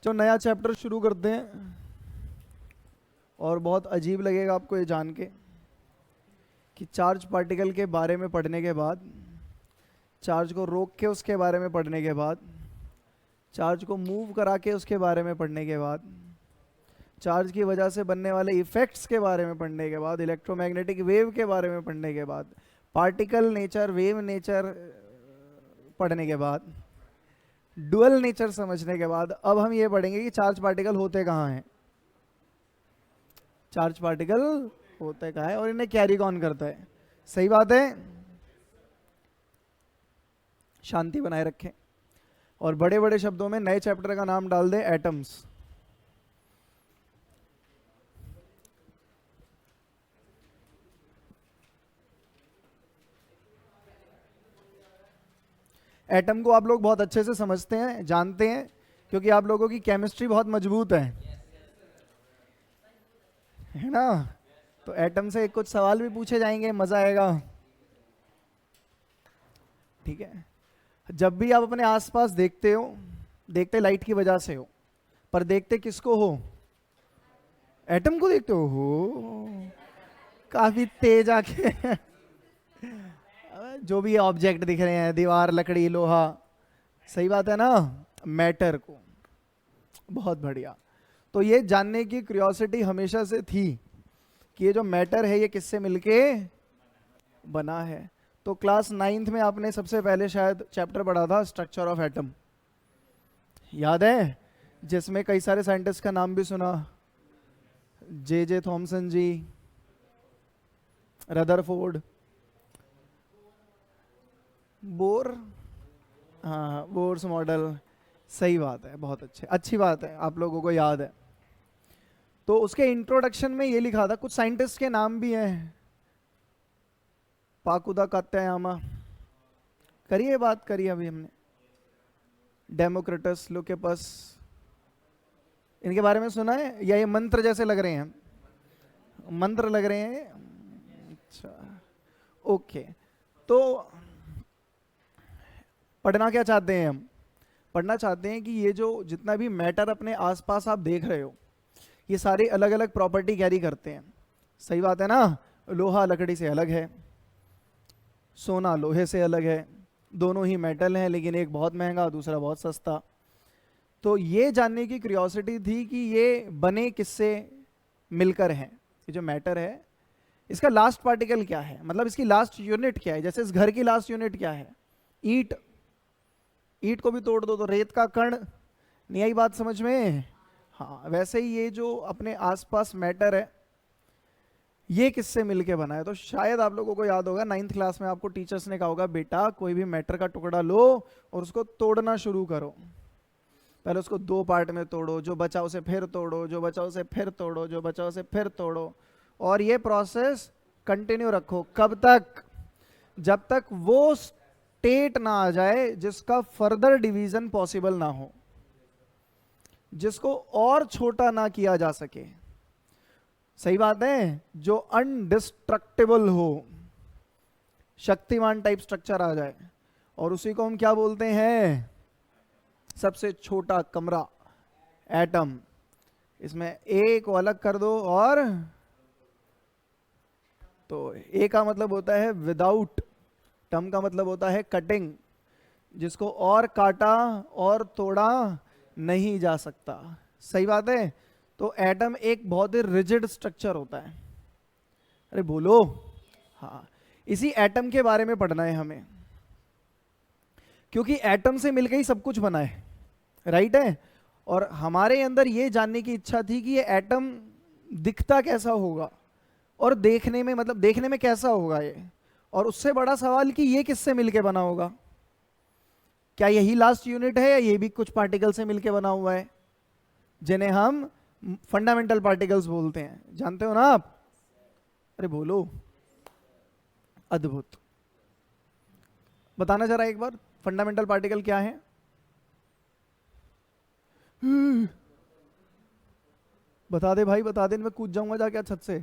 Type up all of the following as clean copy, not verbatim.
तो नया चैप्टर शुरू करते हैं और बहुत अजीब लगेगा आपको ये जान के कि चार्ज पार्टिकल के बारे में पढ़ने के बाद, चार्ज को रोक के उसके बारे में पढ़ने के बाद, चार्ज को मूव करा के उसके बारे में पढ़ने के बाद, चार्ज की वजह से बनने वाले इफ़ेक्ट्स के बारे में पढ़ने के बाद, इलेक्ट्रोमैग्नेटिक वेव के बारे में पढ़ने के बाद, पार्टिकल नेचर, वेव नेचर पढ़ने के बाद, डुअल नेचर समझने के बाद अब हम ये पढ़ेंगे कि चार्ज पार्टिकल होते कहाँ हैं, चार्ज पार्टिकल होते कहाँ है और इन्हें कैरी कौन करता है। सही बात है, शांति बनाए रखें और बड़े बड़े शब्दों में नए चैप्टर का नाम डाल दें एटम्स। एटम को आप लोग बहुत अच्छे से समझते हैं, जानते हैं, क्योंकि आप लोगों की केमिस्ट्री बहुत मजबूत है ना। तो एटम से कुछ सवाल भी पूछे जाएंगे, मजा आएगा। ठीक है, जब भी आप अपने आसपास देखते हो, देखते लाइट की वजह से हो, पर देखते किसको हो? एटम को देखते हो काफी तेज आके जो भी ऑब्जेक्ट दिख रहे हैं, दीवार, लकड़ी, लोहा, सही बात है ना, मैटर को। बहुत बढ़िया। तो ये जानने की क्यूरियोसिटी हमेशा से थी कि ये जो मैटर है ये किससे मिलके बना है। तो क्लास 9th में आपने सबसे पहले शायद चैप्टर पढ़ा था स्ट्रक्चर ऑफ एटम, याद है, जिसमें कई सारे साइंटिस्ट का नाम भी सुना, जे थॉमसन जी, रदरफोर्ड, बोर, हाँ बोर्स मॉडल। सही बात है, बहुत अच्छी बात है, आप लोगों को याद है। तो उसके इंट्रोडक्शन में ये लिखा था, कुछ साइंटिस्ट के नाम भी हैं, पाकुदा कात्यायामा, करिए बात करिए अभी हमने, डेमोक्रिटस, लुकेपस, इनके बारे में सुना है या ये मंत्र जैसे लग रहे हैं? मंत्र लग रहे हैं, अच्छा ओके। तो पढ़ना क्या चाहते हैं हम? पढ़ना चाहते हैं कि ये जो जितना भी मैटर अपने आसपास आप देख रहे हो, ये सारे अलग अलग प्रॉपर्टी कैरी करते हैं। सही बात है ना, लोहा लकड़ी से अलग है, सोना लोहे से अलग है, दोनों ही मेटल हैं, लेकिन एक बहुत महंगा, दूसरा बहुत सस्ता। तो ये जानने की क्यूरियोसिटी थी कि ये बने किससे मिलकर हैं। ये जो मैटर है, इसका लास्ट पार्टिकल क्या है, मतलब इसकी लास्ट यूनिट क्या है। जैसे इस घर की लास्ट यूनिट क्या है? ईंट। ईंट को भी तोड़ दो तो रेत का कण, नहीं आई बात समझ में? हाँ, वैसे ही ये जो अपने आसपास मैटर है, ये किससे मिलके बना है। तो शायद आप लोगों को याद होगा 9th क्लास में आपको टीचर्स ने कहा होगा, बेटा कोई भी मैटर का टुकड़ा लो और उसको तोड़ना शुरू करो। पहले उसको 2 पार्ट में तोड़ो, जो बचा उसे फिर तोड़ो, जो बचा उसे फिर तोड़ो, जो बचा उसे फिर तोड़ो, और ये प्रोसेस कंटिन्यू रखो। कब तक? जब तक वो स्टेट ना आ जाए जिसका फर्दर डिवीजन पॉसिबल ना हो, जिसको और छोटा ना किया जा सके। सही बात है, जो अनडिस्ट्रक्टेबल हो, शक्तिमान टाइप स्ट्रक्चर आ जाए, और उसी को हम क्या बोलते हैं? सबसे छोटा कमरा, एटम। इसमें ए को अलग कर दो, और तो ए का मतलब होता है विदाउट, टम का मतलब होता है कटिंग, जिसको और काटा और तोड़ा नहीं जा सकता। सही बात है। तो एटम एक बहुत ही रिजिड स्ट्रक्चर होता है। अरे बोलो, हाँ, इसी एटम के बारे में पढ़ना है हमें, क्योंकि एटम से मिलकर ही सब कुछ बना है, राइट है। और हमारे अंदर ये जानने की इच्छा थी कि ये एटम दिखता कैसा होगा, और देखने में, मतलब देखने में कैसा होगा ये, और उससे बड़ा सवाल कि ये किससे मिलके बना होगा। क्या यही लास्ट यूनिट है या ये भी कुछ पार्टिकल से मिलके बना हुआ है, जिन्हें हम फंडामेंटल पार्टिकल्स बोलते हैं। जानते हो ना आप? अरे बोलो, अद्भुत। बताना जरा एक बार, फंडामेंटल पार्टिकल क्या है? बता दे भाई, बता दे, मैं कूद जाऊंगा जाके छत से।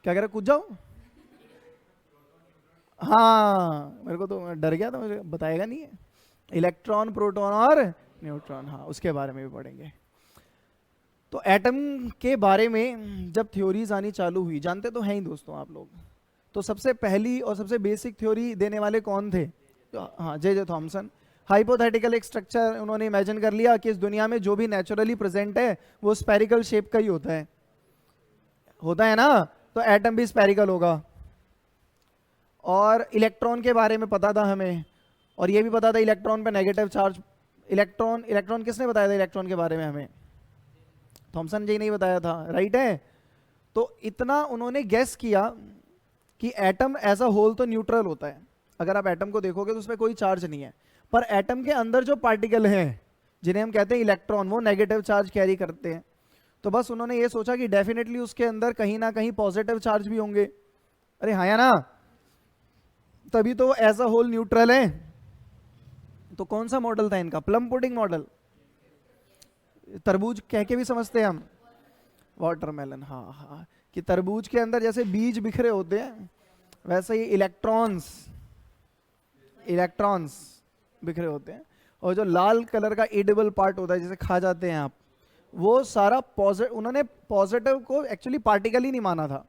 क्या कह रहा, कूद जाओ? हाँ, मेरे को तो डर गया था, मुझे बताएगा नहीं है। इलेक्ट्रॉन, प्रोटॉन और न्यूट्रॉन, हाँ उसके बारे में भी पढ़ेंगे। तो एटम के बारे में जब थ्योरीज आनी चालू हुई, जानते तो हैं ही दोस्तों आप लोग, तो सबसे पहली और सबसे बेसिक थ्योरी देने वाले कौन थे? हाँ, जे थॉमसन। हाइपोथेटिकल एक स्ट्रक्चर उन्होंने इमेजिन कर लिया कि इस दुनिया में जो भी नेचुरली प्रेजेंट है वो स्पेरिकल शेप का ही होता है ना, तो एटम भी स्पेरिकल होगा। और इलेक्ट्रॉन के बारे में पता था हमें, और ये भी पता था इलेक्ट्रॉन पे नेगेटिव चार्ज। इलेक्ट्रॉन किसने बताया था इलेक्ट्रॉन के बारे में हमें? थॉमसन जी नहीं बताया था, राइट है। तो इतना उन्होंने गेस किया कि एटम एज अ होल तो न्यूट्रल होता है, अगर आप एटम को देखोगे तो उसमें कोई चार्ज नहीं है, पर एटम के अंदर जो पार्टिकल हैं जिन्हें हम कहते हैं इलेक्ट्रॉन, वो नेगेटिव चार्ज कैरी करते हैं। तो बस उन्होंने ये सोचा कि डेफिनेटली उसके अंदर कहीं ना कहीं पॉजिटिव चार्ज भी होंगे। अरे हाँ या ना, तभी तो एज अ होल न्यूट्रल है। तो कौन सा मॉडल था इनका? Plum pudding model. तरबूज कह के भी समझते हैं हम, वाटरमेलन, हाँ हाँ, कि तरबूज के अंदर जैसे बीज बिखरे होते हैं वैसे ही इलेक्ट्रॉन्स बिखरे होते हैं, और जो लाल कलर का एडिबल पार्ट होता है जिसे खा जाते हैं आप, वो सारा पॉजिटिव। उन्होंने पॉजिटिव को एक्चुअली पार्टिकल ही नहीं माना था,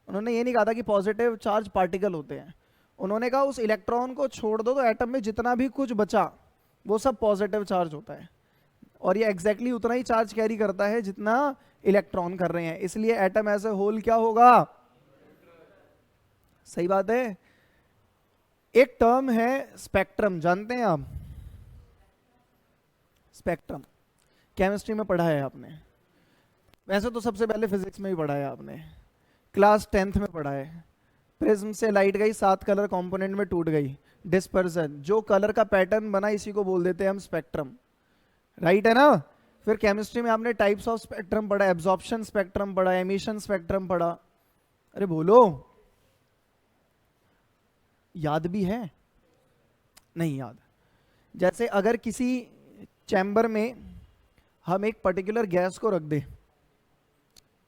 उन्होंने ये नहीं कहा था कि पॉजिटिव चार्ज पार्टिकल होते हैं। उन्होंने कहा उस इलेक्ट्रॉन को छोड़ दो तो एटम में जितना भी कुछ बचा वो सब पॉजिटिव चार्ज होता है, और ये एग्जैक्टली उतना ही चार्ज कैरी करता है जितना इलेक्ट्रॉन कर रहे हैं, इसलिए एटम एज ए होल क्या होगा? सही बात है। एक टर्म है स्पेक्ट्रम, जानते हैं आप? स्पेक्ट्रम केमिस्ट्री में पढ़ा है आपने, वैसे तो सबसे पहले फिजिक्स में भी पढ़ा है आपने, क्लास 10th में पढ़ा है। प्रिज्म से लाइट गई, 7 कलर कंपोनेंट में टूट गई, डिस्पर्सन, जो कलर का पैटर्न बना इसी को बोल देते हैं हम स्पेक्ट्रम, राइट है ना। फिर केमिस्ट्री में आपने टाइप्स ऑफ स्पेक्ट्रम पढ़ा, एब्जॉर्प्शन स्पेक्ट्रम पढ़ा, एमिशन स्पेक्ट्रम पढ़ा। अरे बोलो, याद भी है? नहीं याद? जैसे अगर किसी चैम्बर में हम एक पर्टिकुलर गैस को रख दें,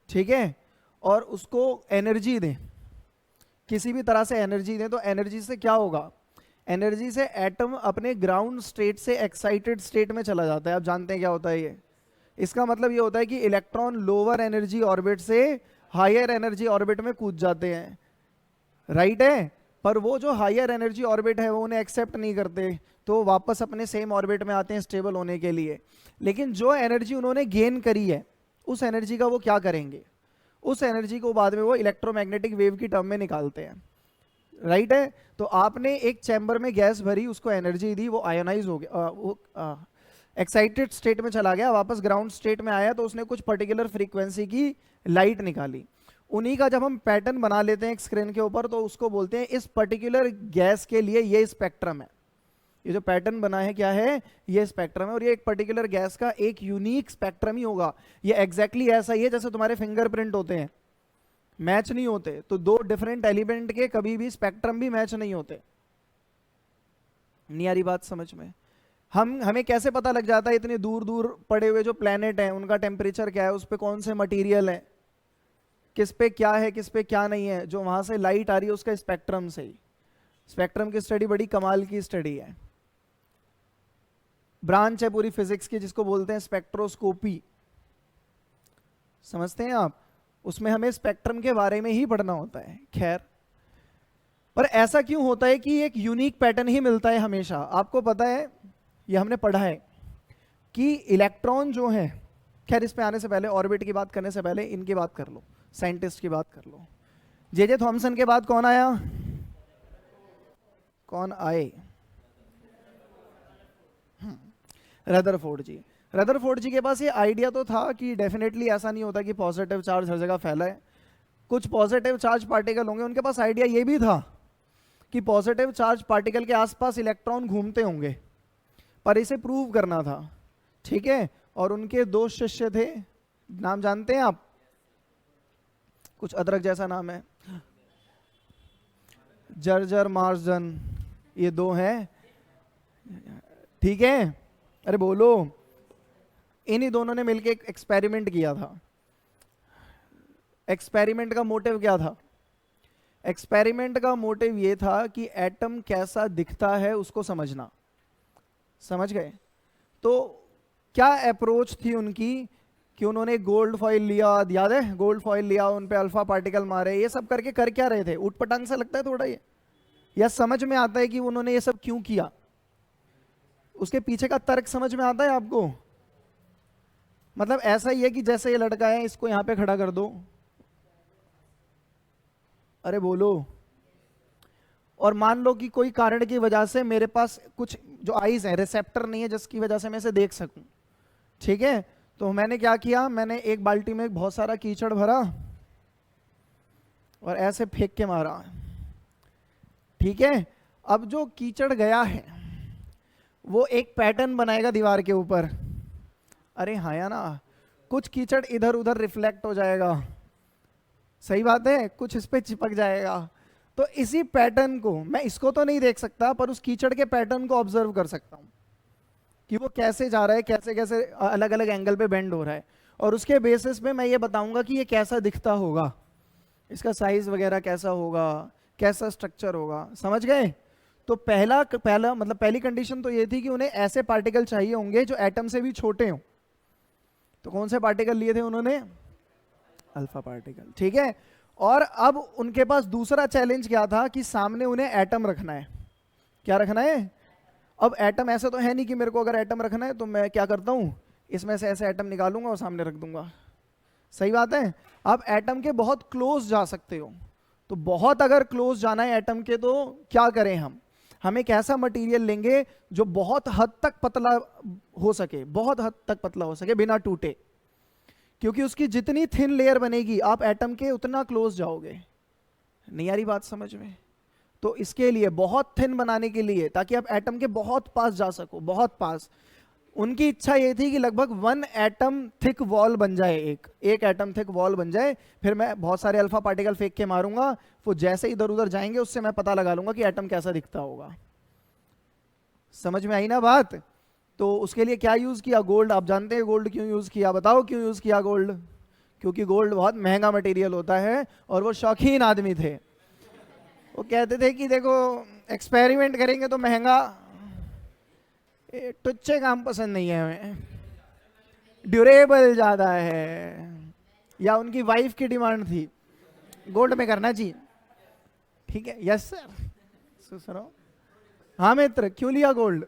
ठीक है, और उसको एनर्जी दें, किसी भी तरह से एनर्जी दें, तो एनर्जी से क्या होगा? एनर्जी से एटम अपने ग्राउंड स्टेट से एक्साइटेड स्टेट में चला जाता है। आप जानते हैं क्या होता है ये? इसका मतलब ये होता है कि इलेक्ट्रॉन लोअर एनर्जी ऑर्बिट से हायर एनर्जी ऑर्बिट में कूद जाते हैं, राइट है। पर वो जो हायर एनर्जी ऑर्बिट है वो उन्हें एक्सेप्ट नहीं करते, तो वापस अपने सेम ऑर्बिट में आते हैं स्टेबल होने के लिए। लेकिन जो एनर्जी उन्होंने गेन करी है उस एनर्जी का वो क्या करेंगे? उस एनर्जी को बाद में वो इलेक्ट्रोमैग्नेटिक वेव की टर्म में निकालते हैं, राइट है। तो आपने एक चैम्बर में गैस भरी, उसको एनर्जी दी, वो आयोनाइज हो गया, वो एक्साइटेड स्टेट में चला गया, वापस ग्राउंड स्टेट में आया, तो उसने कुछ पर्टिकुलर फ्रीक्वेंसी की लाइट निकाली। उन्हीं का जब हम पैटर्न बना लेते हैं एक स्क्रीन के ऊपर, तो उसको बोलते हैं इस पर्टिकुलर गैस के लिए ये स्पेक्ट्रम है। ये जो पैटर्न बना है क्या है? ये स्पेक्ट्रम है, और ये एक पर्टिकुलर गैस का एक यूनिक स्पेक्ट्रम ही होगा। ये एग्जैक्टली ऐसा ही है जैसे तुम्हारे फिंगरप्रिंट होते हैं, मैच नहीं होते, तो दो डिफरेंट एलिमेंट के कभी भी स्पेक्ट्रम भी मैच नहीं होते। नहीं आ रही बात समझ में? हमें कैसे पता लग जाता है इतने दूर दूर पड़े हुए जो प्लेनेट हैं उनका टेम्परेचर क्या है, उस पर कौन से मटेरियल है, किस पे क्या है किस पे क्या नहीं है? जो वहां से लाइट आ रही है उसका स्पेक्ट्रम से ही। स्पेक्ट्रम की स्टडी बड़ी कमाल की स्टडी है, ब्रांच है पूरी फिजिक्स की जिसको बोलते हैं स्पेक्ट्रोस्कोपी, समझते हैं आप? उसमें हमें स्पेक्ट्रम के बारे में ही पढ़ना होता है। खैर, पर ऐसा क्यों होता है कि एक यूनिक पैटर्न ही मिलता है हमेशा? आपको पता है, ये हमने पढ़ा है कि इलेक्ट्रॉन जो है, खैर इस पे आने से पहले, ऑर्बिट की बात करने से पहले इनकी बात कर लो, साइंटिस्ट की बात कर लो। जे थॉमसन के बाद कौन आया? कौन आए? रदरफोर्ड जी। रदरफोर्ड जी के पास ये आइडिया तो था कि डेफिनेटली ऐसा नहीं होता कि पॉजिटिव चार्ज हर जगह फैला है, कुछ पॉजिटिव चार्ज पार्टिकल होंगे। उनके पास आइडिया ये भी था कि पॉजिटिव चार्ज पार्टिकल के आसपास इलेक्ट्रॉन घूमते होंगे, पर इसे प्रूव करना था, ठीक है। और उनके 2 शिष्य थे, नाम जानते हैं आप? कुछ अदरक जैसा नाम है, जर्जर मार्जन, ये 2 हैं, ठीक है। अरे बोलो, इन्हीं दोनों ने मिलकर एक एक्सपेरिमेंट किया था। एक्सपेरिमेंट का मोटिव क्या था? एक्सपेरिमेंट का मोटिव ये था कि एटम कैसा दिखता है उसको समझना, समझ गए? तो क्या अप्रोच थी उनकी कि उन्होंने गोल्ड फॉइल लिया, याद है, गोल्ड फॉइल लिया, उन पे अल्फा पार्टिकल मारे, ये सब करके कर क्या रहे थे? ऊट पटांग सा लगता है थोड़ा ये, या समझ में आता है कि उन्होंने ये सब क्यों किया? उसके पीछे का तर्क समझ में आता है आपको? मतलब ऐसा ही है कि जैसे ये लड़का है, इसको यहां पे खड़ा कर दो, अरे बोलो, और मान लो कि कोई कारण की वजह से मेरे पास कुछ जो आईज है, रिसेप्टर नहीं है जिसकी वजह से मैं इसे देख सकूं, ठीक है? तो मैंने क्या किया, मैंने एक बाल्टी में बहुत सारा कीचड़ भरा और ऐसे फेंक के मारा, ठीक है? अब जो कीचड़ गया है वो एक पैटर्न बनाएगा दीवार के ऊपर, अरे हाँ या ना? कुछ कीचड़ इधर उधर रिफ्लेक्ट हो जाएगा, सही बात है, कुछ इस पे चिपक जाएगा। तो इसी पैटर्न को मैं, इसको तो नहीं देख सकता पर उस कीचड़ के पैटर्न को ऑब्जर्व कर सकता हूं कि वो कैसे जा रहा है, कैसे कैसे अलग अलग एंगल पे बेंड हो रहा है, और उसके बेसिस पे मैं ये बताऊंगा कि ये कैसा दिखता होगा, इसका साइज वगैरह कैसा होगा, कैसा स्ट्रक्चर होगा, समझ गए? तो पहला मतलब पहली कंडीशन तो ये थी कि उन्हें ऐसे पार्टिकल चाहिए होंगे जो एटम से भी छोटे हों। तो कौन से पार्टिकल लिए थे उन्होंने? अल्फा पार्टिकल, ठीक है? और अब उनके पास दूसरा चैलेंज क्या था कि सामने उन्हें एटम रखना है। क्या रखना है? अब एटम ऐसा तो है नहीं कि मेरे को अगर एटम रखना है तो मैं क्या करता हूं, इसमें से ऐसे एटम निकालूंगा और सामने रख दूंगा, सही बात है? आप एटम के बहुत क्लोज जा सकते हो, तो बहुत अगर क्लोज जाना है एटम के तो क्या करें हम एक ऐसा मटेरियल लेंगे जो बहुत हद तक पतला हो सके, बहुत हद तक पतला हो सके बिना टूटे, क्योंकि उसकी जितनी थिन लेयर बनेगी आप एटम के उतना क्लोज जाओगे। नहीं आ रही बात समझ में? तो इसके लिए बहुत थिन बनाने के लिए, ताकि आप एटम के बहुत पास जा सको, बहुत पास, उनकी इच्छा ये थी कि लगभग 1 एटम थिक वॉल बन जाए, एक एटम थिक वॉल बन जाए, फिर मैं बहुत सारे अल्फा पार्टिकल फेंक के मारूंगा, वो जैसे इधर उधर जाएंगे उससे मैं पता लगा लूंगा कि एटम कैसा दिखता होगा। समझ में आई ना बात? तो उसके लिए क्या यूज किया? गोल्ड। आप जानते हैं गोल्ड क्यों यूज किया? बताओ क्यों यूज किया गोल्ड? क्योंकि गोल्ड बहुत महंगा मटेरियल होता है और वो शौकीन आदमी थे, वो कहते थे कि देखो एक्सपेरिमेंट करेंगे तो महंगा, टुच्चे काम पसंद नहीं है हमें, ड्यूरेबल ज्यादा है, या उनकी वाइफ की डिमांड थी गोल्ड में करना चाहिए, ठीक है? यस सर, सुनो। हाँ मित्र, क्यों लिया गोल्ड?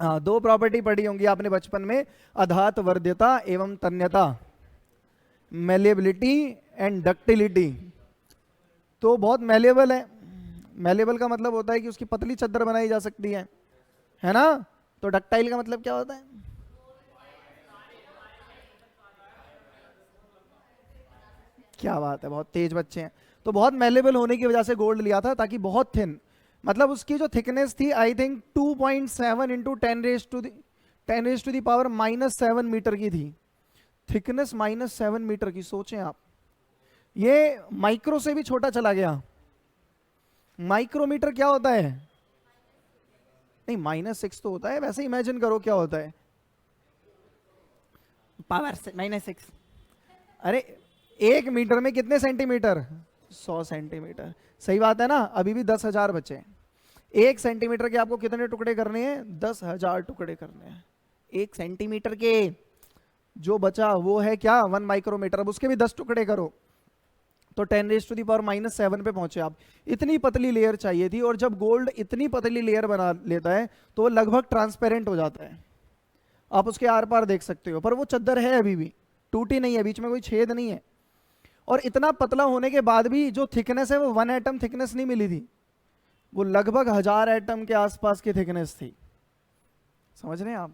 हाँ, 2 प्रॉपर्टी पढ़ी होंगी आपने बचपन में, अधात वर्ध्यता एवं तन्यता, मेलेबिलिटी एंड डक्टिलिटी। तो बहुत मेलेबल है, मेलेबल का मतलब होता है कि उसकी पतली चादर बनाई जा सकती है ना? तो डक्टाइल का मतलब क्या होता है? क्या बात है, बहुत तेज बच्चे हैं। तो बहुत मेलेबल होने की वजह से गोल्ड लिया था, ताकि बहुत थिन, मतलब उसकी जो थिकनेस थी आई थिंक 2.7 इंटू 10⁻⁻⁻7 मीटर की थी, थिकनेस -7 मीटर की। सोचें आप, ये माइक्रो से भी छोटा चला गया। माइक्रोमीटर क्या होता है? नहीं, -6 तो होता है, वैसे इमेजिन करो क्या होता है, पावर से -6। अरे 1 मीटर में कितने सेंटीमीटर? 100 सेंटीमीटर, सही बात है ना? अभी भी 10,000 बचे। 1 सेंटीमीटर के आपको कितने टुकड़े करने हैं? 10,000 टुकड़े करने हैं 1 सेंटीमीटर के। जो बचा वो है क्या? 1 माइक्रोमीटर। अब उसके भी 10 टुकड़े करो तो 10⁻⁻7 पे पहुंचे आप। इतनी पतली लेयर चाहिए थी, और जब गोल्ड इतनी पतली लेयर बना लेता है तो वो लगभग ट्रांसपेरेंट हो जाता है, आप उसके आर पार देख सकते हो, पर वो चद्दर है अभी भी, टूटी नहीं है, बीच में कोई छेद नहीं है। और इतना पतला होने के बाद भी जो थिकनेस है वो 1 एटम थिकनेस नहीं मिली थी, वो लगभग 1000 एटम के आसपास की थिकनेस थी। समझ रहे हैं आप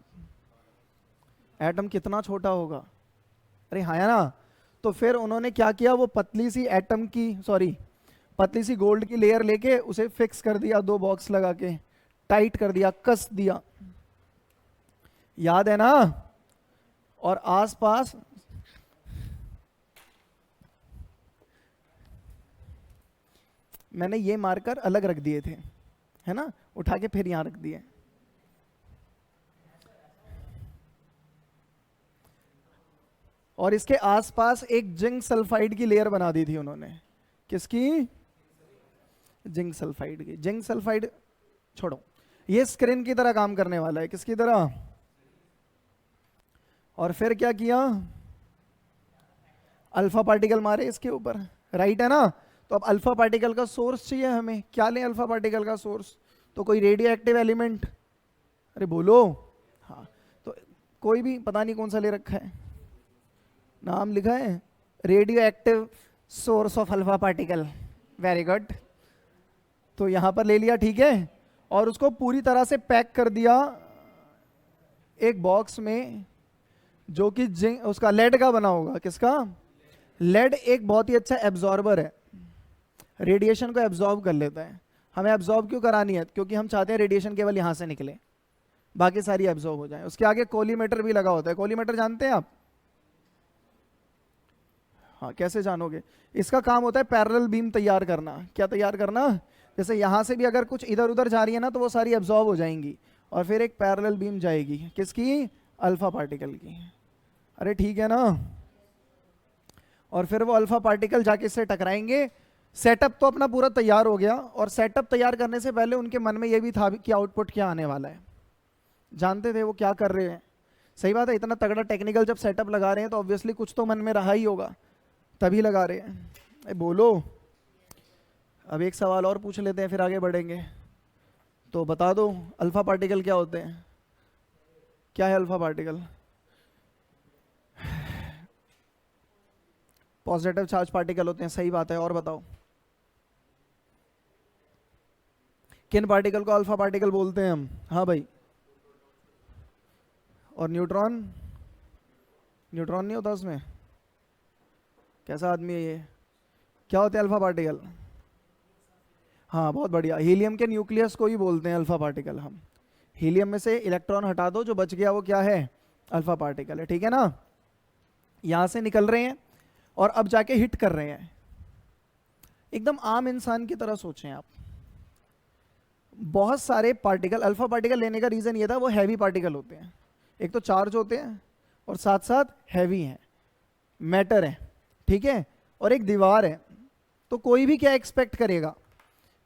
एटम कितना छोटा होगा? अरे हाँ या ना? तो फिर उन्होंने क्या किया, वो पतली सी एटम की, सॉरी पतली सी गोल्ड की लेयर लेके उसे फिक्स कर दिया, 2 बॉक्स लगा के टाइट कर दिया, कस दिया, याद है ना? और आसपास मैंने ये मार्कर अलग रख दिए थे, है ना? उठा के फिर यहां रख दिए। और इसके आसपास एक जिंक सल्फाइड की लेयर बना दी थी उन्होंने। किसकी? जिंक सल्फाइड की। जिंक सल्फाइड छोड़ो, ये स्क्रीन की तरह काम करने वाला है। किसकी तरह? और फिर क्या किया, अल्फा पार्टिकल मारे इसके ऊपर, राइट है ना। तो अब अल्फा पार्टिकल का सोर्स चाहिए हमें, क्या लें अल्फा पार्टिकल का सोर्स, तो कोई रेडियो एक्टिव एलिमेंट, अरे बोलो, हाँ तो कोई भी, पता नहीं कौन सा ले रखा है, नाम लिखा है radio active source of alpha particle, very good. तो यहां पर ले लिया, ठीक है, और उसको पूरी तरह से पैक कर दिया एक बॉक्स में, जो कि उसका लेड का बना होगा, किसका, लेड एक बहुत ही अच्छा एब्जॉर्बर है, रेडिएशन को एब्जॉर्ब कर लेता है। हमें एब्जॉर्ब क्यों करानी है, क्योंकि हम चाहते हैं रेडिएशन केवल यहां से निकले, बाकी सारी एब्जॉर्ब हो जाए। उसके आगे कोलीमेटर भी लगा होता है, कोलीमेटर जानते हैं आप, हाँ कैसे जानोगे, इसका काम होता है पैरेलल बीम तैयार करना। क्या तैयार करना, जैसे यहां से भी अगर कुछ इधर उधर जा रही है ना, तो वो सारी एब्जॉर्ब हो जाएंगी, और फिर एक पैरेलल बीम जाएगी, किसकी, अल्फा पार्टिकल की। अरे ठीक है ना, और फिर वो अल्फा पार्टिकल जाके इससे टकराएंगे। सेटअप तो अपना पूरा तैयार हो गया, और सेटअप तैयार करने से पहले उनके मन में ये भी था कि आउटपुट क्या आने वाला है, जानते थे वो क्या कर रहे हैं। सही बात है, इतना तगड़ा टेक्निकल जब सेटअप लगा रहे हैं तो ऑब्वियसली कुछ तो मन में रहा ही होगा, तभी लगा रहे हैं। बोलो, अब एक सवाल और पूछ लेते हैं फिर आगे बढ़ेंगे। तो बता दो अल्फा पार्टिकल क्या होते हैं, क्या है alpha particle, positive charge particle होते हैं, सही बात है। और बताओ किन पार्टिकल को अल्फा पार्टिकल बोलते हैं हम, हाँ भाई, और न्यूट्रॉन, न्यूट्रॉन नहीं होता उसमें, कैसा आदमी है ये, क्या होते हैं अल्फा पार्टिकल, हाँ बहुत बढ़िया, हीलियम के न्यूक्लियस को ही बोलते हैं अल्फा पार्टिकल। हम हीलियम में से इलेक्ट्रॉन हटा दो, जो बच गया वो क्या है, अल्फा पार्टिकल है, ठीक है ना। यहां से निकल रहे हैं और अब जाके हिट कर रहे हैं। एकदम आम इंसान की तरह सोचें आप, बहुत सारे पार्टिकल, अल्फा पार्टिकल लेने का रीजन ये था, वो हैवी पार्टिकल होते हैं, एक तो चार्ज होते हैं और साथ साथ हैवी हैं, मैटर है, ठीक है, और एक दीवार है। तो कोई भी क्या एक्सपेक्ट करेगा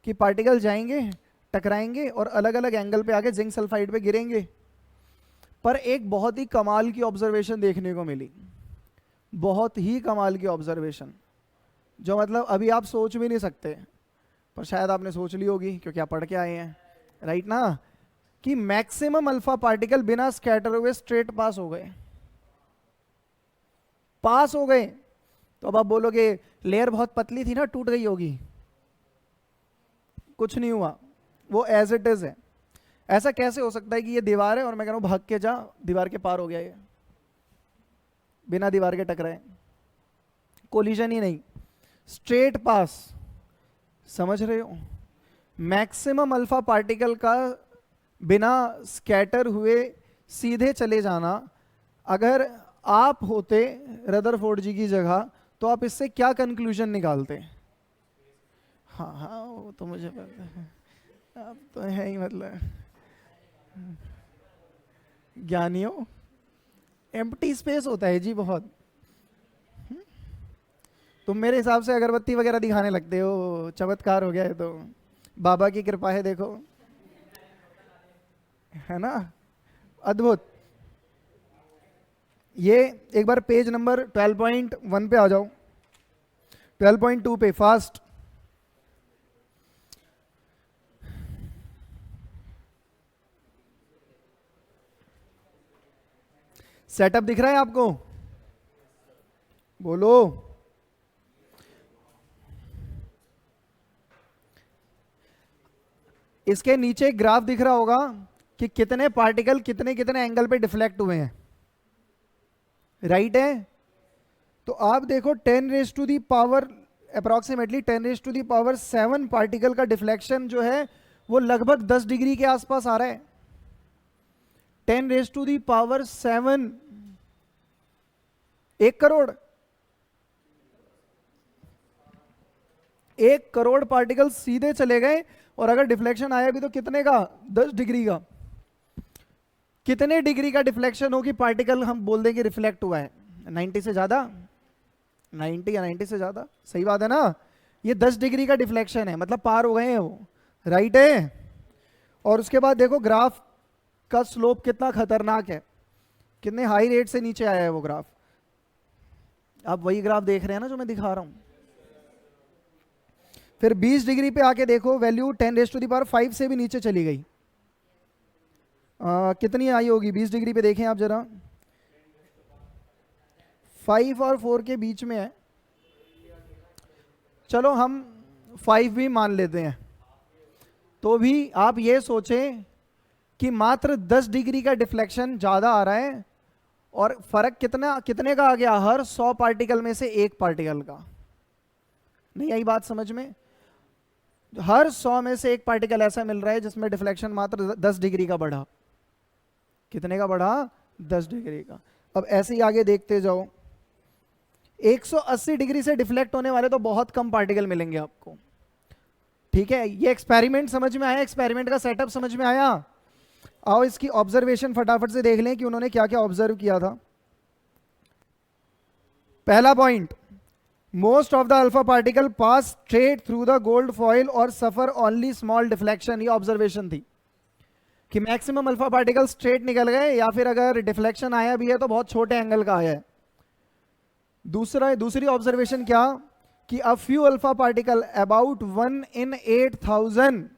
कि पार्टिकल जाएंगे, टकराएंगे और अलग अलग एंगल पे आके जिंक सल्फाइड पे गिरेंगे। पर एक बहुत ही कमाल की ऑब्जर्वेशन देखने को मिली, बहुत ही कमाल की ऑब्जर्वेशन, जो मतलब अभी आप सोच भी नहीं सकते, पर शायद आपने सोच ली होगी क्योंकि आप पढ़ के आए हैं, राइट ना, कि मैक्सिमम अल्फा पार्टिकल बिना स्कैटर हुए स्ट्रेट पास हो गए, पास हो गए। तो अब आप बोलोगे लेयर बहुत पतली थी ना, टूट गई होगी, कुछ नहीं हुआ, वो एज इट इज है। ऐसा कैसे हो सकता है कि ये दीवार है और मैं कह रहा हूं भाग के जा, दीवार के पार हो गया ये, बिना दीवार के टकराए, कोलिजन ही नहीं, स्ट्रेट पास, समझ रहे हो। मैक्सिमम अल्फा पार्टिकल का बिना स्कैटर हुए सीधे चले जाना, अगर आप होते रदरफोर्ड जी की जगह तो आप इससे क्या कंक्लूजन निकालते। हाँ हाँ वो तो मुझे पता है, अब तो है ही, मतलब ज्ञानियों, एम्प्टी स्पेस होता है जी बहुत। तुम मेरे हिसाब से अगरबत्ती वगैरह दिखाने लगते हो, चमत्कार हो गया है, तो बाबा की कृपा है, देखो, है ना, अद्भुत। ये एक बार पेज नंबर 12.1 पे आ जाओ, 12.2 पे फास्ट। सेटअप दिख रहा है आपको, बोलो। इसके नीचे ग्राफ दिख रहा होगा कि कितने पार्टिकल कितने कितने एंगल पे डिफ्लेक्ट हुए हैं, राइट है। तो आप देखो 10⁻⁴ अप्रोक्सीमेटली 10⁻⁷ पार्टिकल का डिफ्लेक्शन जो है वो लगभग 10 डिग्री के आसपास आ रहा है। 10⁻⁷, 1 करोड़, 1 करोड़ पार्टिकल सीधे चले गए, और अगर डिफ्लेक्शन आया भी तो कितने का, 10 डिग्री का। कितने डिग्री का डिफ्लेक्शन हो कि पार्टिकल हम बोल देंगे रिफ्लेक्ट हुआ है, 90 से ज्यादा, 90 या 90 से ज्यादा, सही बात है ना। ये 10 डिग्री का डिफ्लेक्शन है, मतलब पार हो गए हैं वो, राइट है। और उसके बाद देखो ग्राफ का स्लोप कितना खतरनाक है, कितने हाई रेट से नीचे आया है वो ग्राफ। आप वही ग्राफ देख रहे हैं ना जो मैं दिखा रहा हूं। फिर 20 डिग्री पे आके देखो, वैल्यू 10⁵ से भी नीचे चली गई। कितनी आई होगी 20 डिग्री पे, देखें आप जरा। 5 और 4 के बीच में है। चलो हम 5 भी मान लेते हैं, तो भी आप ये सोचें कि मात्र 10 डिग्री का डिफ्लेक्शन ज़्यादा आ रहा है, और फर्क कितने का आ गया, हर 100 पार्टिकल में से एक पार्टिकल का। नहीं आई बात समझ में? हर 100 में से एक पार्टिकल ऐसा मिल रहा है जिसमें डिफ्लेक्शन मात्र 10 डिग्री का बढ़ा। कितने का बढ़ा? 10 डिग्री का। अब ऐसे ही आगे देखते जाओ, 180 डिग्री से डिफ्लेक्ट होने वाले तो बहुत कम पार्टिकल मिलेंगे आपको। ठीक है, ये एक्सपेरिमेंट समझ में आया? एक्सपेरिमेंट का सेटअप समझ में आया? आओ इसकी ऑब्जर्वेशन फटाफट से देख लें कि उन्होंने क्या क्या ऑब्जर्व किया था। पहला point, most of the alpha particle pass straight through the gold foil और सफर ओनली स्मॉल डिफ्लेक्शन। ये ऑब्जर्वेशन थी कि मैक्सिमम अल्फा पार्टिकल स्ट्रेट निकल गए, या फिर अगर डिफ्लेक्शन आया भी है तो बहुत छोटे एंगल का आया है। दूसरी ऑब्जर्वेशन क्या, कि a few alpha particle about 1 in 8,000,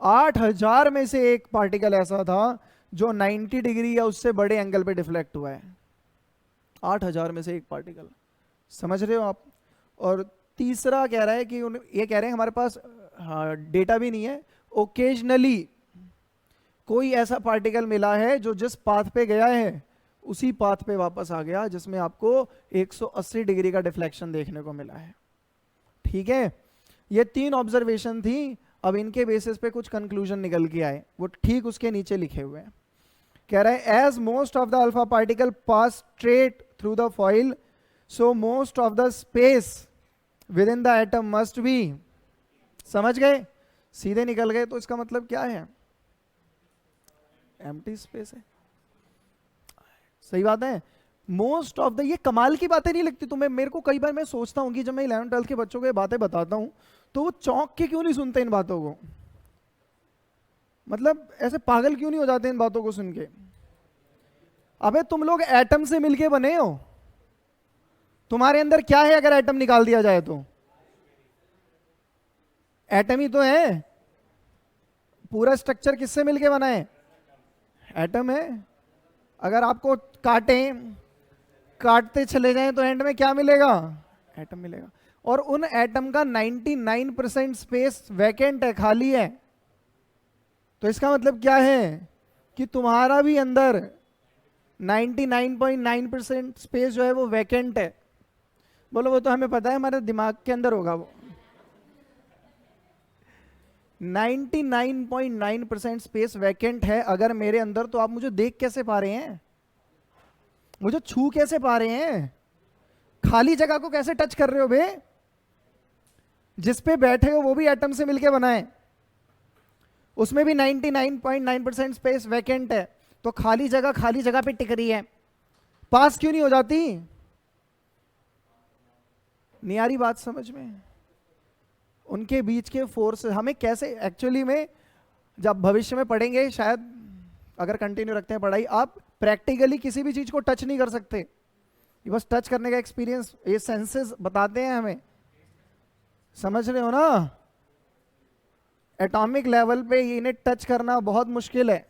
8,000 में से एक पार्टिकल ऐसा था जो 90 डिग्री या उससे बड़े एंगल पे डिफ्लेक्ट हुआ है। 8,000 में से एक पार्टिकल, समझ रहे हो आप? और तीसरा कह रहा है कि ये कह रहे हैं हमारे पास डेटा भी नहीं है, ओकेजनली कोई ऐसा पार्टिकल मिला है जो जिस पाथ पे गया है उसी पाथ पे वापस आ गया, जिसमें आपको 180 डिग्री का डिफ्लेक्शन देखने को मिला है। ठीक है, ये 3 ऑब्जर्वेशन थी। अब इनके बेसिस पे कुछ कंक्लूजन निकल के आए, वो ठीक उसके नीचे लिखे हुए हैं। कह रहा है as most of the alpha particle pass straight through the foil, so most of the space within the atom must be. समझ गए? सीधे निकल गए तो इसका मतलब क्या है? एम्प्टी स्पेस है। सही बात है। मोस्ट ऑफ द, ये कमाल की बातें नहीं लगती तुम्हें? मेरे को कई बार मैं सोचता हूँ कि जब मैं 11th-12th के बच्चों को ये बातें बताता हूँ तो वो चौंक के क्यों नहीं सुनते इन बातों को? मतलब ऐसे पागल क्यों नहीं हो जाते इन बातों को सुन के? अबे तुम लोग एटम से मिलके बने हो, तुम्हारे अंदर क्या है अगर एटम निकाल दिया जाए तो? एटम ही तो है। पूरा स्ट्रक्चर किससे मिलके बना है? एटम है। अगर आपको काटते चले जाएं तो एंड में क्या मिलेगा? एटम मिलेगा। और उन एटम का 99% स्पेस वैकेंट है, खाली है। तो इसका मतलब क्या है कि तुम्हारा भी अंदर 99.9% स्पेस जो है वो वैकेंट है। बोलो वो तो हमें पता है, हमारे दिमाग के अंदर होगा वो। 99.9% स्पेस वैकेंट है अगर मेरे अंदर, तो आप मुझे देख कैसे पा रहे हैं? मुझे छू कैसे पा रहे हैं? खाली जगह को कैसे टच कर रहे हो बे? जिस पे बैठे हो वो भी एटम से मिलके बना है, उसमें भी 99.9% स्पेस वैकेंट है। तो खाली जगह पे टिक रही है, पास क्यों नहीं हो जाती? नहीं आ रही बात समझ में? उनके बीच के फोर्स हमें कैसे एक्चुअली में, जब भविष्य में पढ़ेंगे शायद, अगर कंटिन्यू रखते हैं पढ़ाई, आप प्रैक्टिकली किसी भी चीज को टच नहीं कर सकते। ये बस टच करने का एक्सपीरियंस, ये सेंसेस बताते हैं हमें। समझ रहे हो ना? एटॉमिक लेवल पे इन्हें टच करना बहुत मुश्किल है,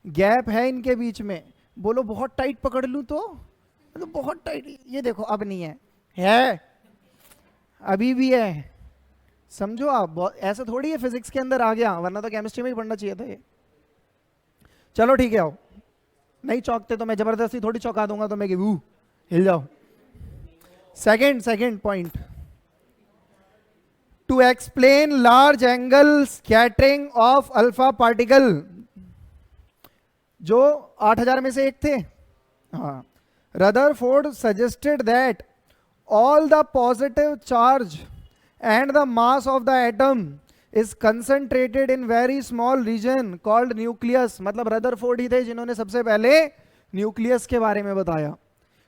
गैप है इनके बीच में। बोलो बहुत टाइट पकड़ लूं तो, मतलब बहुत टाइट, ये देखो अब नहीं है अभी भी है। समझो आप, ऐसा थोड़ी है फिजिक्स के अंदर आ गया, वरना तो केमिस्ट्री में ही पढ़ना चाहिए था ये। चलो ठीक है, आओ। नहीं चौंकते तो मैं जबरदस्ती थोड़ी चौंका दूंगा तो मैं कि वो हिल जाओ। Second point, to explain large angle scattering of alpha particle, जो 8,000 में से एक थे। हाँ, Rutherford suggested that all the positive charge and the mass of the atom is concentrated in very small region called nucleus। मतलब Rutherford ही थे जिन्होंने सबसे पहले न्यूक्लियस के बारे में बताया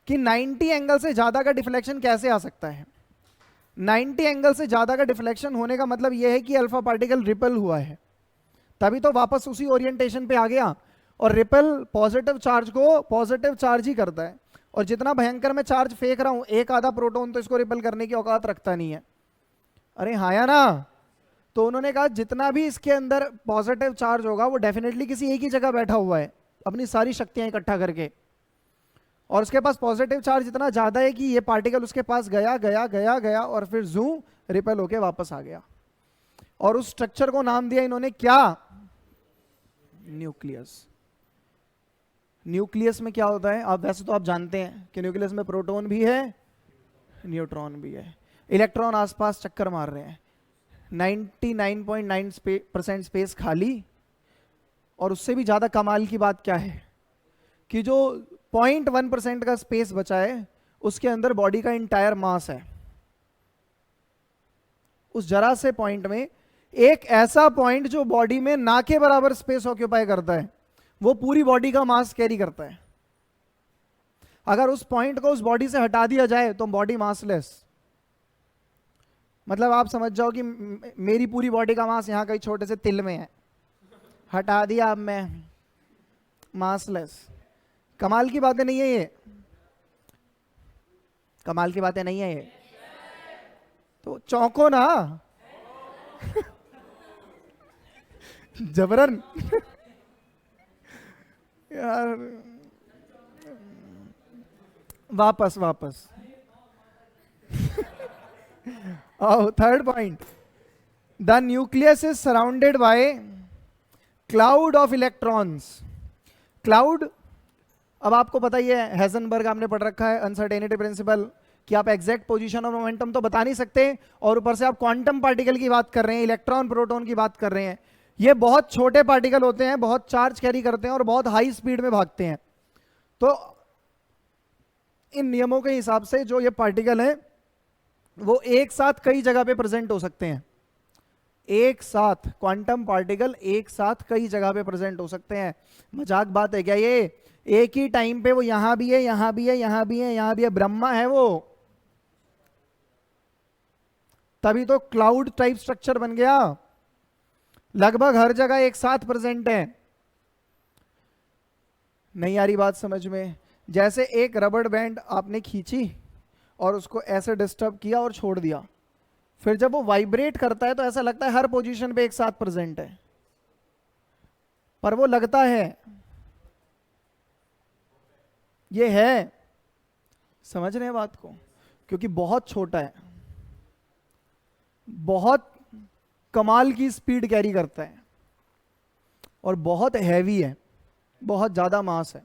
कि 90 एंगल से ज्यादा का डिफ्लेक्शन कैसे आ सकता है। 90 एंगल से ज्यादा का डिफ्लेक्शन होने का मतलब यह है कि अल्फा पार्टिकल रिपल हुआ है, तभी तो वापस उसी ओरिएंटेशन पे आ गया। और रिपेल पॉजिटिव चार्ज को पॉजिटिव चार्ज ही करता है। और जितना भयंकर मैं चार्ज फेंक रहा हूं, एक आधा प्रोटॉन तो इसको रिपेल करने की औकात रखता नहीं है। अरे हाँ या ना? तो उन्होंने कहा जितना भी इसके अंदर पॉजिटिव चार्ज होगा वो डेफिनेटली किसी एक ही जगह बैठा हुआ है अपनी सारी शक्तियां इकट्ठा करके, और उसके पास पॉजिटिव चार्ज इतना ज्यादा है कि ये पार्टिकल उसके पास गया गया गया गया और फिर जू रिपेल होके वापस आ गया। और उस स्ट्रक्चर को नाम दिया इन्होंने क्या? न्यूक्लियस। न्यूक्लियस में क्या होता है? आप वैसे तो आप जानते हैं कि न्यूक्लियस में प्रोटॉन भी है, न्यूट्रॉन भी है, इलेक्ट्रॉन आसपास चक्कर मार रहे हैं, 99.9% स्पेस खाली। और उससे भी ज्यादा कमाल की बात क्या है कि जो 0.1% का स्पेस बचा है उसके अंदर बॉडी का इंटायर मास है। उस जरा से पॉइंट में एक ऐसा पॉइंट जो बॉडी में ना के बराबर स्पेस ऑक्यूपाई करता है, वो पूरी बॉडी का मास कैरी करता है। अगर उस पॉइंट को उस बॉडी से हटा दिया जाए तो बॉडी मासलेस। मतलब आप समझ जाओ कि मेरी पूरी बॉडी का मास यहां कहीं छोटे से तिल में है, हटा दिया अब मैं, मासलेस। कमाल की बातें नहीं है ये? कमाल की बातें नहीं है ये? तो चौंको ना जबरन यार। वापस आओ, third point. The nucleus is surrounded by cloud of electrons. Cloud, अब आपको पता ही है, हेजनबर्ग आपने पढ़ रखा है, अनसर्टेनिटी प्रिंसिपल, कि आप एग्जैक्ट पोजीशन और मोमेंटम तो बता नहीं सकते, और ऊपर से आप क्वांटम पार्टिकल की बात कर रहे हैं, इलेक्ट्रॉन प्रोटॉन की बात कर रहे हैं। ये बहुत छोटे पार्टिकल होते हैं, बहुत चार्ज कैरी करते हैं और बहुत हाई स्पीड में भागते हैं। तो इन नियमों के हिसाब से जो ये पार्टिकल है वो एक साथ कई जगह पे प्रेजेंट हो सकते हैं। एक साथ क्वांटम पार्टिकल एक साथ कई जगह पे प्रेजेंट हो सकते हैं। मजाक बात है क्या ये? एक ही टाइम पे वो यहां भी है, यहां भी है, यहां भी है, यहां भी है। ब्रह्मा है वो, तभी तो क्लाउड टाइप स्ट्रक्चर बन गया। लगभग हर जगह एक साथ प्रेजेंट है। नहीं आ रही बात समझ में? जैसे एक रबड़ बैंड आपने खींची और उसको ऐसे डिस्टर्ब किया और छोड़ दिया, फिर जब वो वाइब्रेट करता है तो ऐसा लगता है हर पोजीशन पे एक साथ प्रेजेंट है, पर वो लगता है ये है। समझ रहे हैं बात को? क्योंकि बहुत छोटा है, बहुत कमाल की स्पीड कैरी करता है और बहुत हैवी है, बहुत ज्यादा मास है।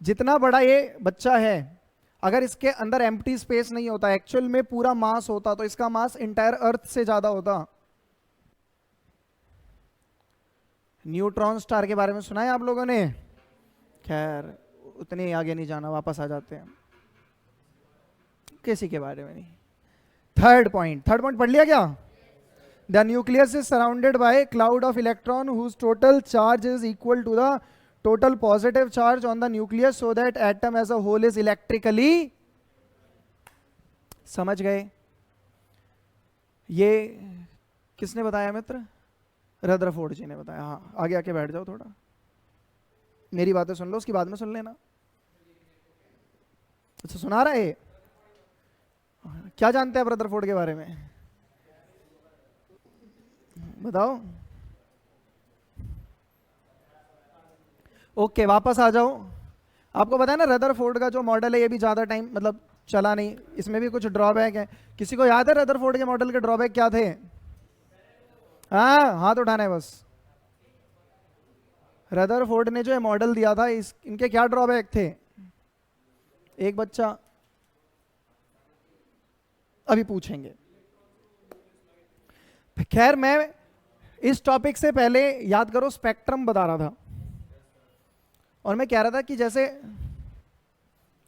जितना बड़ा ये बच्चा है, अगर इसके अंदर एम्प्टी स्पेस नहीं होता, एक्चुअल में पूरा मास होता, तो इसका मास इंटायर अर्थ से ज्यादा होता। न्यूट्रॉन स्टार के बारे में सुना है आप लोगों ने? खैर उतने आगे नहीं जाना, वापस आ जाते हैं, किसी के बारे में नहीं। थर्ड पॉइंट पढ़ लिया क्या? The nucleus is surrounded by cloud of electron whose total charge is equal to the total positive charge on the nucleus so that atom as a whole is electrically। समझ गए? ये किसने बताया मित्र? Rutherford जी ने बताया। हाँ, आगे आके बैठ जाओ, थोड़ा मेरी बातें सुन लो, उसकी बाद में सुन लेना। अच्छा, सुना रहा है? क्या जानते हैं आप रदरफोर्ड के बारे में? बताओ। ओके, वापस आ जाओ। आपको पता है ना रदरफोर्ड का जो मॉडल है ये भी ज्यादा टाइम मतलब चला नहीं, इसमें भी कुछ ड्रॉबैक है। किसी को याद है रदरफोर्ड के मॉडल के ड्रॉबैक क्या थे? हाँ, हाथ उठाना है बस। रदरफोर्ड ने जो ये मॉडल दिया था, इनके क्या ड्रॉबैक थे? एक बच्चा अभी पूछेंगे। खैर, मैं इस टॉपिक से पहले याद करो स्पेक्ट्रम बता रहा था, और मैं कह रहा था कि जैसे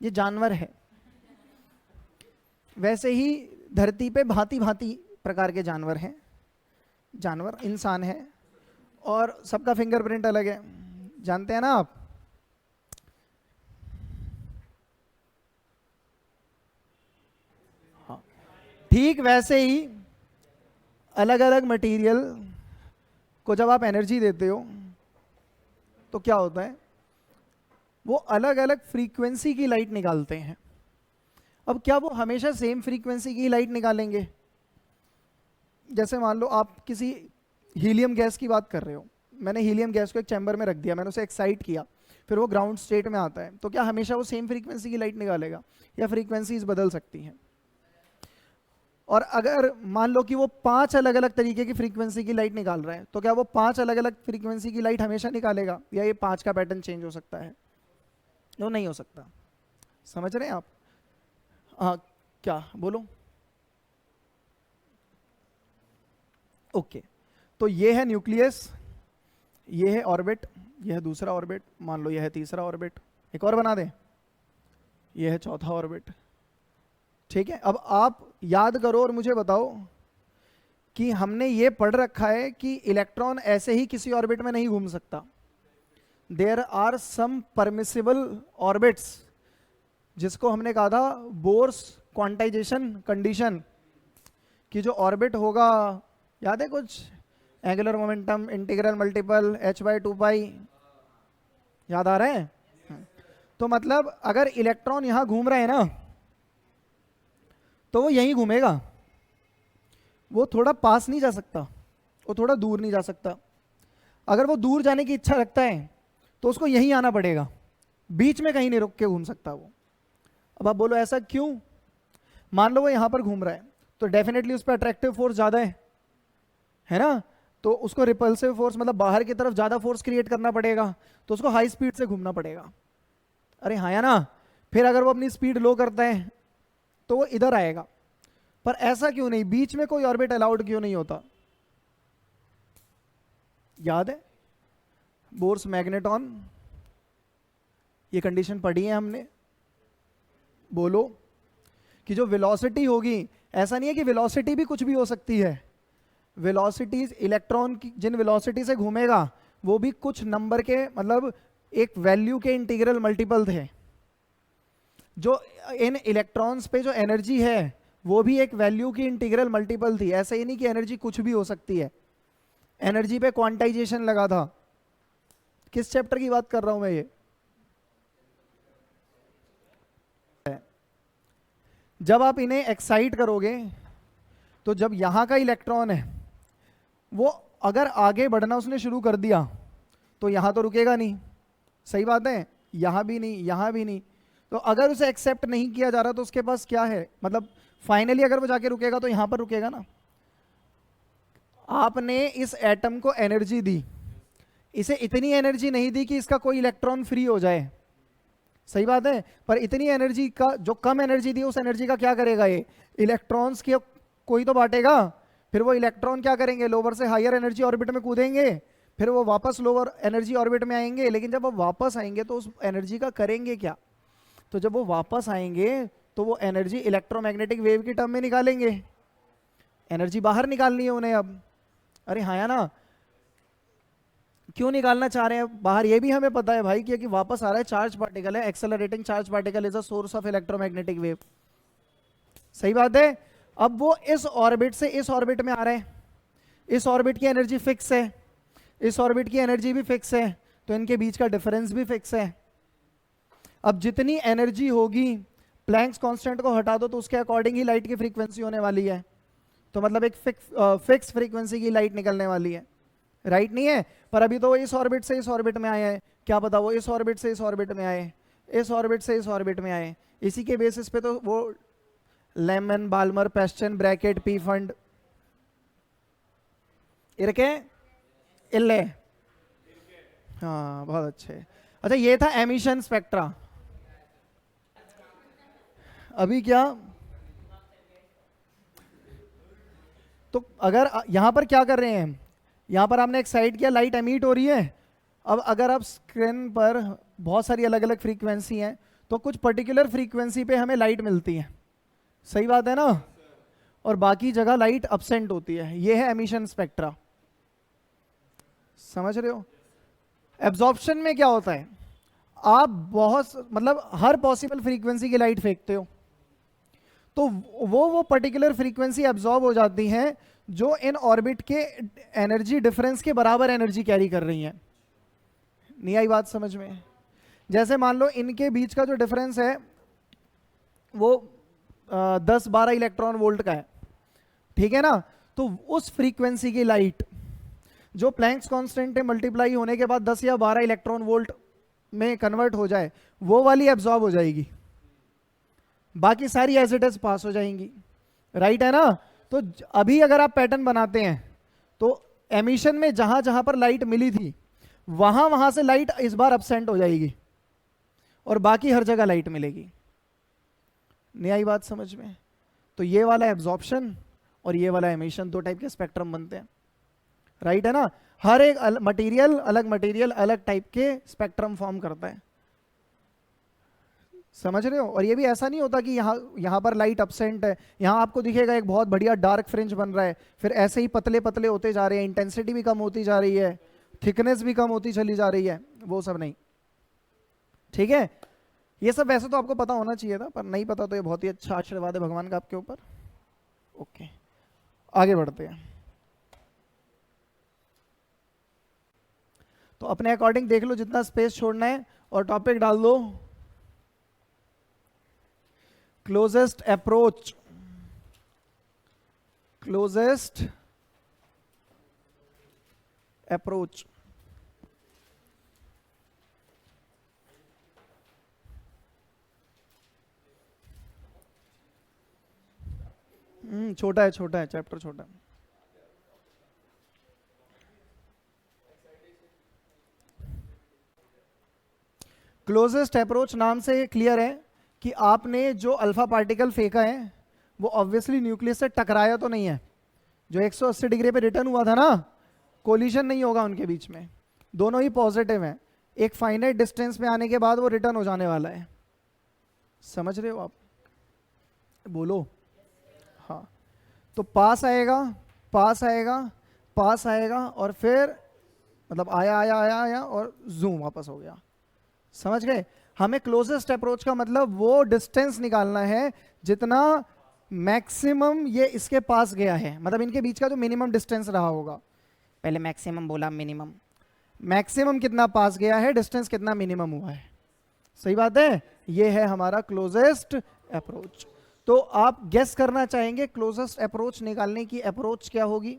ये जानवर है, वैसे ही धरती पे भांति भांति प्रकार के जानवर हैं। जानवर इंसान है और सबका फिंगरप्रिंट अलग है, जानते हैं ना आप? हाँ, ठीक वैसे ही अलग अलग मटेरियल को जब आप एनर्जी देते हो तो क्या होता है, वो अलग अलग फ्रीक्वेंसी की लाइट निकालते हैं। अब क्या वो हमेशा सेम फ्रीक्वेंसी की लाइट निकालेंगे? जैसे मान लो आप किसी हीलियम गैस की बात कर रहे हो, मैंने हीलियम गैस को एक चैम्बर में रख दिया, मैंने उसे एक्साइट किया, फिर वो ग्राउंड स्टेट में आता है, तो क्या हमेशा वो सेम फ्रीक्वेंसी की लाइट निकालेगा, या फ्रीक्वेंसीज बदल सकती हैं? और अगर मान लो कि वो 5 अलग अलग तरीके की फ्रीक्वेंसी की लाइट निकाल रहा है, तो क्या वो 5 अलग अलग फ्रीक्वेंसी की लाइट हमेशा निकालेगा, या ये 5 का पैटर्न चेंज हो सकता है? वो नहीं हो सकता। समझ रहे हैं आप? हाँ, क्या बोलो? ओके, तो ये है न्यूक्लियस, ये है ऑर्बिट, ये है दूसरा ऑर्बिट, मान लो ये है तीसरा ऑर्बिट, एक और बना दें, ये है चौथा ऑर्बिट। ठीक है, अब आप याद करो और मुझे बताओ कि हमने ये पढ़ रखा है कि इलेक्ट्रॉन ऐसे ही किसी ऑर्बिट में नहीं घूम सकता। There are some permissible orbits, जिसको हमने कहा था बोर्स क्वांटाइजेशन कंडीशन, कि जो ऑर्बिट होगा, याद है कुछ, angular momentum, integral multiple, h/2π, याद आ रहा है? तो मतलब अगर इलेक्ट्रॉन यहां घूम रहे हैं ना, तो वो यहीं घूमेगा, वो थोड़ा पास नहीं जा सकता, वो थोड़ा दूर नहीं जा सकता। अगर वो दूर जाने की इच्छा रखता है तो उसको यहीं आना पड़ेगा, बीच में कहीं नहीं रुक के घूम सकता वो। अब आप बोलो ऐसा क्यों? मान लो वो यहां पर घूम रहा है, तो डेफिनेटली उस पर अट्रैक्टिव फोर्स ज्यादा है ना, तो उसको रिपल्सिव फोर्स मतलब बाहर की तरफ ज्यादा फोर्स क्रिएट करना पड़ेगा, तो उसको हाई स्पीड से घूमना पड़ेगा। अरे हाँ या ना? फिर अगर वो अपनी स्पीड लो करता है तो वो इधर आएगा। पर ऐसा क्यों नहीं, बीच में कोई ऑर्बिट अलाउड क्यों नहीं होता? याद है बोर्स मैग्नेटॉन, ये कंडीशन पढ़ी है हमने। बोलो कि जो वेलोसिटी होगी, ऐसा नहीं है कि वेलोसिटी भी कुछ भी हो सकती है, वेलोसिटीज इलेक्ट्रॉन की जिन वेलोसिटी से घूमेगा वो भी कुछ नंबर के, मतलब एक वैल्यू के इंटीग्रल मल्टीपल थे। जो इन इलेक्ट्रॉन्स पे जो एनर्जी है वो भी एक वैल्यू की इंटीग्रल मल्टीपल थी। ऐसा ही नहीं कि एनर्जी कुछ भी हो सकती है, एनर्जी पे क्वांटाइजेशन लगा था। किस चैप्टर की बात कर रहा हूं मैं? ये जब आप इन्हें एक्साइट करोगे तो जब यहां का इलेक्ट्रॉन है वो अगर आगे बढ़ना उसने शुरू कर दिया तो यहां तो रुकेगा नहीं, सही बात है, यहां भी नहीं, यहां भी नहीं। तो अगर उसे एक्सेप्ट नहीं किया जा रहा तो उसके पास क्या है, मतलब फाइनली अगर वो जाके रुकेगा तो यहां पर रुकेगा ना। आपने इस एटम को एनर्जी दी, इसे इतनी एनर्जी नहीं दी कि इसका कोई इलेक्ट्रॉन फ्री हो जाए, सही बात है, पर इतनी एनर्जी का, जो कम एनर्जी दी उस एनर्जी का क्या करेगा, ये इलेक्ट्रॉन्स की कोई तो बांटेगा। फिर वो इलेक्ट्रॉन क्या करेंगे, लोअर से हायर एनर्जी ऑर्बिट में कूदेंगे, फिर वो वापस लोअर एनर्जी ऑर्बिट में आएंगे। लेकिन जब वो वापस आएंगे तो उस एनर्जी का करेंगे क्या? तो जब वो वापस आएंगे तो वो एनर्जी इलेक्ट्रोमैग्नेटिक वेव की टर्म में निकालेंगे, एनर्जी बाहर निकालनी है उन्हें अब। अरे हाँ या ना? क्यों निकालना चाह रहे हैं बाहर, ये भी हमें पता है भाई, क्योंकि वापस आ रहा है चार्ज पार्टिकल है, accelerating charge particle is a source of electromagnetic wave, सही बात है। अब वो इस ऑर्बिट से इस ऑर्बिट में आ रहे हैं, इस ऑर्बिट की एनर्जी फिक्स है, इस ऑर्बिट की एनर्जी भी फिक्स है, तो इनके बीच का डिफरेंस भी फिक्स है। अब जितनी एनर्जी होगी, प्लैंक्स कांस्टेंट को हटा दो तो उसके अकॉर्डिंग ही लाइट की फ्रीक्वेंसी होने वाली है, तो मतलब एक फिक्स फ्रीक्वेंसी की लाइट निकलने वाली है, राइट नहीं है? पर अभी तो वो इस ऑर्बिट से इस ऑर्बिट में आए हैं, क्या पता वो इस ऑर्बिट से इस ऑर्बिट में आए, इस ऑर्बिट से इस ऑर्बिट में आए। इसी के बेसिस पे तो वो लेमन, बाल्मर, पेस्टन, ब्रैकेट, पी फंड, इरके, इल्ले, हाँ बहुत अच्छे। अच्छा ये था एमिशन स्पेक्ट्रा। अभी क्या, तो अगर यहां पर क्या कर रहे हैं, यहां पर आपने एक्साइट किया, लाइट एमिट हो रही है। अब अगर आप स्क्रीन पर बहुत सारी अलग अलग फ्रीक्वेंसी हैं, तो कुछ पर्टिकुलर फ्रीक्वेंसी पे हमें लाइट मिलती है, सही बात है ना, और बाकी जगह लाइट अब्सेंट होती है। ये है एमिशन स्पेक्ट्रा, समझ रहे हो? एब्जॉर्प्शन में क्या होता है, आप बहुत मतलब हर पॉसिबल फ्रीक्वेंसी की लाइट फेंकते हो, तो वो पर्टिकुलर फ्रीक्वेंसी एब्जॉर्ब हो जाती है जो इन ऑर्बिट के एनर्जी डिफरेंस के बराबर एनर्जी कैरी कर रही हैं। नहीं आई बात समझ में? जैसे मान लो इनके बीच का जो डिफरेंस है वो 10-12 इलेक्ट्रॉन वोल्ट का है, ठीक है ना? तो उस फ्रीक्वेंसी की लाइट जो प्लैंक्स कांस्टेंट है मल्टीप्लाई होने के बाद 10 या 12 इलेक्ट्रॉन वोल्ट में कन्वर्ट हो जाए, वो वाली एब्जॉर्ब हो जाएगी, बाकी सारी एज इट इज पास हो जाएंगी, राइट है ना? तो अभी अगर आप पैटर्न बनाते हैं तो एमिशन में जहां जहां पर लाइट मिली थी वहां वहां से लाइट इस बार absent हो जाएगी और बाकी हर जगह लाइट मिलेगी। नहीं आई बात समझ में? तो ये वाला एब्जॉर्प्शन और ये वाला एमिशन, दो टाइप के स्पेक्ट्रम बनते हैं, राइट है ना? हर एक मटेरियल अलग टाइप के स्पेक्ट्रम फॉर्म करता है, समझ रहे हो? और ये भी ऐसा नहीं होता कि यहाँ पर लाइट absent है, यहाँ आपको दिखेगा एक बहुत बढ़िया डार्क फ्रिंज बन रहा है, फिर ऐसे ही पतले पतले होते जा रहे हैं, इंटेंसिटी भी कम होती जा रही है, थिकनेस भी कम होती चली जा रही है, वो सब नहीं, ठीक है? ये सब वैसे तो आपको पता होना चाहिए था, पर नहीं पता तो ये बहुत ही अच्छा आशीर्वाद है भगवान का आपके ऊपर। ओके, आगे बढ़ते हैं। तो अपने अकॉर्डिंग देख लो जितना स्पेस छोड़ना है और टॉपिक डाल दो क्लोजेस्ट अप्रोच, क्लोजेस्ट अप्रोच। छोटा है चैप्टर छोटा है। क्लोजेस्ट अप्रोच नाम से क्लियर है कि आपने जो अल्फा पार्टिकल फेंका है वो ऑब्वियसली न्यूक्लियस से टकराया तो नहीं है, जो 180 डिग्री पे रिटर्न हुआ था ना, कोलिजन नहीं होगा उनके बीच में, दोनों ही पॉजिटिव हैं, एक फाइनाइट डिस्टेंस पे आने के बाद वो रिटर्न हो जाने वाला है। समझ रहे हो आप? बोलो हाँ। तो पास आएगा, पास आएगा, पास आएगा और फिर मतलब आया आया आया आया और जूम वापस हो गया। समझ गए? हमें क्लोजेस्ट अप्रोच का मतलब वो डिस्टेंस निकालना है जितना मैक्सिमम ये इसके पास गया है, मतलब इनके बीच का जो मिनिमम डिस्टेंस रहा होगा। पहले मैक्सिमम बोला, मिनिमम, मैक्सिमम कितना पास गया है, डिस्टेंस कितना मिनिमम हुआ है। सही बात है? ये है हमारा क्लोजेस्ट अप्रोच। तो आप गेस करना चाहेंगे क्लोजेस्ट अप्रोच निकालने की अप्रोच क्या होगी?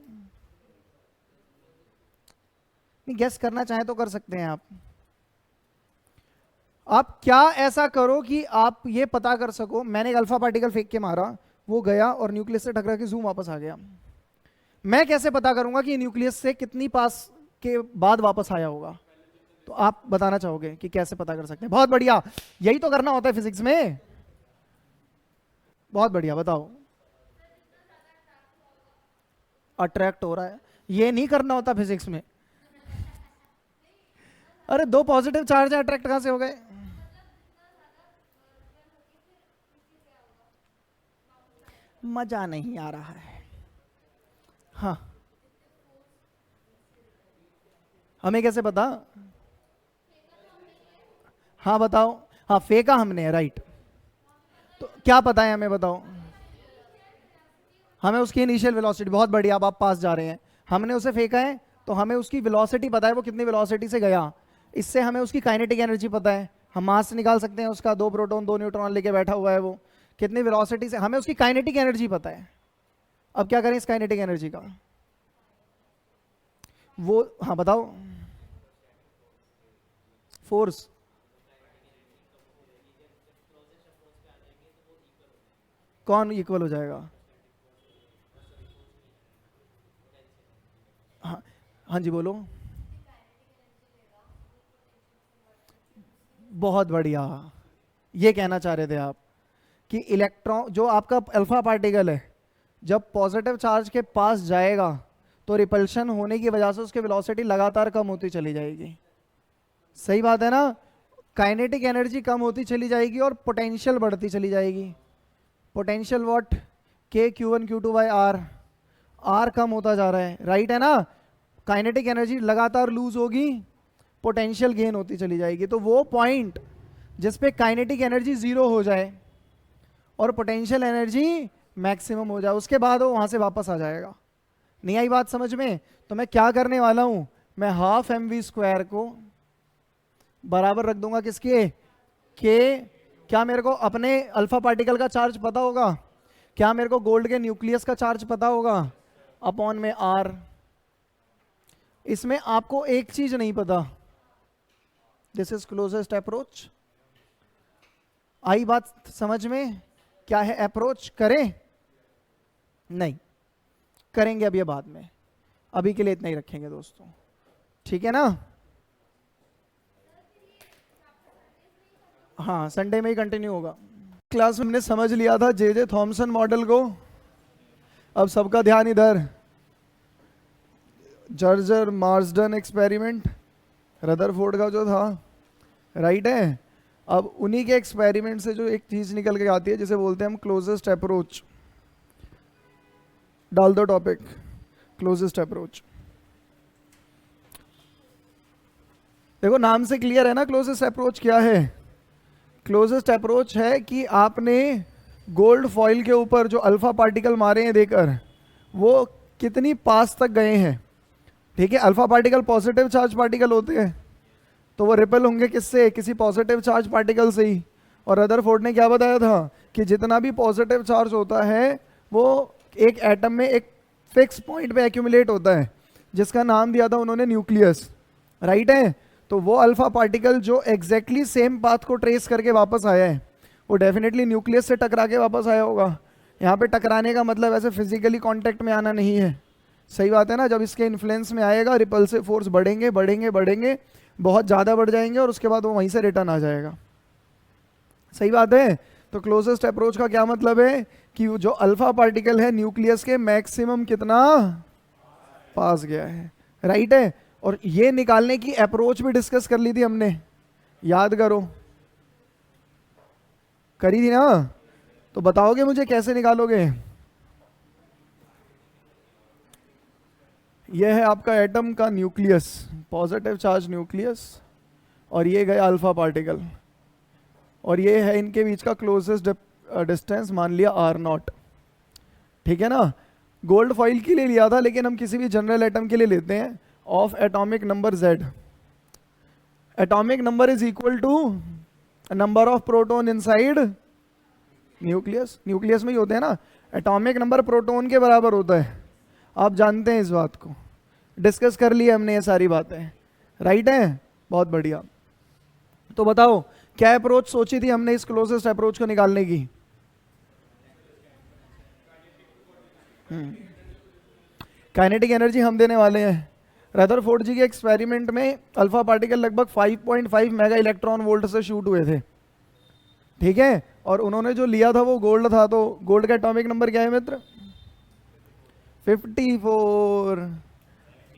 नहीं, गेस करना चाहे तो कर सकते हैं आप क्या ऐसा करो कि आप ये पता कर सको, मैंने एक अल्फा पार्टिकल फेंक के मारा, वो गया और न्यूक्लियस से टकरा के जूम वापस आ गया, मैं कैसे पता करूंगा कि न्यूक्लियस से कितनी पास के बाद वापस आया होगा? तो आप बताना चाहोगे कि कैसे पता कर सकते हैं? बहुत बढ़िया, यही तो करना होता है फिजिक्स में। बहुत बढ़िया, बताओ। अट्रैक्ट हो रहा है, ये नहीं करना होता फिजिक्स में। अरे दो पॉजिटिव चार्ज अट्रैक्ट कहां से हो गए? मजा नहीं आ रहा है। हाँ, हमें कैसे पता? हाँ बताओ। हाँ, फेंका हमने, राइट। तो क्या पता है हमें, बताओ। हमें उसकी इनिशियल वेलोसिटी, बहुत बढ़िया, अब आप पास जा रहे हैं। हमने उसे फेंका है तो हमें उसकी वेलोसिटी पता है, वो कितनी वेलोसिटी से गया। इससे हमें उसकी काइनेटिक एनर्जी पता है, हम मास निकाल सकते हैं उसका, 2 प्रोटॉन 2 न्यूट्रॉन लेके बैठा हुआ है, वो कितनी वेलोसिटी से, हमें उसकी काइनेटिक एनर्जी पता है। अब क्या करें इस काइनेटिक एनर्जी का? वो हाँ बताओ। फोर्स, कौन इक्वल हो जाएगा? हाँ हाँ जी बोलो। बहुत बढ़िया, ये कहना चाह रहे थे आप कि इलेक्ट्रॉन, जो आपका अल्फा पार्टिकल है, जब पॉजिटिव चार्ज के पास जाएगा तो रिपल्शन होने की वजह से उसकी वेलोसिटी लगातार कम होती चली जाएगी। सही बात है ना? काइनेटिक एनर्जी कम होती चली जाएगी और पोटेंशियल बढ़ती चली जाएगी। Potential what? के Q1 Q2 by are, are कम होता जा रहा है, राइट है ना? काइनेटिक एनर्जी लगातार लूज होगी, पोटेंशियल गेन होती चली जाएगी। तो वो पॉइंट जिस पे काइनेटिक एनर्जी 0 हो जाए और पोटेंशियल एनर्जी मैक्सिमम हो जाए, उसके बाद वो वहां से वापस आ जाएगा। नहीं आई बात समझ में? तो मैं क्या करने वाला हूं, मैं हाफ mv स्क्वायर को बराबर रख दूंगा किसके, के। क्या मेरे को अपने अल्फा पार्टिकल का चार्ज पता होगा? क्या मेरे को गोल्ड के न्यूक्लियस का चार्ज पता होगा? अपॉन में आर। इसमें आपको एक चीज नहीं पता, दिस इज क्लोजेस्ट अप्रोच। आई बात समझ में? क्या है अप्रोच? करें? नहीं करेंगे, अब ये बाद में, अभी के लिए इतना ही रखेंगे दोस्तों, ठीक है ना? हाँ संडे में ही कंटिन्यू होगा। क्लास में हमने समझ लिया था जे थॉमसन मॉडल को। अब सबका ध्यान इधर, जर्जर मार्सडन एक्सपेरिमेंट, रदरफोर्ड का जो था, राइट है। अब उन्हीं के एक्सपेरिमेंट से जो एक चीज निकल के आती है जिसे बोलते हैं हम क्लोजेस्ट अप्रोच। डाल दो टॉपिक, क्लोजेस्ट अप्रोच। देखो नाम से क्लियर है ना क्लोजेस्ट अप्रोच क्या है? क्लोजेस्ट अप्रोच है कि आपने गोल्ड फॉइल के ऊपर जो अल्फा पार्टिकल मारे हैं देकर, वो कितनी पास तक गए हैं। ठीक है, alpha particle positive charge particle होते हैं, तो वो रिपेल होंगे किससे? किसी पॉजिटिव चार्ज पार्टिकल से ही। और रदरफोर्ड ने क्या बताया था कि जितना भी पॉजिटिव चार्ज होता है वो एक एटम में एक फिक्स पॉइंट पे एक्यूमुलेट होता है, जिसका नाम दिया था उन्होंने न्यूक्लियस, राइट है। तो वो अल्फा पार्टिकल जो एग्जैक्टली सेम पाथ को ट्रेस करके वापस आया है, वो डेफिनेटली न्यूक्लियस से टकरा के वापस आया होगा। यहाँ पे टकराने का मतलब ऐसे फिजिकली कांटेक्ट में आना नहीं है, सही बात है ना। जब इसके इन्फ्लुएंस में आएगा रिपल्सिव फोर्स बढ़ेंगे बढ़ेंगे बढ़ेंगे, बहुत ज़्यादा बढ़ जाएंगे और उसके बाद वो वहीं से रिटर्न आ जाएगा, सही बात है। तो क्लोजेस्ट अप्रोच का क्या मतलब है कि जो अल्फा पार्टिकल है न्यूक्लियस के मैक्सिमम कितना पास गया है, राइट है। और ये निकालने की अप्रोच भी डिस्कस कर ली थी हमने, याद करो, करी थी ना। तो बताओगे मुझे कैसे निकालोगे? यह है आपका एटम का न्यूक्लियस, पॉजिटिव चार्ज न्यूक्लियस, और ये गया अल्फा पार्टिकल, और ये है इनके बीच का क्लोजेस्ट डिस्टेंस, मान लिया R0, ठीक है ना। गोल्ड फॉइल के लिए लिया था, लेकिन हम किसी भी जनरल एटम के लिए लेते हैं, of atomic number Z। Atomic number is equal to number of proton inside nucleus. Nucleus में ही होते हैं ना, एटॉमिक नंबर प्रोटॉन के बराबर होता है, आप जानते हैं इस बात को, डिस्कस कर लिया हमने ये सारी बातें, राइट है। बहुत बढ़िया। तो बताओ क्या अप्रोच सोची थी हमने इस क्लोजेस्ट अप्रोच को निकालने की? काइनेटिक एनर्जी हम देने वाले हैं। रदरफोर्ड जी के एक्सपेरिमेंट में अल्फा पार्टिकल लगभग 5.5 मेगा इलेक्ट्रॉन वोल्ट से शूट हुए थे, ठीक है। और उन्होंने जो लिया था वो गोल्ड था, तो गोल्ड का एटॉमिक नंबर क्या है मित्र? 54,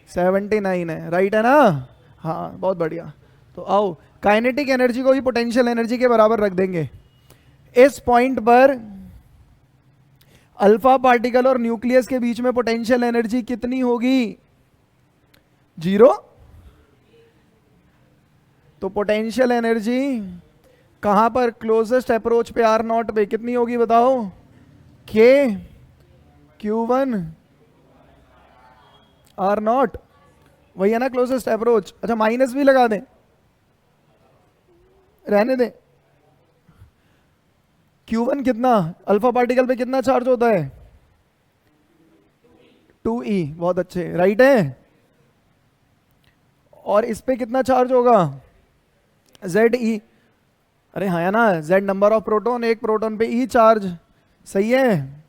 79 है, राइट है ना। हाँ बहुत बढ़िया। तो आओ काइनेटिक एनर्जी को भी पोटेंशियल एनर्जी के बराबर रख देंगे। इस पॉइंट पर अल्फा पार्टिकल और न्यूक्लियस के बीच में पोटेंशियल एनर्जी कितनी होगी? 0। तो पोटेंशियल एनर्जी कहां पर? क्लोजेस्ट अप्रोच पे R0 पे कितनी होगी बताओ? K Q1 R0, वही है ना क्लोजेस्ट अप्रोच। अच्छा माइनस भी लगा दें, रहने दें। Q1 कितना? अल्फा पार्टिकल पे कितना चार्ज होता है? 2e, बहुत अच्छे, राइट है। और इस पे कितना चार्ज होगा? Ze। अरे हाँ ना, Z नंबर ऑफ प्रोटॉन, एक प्रोटॉन पे E चार्ज, सही है,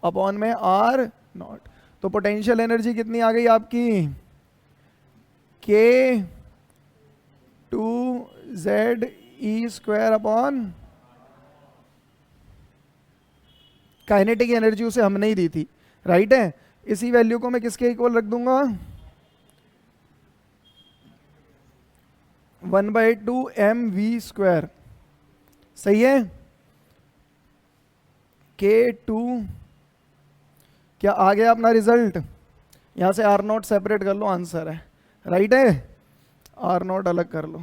अपॉन में R0। तो पोटेंशियल एनर्जी कितनी आ गई आपकी? K 2ZE² upon, kinetic energy उसे हमने ही दी थी, राइट है। इसी वैल्यू को मैं किसके इक्वल रख दूंगा? 1/2 mv², सही है। K2, क्या आ गया अपना रिजल्ट? यहां से R0 सेपरेट कर लो, आंसर है, राइट है। R0 अलग कर लो,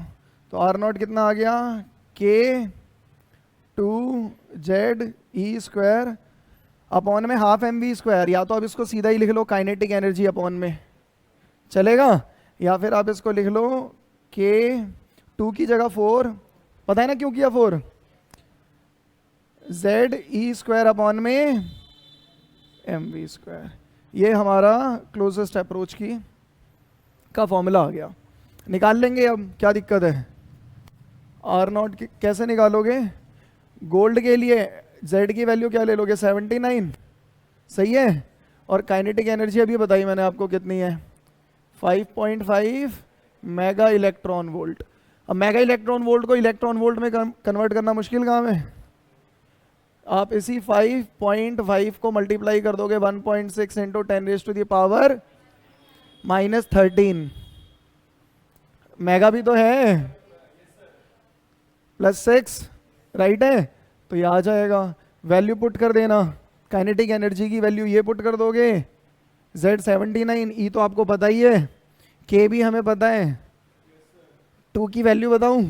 तो R0 कितना आ गया? K2ZE² अपॉन में हाफ mv²। या तो आप इसको सीधा ही लिख लो काइनेटिक एनर्जी अपॉन में, चलेगा, या फिर आप इसको लिख लो के 2 की जगह 4, पता है ना क्यों किया 4, जेड ई स्क्वायर अपॉन में एम वी स्क्वायर। ये हमारा क्लोजेस्ट अप्रोच की का फॉर्मूला आ गया। निकाल लेंगे अब, क्या दिक्कत है। आर नॉट कैसे निकालोगे, गोल्ड के लिए जेड की वैल्यू क्या ले लोगे 79, सही है। और काइनेटिक एनर्जी अभी बताई मैंने आपको कितनी है 5.5 मेगा इलेक्ट्रॉन वोल्ट। अब मेगा इलेक्ट्रॉन वोल्ट को इलेक्ट्रॉन वोल्ट में कन्वर्ट करना मुश्किल काम है। आप इसी 5.5 को मल्टीप्लाई कर दोगे 1.6 इंटू 10⁻⁻13 मेगा भी तो है, +6 राइट है, तो ये आ जाएगा। वैल्यू पुट कर देना, काइनेटिक एनर्जी की वैल्यू ये पुट कर दोगे, Z 79, ई तो आपको पता ही है, के भी हमें पता है। 2 की वैल्यू बताऊं,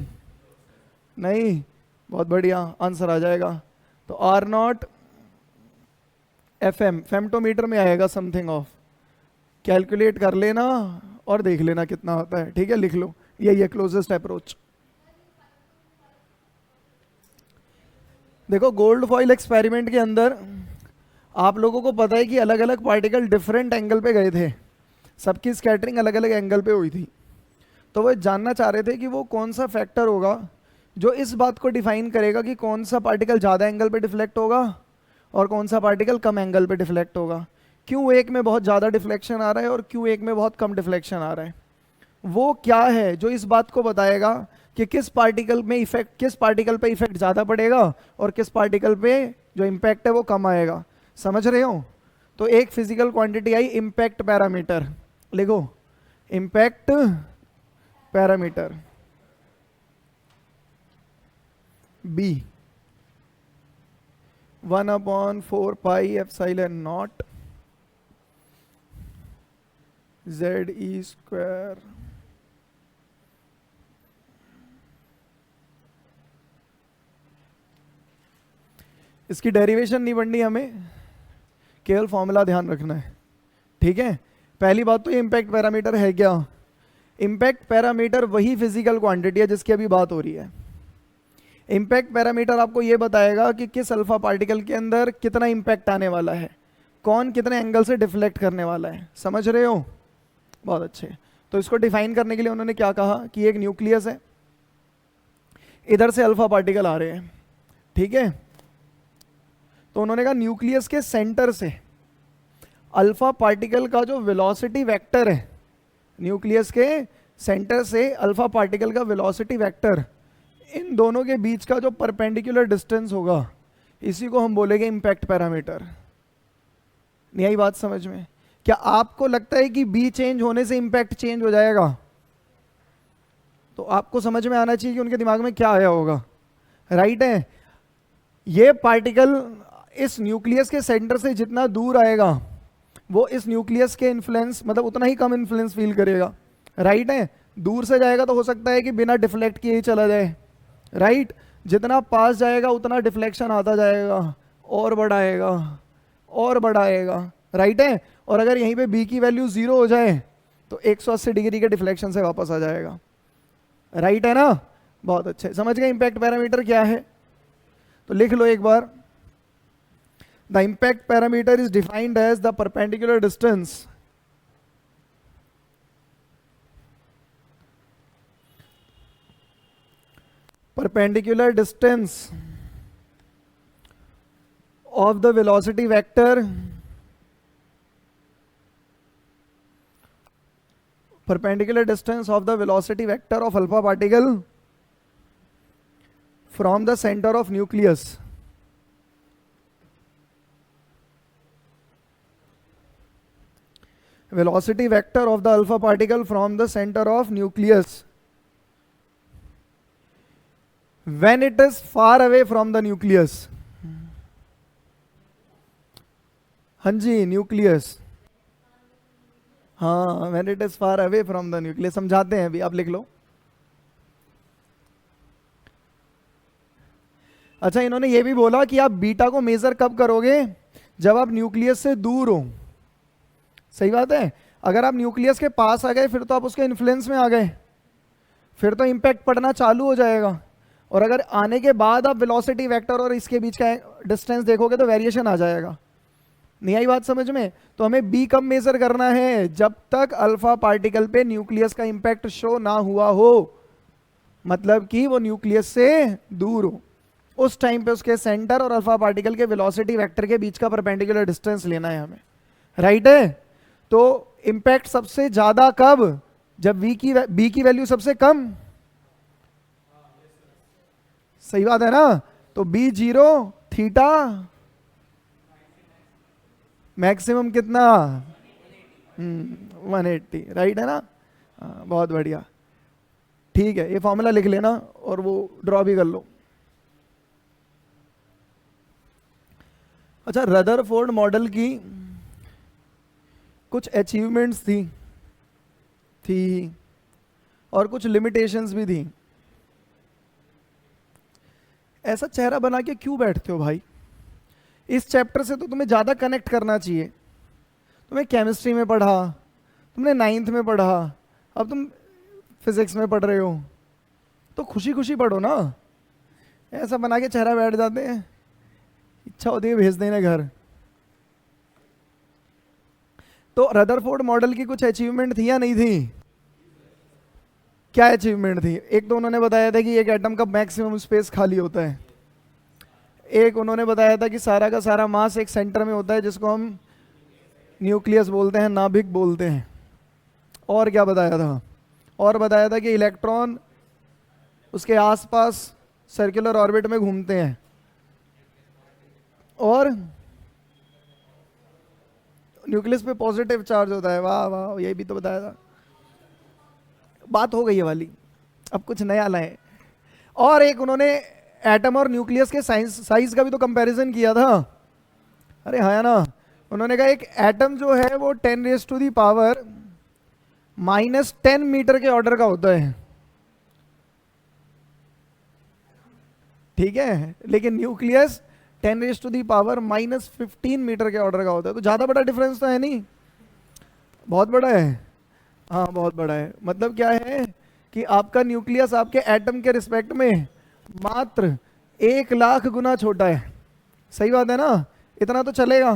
नहीं, बहुत बढ़िया आंसर आ जाएगा। तो आर नॉट FM फेम्टोमीटर में आएगा समथिंग ऑफ, कैलकुलेट कर लेना और देख लेना कितना होता है, ठीक है, लिख लो, यही है क्लोजेस्ट अप्रोच। देखो गोल्ड फॉइल एक्सपेरिमेंट के अंदर आप लोगों को पता है कि अलग अलग पार्टिकल डिफरेंट एंगल पे गए थे, सबकी स्कैटरिंग अलग अलग एंगल पे हुई थी। तो वो जानना चाह रहे थे कि वो कौन सा फैक्टर होगा जो इस बात को डिफाइन करेगा कि कौन सा पार्टिकल ज़्यादा एंगल पे डिफ्लेक्ट होगा और कौन सा पार्टिकल कम एंगल पे डिफ्लेक्ट होगा। क्यों एक में बहुत ज़्यादा डिफ्लेक्शन आ रहा है और क्यों एक में बहुत कम डिफ्लेक्शन आ रहा है। वो क्या है जो इस बात को बताएगा कि किस पार्टिकल में इफेक्ट, किस पार्टिकल पे इफेक्ट ज़्यादा पड़ेगा और किस पार्टिकल पे जो इम्पैक्ट है वो कम आएगा। समझ रहे हो। तो एक फिजिकल क्वांटिटी आई इम्पैक्ट पैरामीटर, लिखो इम्पैक्ट पैरामीटर बी 1/4πε0 ZE²। इसकी डेरिवेशन नहीं पढ़नी हमें, केवल फॉर्मूला ध्यान रखना है, ठीक है। पहली बात तो ये इम्पैक्ट पैरामीटर है क्या। इम्पैक्ट पैरामीटर वही फिजिकल क्वांटिटी है जिसकी अभी बात हो रही है। इम्पैक्ट पैरामीटर आपको ये बताएगा कि किस अल्फा पार्टिकल के अंदर कितना इम्पैक्ट आने वाला है, कौन कितने एंगल से डिफ्लेक्ट करने वाला है। समझ रहे हो, बहुत अच्छे। तो इसको डिफाइन करने के लिए उन्होंने क्या कहा कि एक न्यूक्लियस है, इधर से अल्फा पार्टिकल आ रहे हैं, ठीक है। तो उन्होंने कहा न्यूक्लियस के सेंटर से अल्फा पार्टिकल का जो वेलोसिटी वेक्टर है, न्यूक्लियस के सेंटर से अल्फा पार्टिकल का वेलोसिटी वेक्टर, इन दोनों के बीच का जो परपेंडिकुलर डिस्टेंस होगा, इसी को हम बोलेंगे इम्पैक्ट पैरामीटर। नहीं आई बात समझ में। क्या आपको लगता है कि बी चेंज होने से इम्पैक्ट चेंज हो जाएगा। तो आपको समझ में आना चाहिए कि उनके दिमाग में क्या आया होगा, राइट है। ये पार्टिकल इस न्यूक्लियस के सेंटर से जितना दूर आएगा वो इस न्यूक्लियस के इन्फ्लुएंस मतलब उतना ही कम इन्फ्लुएंस फील करेगा, राइट है। दूर से जाएगा तो हो सकता है कि बिना डिफ्लेक्ट किए ही चला जाए, राइट। जितना पास जाएगा उतना डिफ्लेक्शन आता जाएगा और बढ़ाएगा और बढ़ाएगा, राइट है। और अगर यहीं पे बी की वैल्यू 0 हो जाए तो 180 डिग्री के डिफ्लेक्शन से वापस आ जाएगा, राइट है ना। बहुत अच्छे, समझ गए इम्पैक्ट पैरामीटर क्या है। तो लिख लो एक बार, the impact parameter is defined as the perpendicular distance of the velocity vector perpendicular distance of the velocity vector of alpha particle from the center of nucleus velocity vector of the alpha particle from the center of nucleus when it is far away from the nucleus। हाँ जी, nucleus, हाँ, when it is far away from the nucleus। समझाते हैं अभी, आप लिख लो। अच्छा, इन्होंने ये भी बोला कि आप बीटा को मेजर कब करोगे, जब आप न्यूक्लियस से दूर हो। सही बात है। अगर आप न्यूक्लियस के पास आ गए फिर तो आप उसके इन्फ्लुएंस में आ गए, फिर तो इम्पैक्ट पड़ना चालू हो जाएगा। और अगर आने के बाद आप वेलोसिटी वेक्टर और इसके बीच का डिस्टेंस देखोगे तो वेरिएशन आ जाएगा। नहीं आई बात समझ में? तो हमें बी कब मेजर करना है? जब तक अल्फा पार्टिकल पे न्यूक्लियस का इंपैक्ट शो ना हुआ हो, मतलब कि वो न्यूक्लियस से दूर हो। उस टाइम पे उसके सेंटर और अल्फा पार्टिकल के वेलोसिटी वेक्टर के बीच का परपेंडिकुलर डिस्टेंस लेना है हमें, राइट है? तो इंपैक्ट सबसे ज्यादा कब? जब बी की वैल्यू सबसे कम। सही बात है ना? तो बी 0, थीटा मैक्सिमम कितना? 180, राइट है ना? बहुत बढ़िया, ठीक है। ये फॉर्मूला लिख लेना और वो ड्रॉ भी कर लो। अच्छा, रदरफोर्ड मॉडल की कुछ अचीवमेंट्स थी और कुछ लिमिटेशंस भी थी। ऐसा चेहरा बना के क्यों बैठते हो भाई? इस चैप्टर से तो तुम्हें ज़्यादा कनेक्ट करना चाहिए। तुम्हें केमिस्ट्री में पढ़ा, तुमने 9th में पढ़ा, अब तुम फिजिक्स में पढ़ रहे हो, तो खुशी खुशी पढ़ो ना। ऐसा बना के चेहरा बैठ जाते हैं, इच्छा होती है भेज देना घर। तो रदरफोर्ड मॉडल की कुछ अचीवमेंट थी या नहीं थी? क्या अचीवमेंट थी? एक तो उन्होंने बताया था कि एक एटम का मैक्सिमम स्पेस खाली होता है। एक उन्होंने बताया था कि सारा का सारा मास एक सेंटर में होता है जिसको हम न्यूक्लियस बोलते हैं, नाभिक बोलते हैं। और क्या बताया था? और बताया था कि इलेक्ट्रॉन उसके आसपास सर्कुलर ऑर्बिट में घूमते हैं। और न्यूक्लियस पे पॉजिटिव चार्ज होता है। वाह वाह, ये भी तो बताया था। बात हो गई है वाली, अब कुछ नया लाए। और एक उन्होंने एटम और न्यूक्लियस के साइज का भी तो कंपैरिजन किया था। अरे हाँ ना, उन्होंने कहा एक एटम जो है वो 10⁻⁻⁻10 मीटर के ऑर्डर का होता है, ठीक है? लेकिन न्यूक्लियस 10⁻⁻15 मीटर के ऑर्डर का होता है। तो ज्यादा बड़ा डिफरेंस तो है नहीं, बहुत बड़ा है। हाँ बहुत बड़ा है। मतलब क्या है कि आपका न्यूक्लियस आपके एटम के रिस्पेक्ट में मात्र 1,00,000 गुना छोटा है। सही बात है ना? इतना तो चलेगा।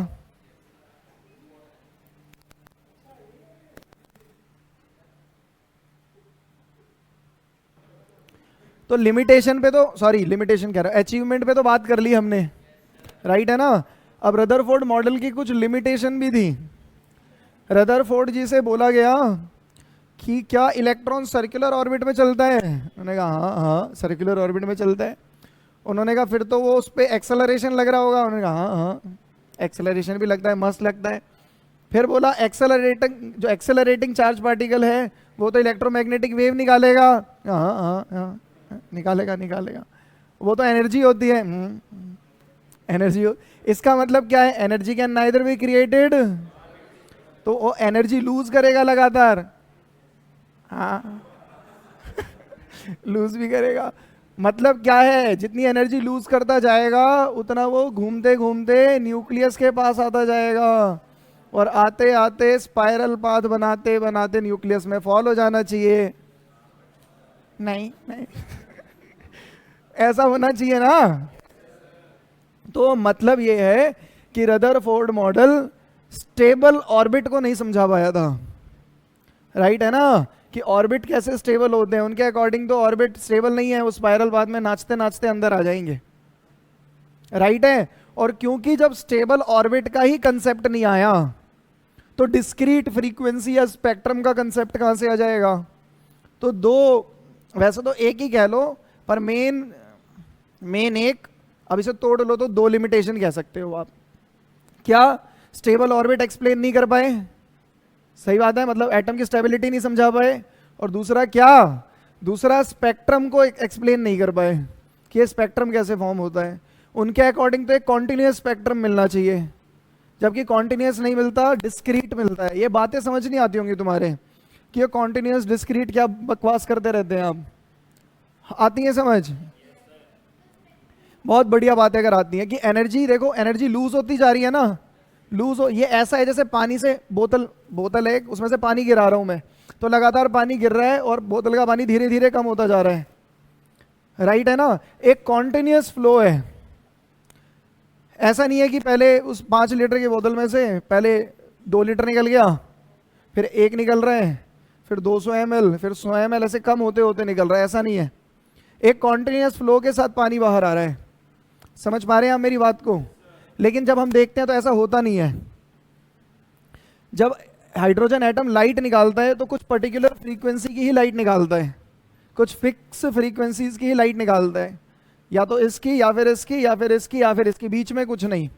तो लिमिटेशन पे तो, सॉरी लिमिटेशन कह रहा हूं, अचीवमेंट पे तो बात कर ली हमने, राइट है ना? अब रदरफोर्ड मॉडल की कुछ लिमिटेशन भी थी। रदरफोर्ड जी से बोला गया कि क्या इलेक्ट्रॉन सर्कुलर ऑर्बिट में चलता है? उन्होंने कहा हाँ हाँ सर्कुलर ऑर्बिट में चलता है। उन्होंने कहा फिर तो वो उस पर एक्सेलरेशन लग रहा होगा। उन्होंने कहा हाँ हाँ एक्सेलरेशन भी लगता है, मस्त लगता है। फिर बोला जो एक्सेलरेटिंग चार्ज पार्टिकल है वो तो इलेक्ट्रोमैग्नेटिक वेव निकालेगा। हाँ हाँ हाँ निकालेगा। वो तो एनर्जी होती है। एनर्जी इसका मतलब क्या है? Energy can neither be created, तो वो एनर्जी लूज करेगा लगातार। हाँ लूज भी करेगा। मतलब क्या है? जितनी एनर्जी लूज करता जाएगा उतना वो घूमते घूमते न्यूक्लियस के पास आता जाएगा, और आते आते स्पाइरल पाथ बनाते बनाते न्यूक्लियस में फॉल हो जाना चाहिए। नहीं ऐसा होना चाहिए ना? तो मतलब ये है कि रदरफोर्ड मॉडल स्टेबल ऑर्बिट को नहीं समझा पाया था, राइट है ना? कि ऑर्बिट कैसे स्टेबल होते हैं। उनके अकॉर्डिंग तो ऑर्बिट स्टेबल नहीं है, वो स्पाइरल पाथ में नाचते नाचते अंदर आ जाएंगे, राइट है? और क्योंकि जब स्टेबल ऑर्बिट का ही कंसेप्ट नहीं आया तो डिस्क्रीट फ्रीक्वेंसी या स्पेक्ट्रम का कंसेप्ट कहां से आ जाएगा? तो दो, वैसे तो एक ही कह लो, पर मेन एक, अब इसे तोड़ लो तो दो लिमिटेशन कह सकते हो आप। क्या? स्टेबल ऑर्बिट एक्सप्लेन नहीं कर पाए, सही बात है, मतलब एटम की स्टेबिलिटी नहीं समझा पाए। और दूसरा क्या? दूसरा स्पेक्ट्रम को एक्सप्लेन नहीं कर पाए कि ये स्पेक्ट्रम कैसे फॉर्म होता है। उनके अकॉर्डिंग तो एक कॉन्टिन्यूस स्पेक्ट्रम मिलना चाहिए, जबकि कॉन्टिन्यूस नहीं मिलता, डिस्क्रीट मिलता है। ये बातें समझ नहीं आती होंगी तुम्हारे कि ये कॉन्टिन्यूस डिस्क्रीट क्या बकवास करते रहते हैं आप। आती है समझ? बहुत बढ़िया बातें अगर आती है कि एनर्जी देखो, एनर्जी लूज होती जा रही है ना, लूज हो, ये ऐसा है जैसे पानी से बोतल है उसमें से पानी गिरा रहा हूं मैं, तो लगातार पानी गिर रहा है और बोतल का पानी धीरे धीरे कम होता जा रहा है, राइट है ना। एक कॉन्टिन्यूस फ्लो है, ऐसा नहीं है कि पहले उस 5 लीटर की बोतल में से पहले 2 लीटर निकल गया, फिर 1 निकल रहा है, फिर 200 ml, फिर 100 ml, ऐसे कम होते होते निकल रहा है, ऐसा नहीं है। एक कॉन्टिन्यूस फ्लो के साथ पानी बाहर आ रहा है। समझ पा रहे हैं आप मेरी बात को? लेकिन जब हम देखते हैं तो ऐसा होता नहीं है। जब हाइड्रोजन एटम लाइट निकालता है तो कुछ पर्टिकुलर फ्रीक्वेंसी की ही लाइट निकालता है, कुछ फिक्स फ्रीक्वेंसीज की ही लाइट निकालता है, या तो इसकी या फिर इसकी या फिर इसकी या फिर इसकी, बीच में कुछ नहीं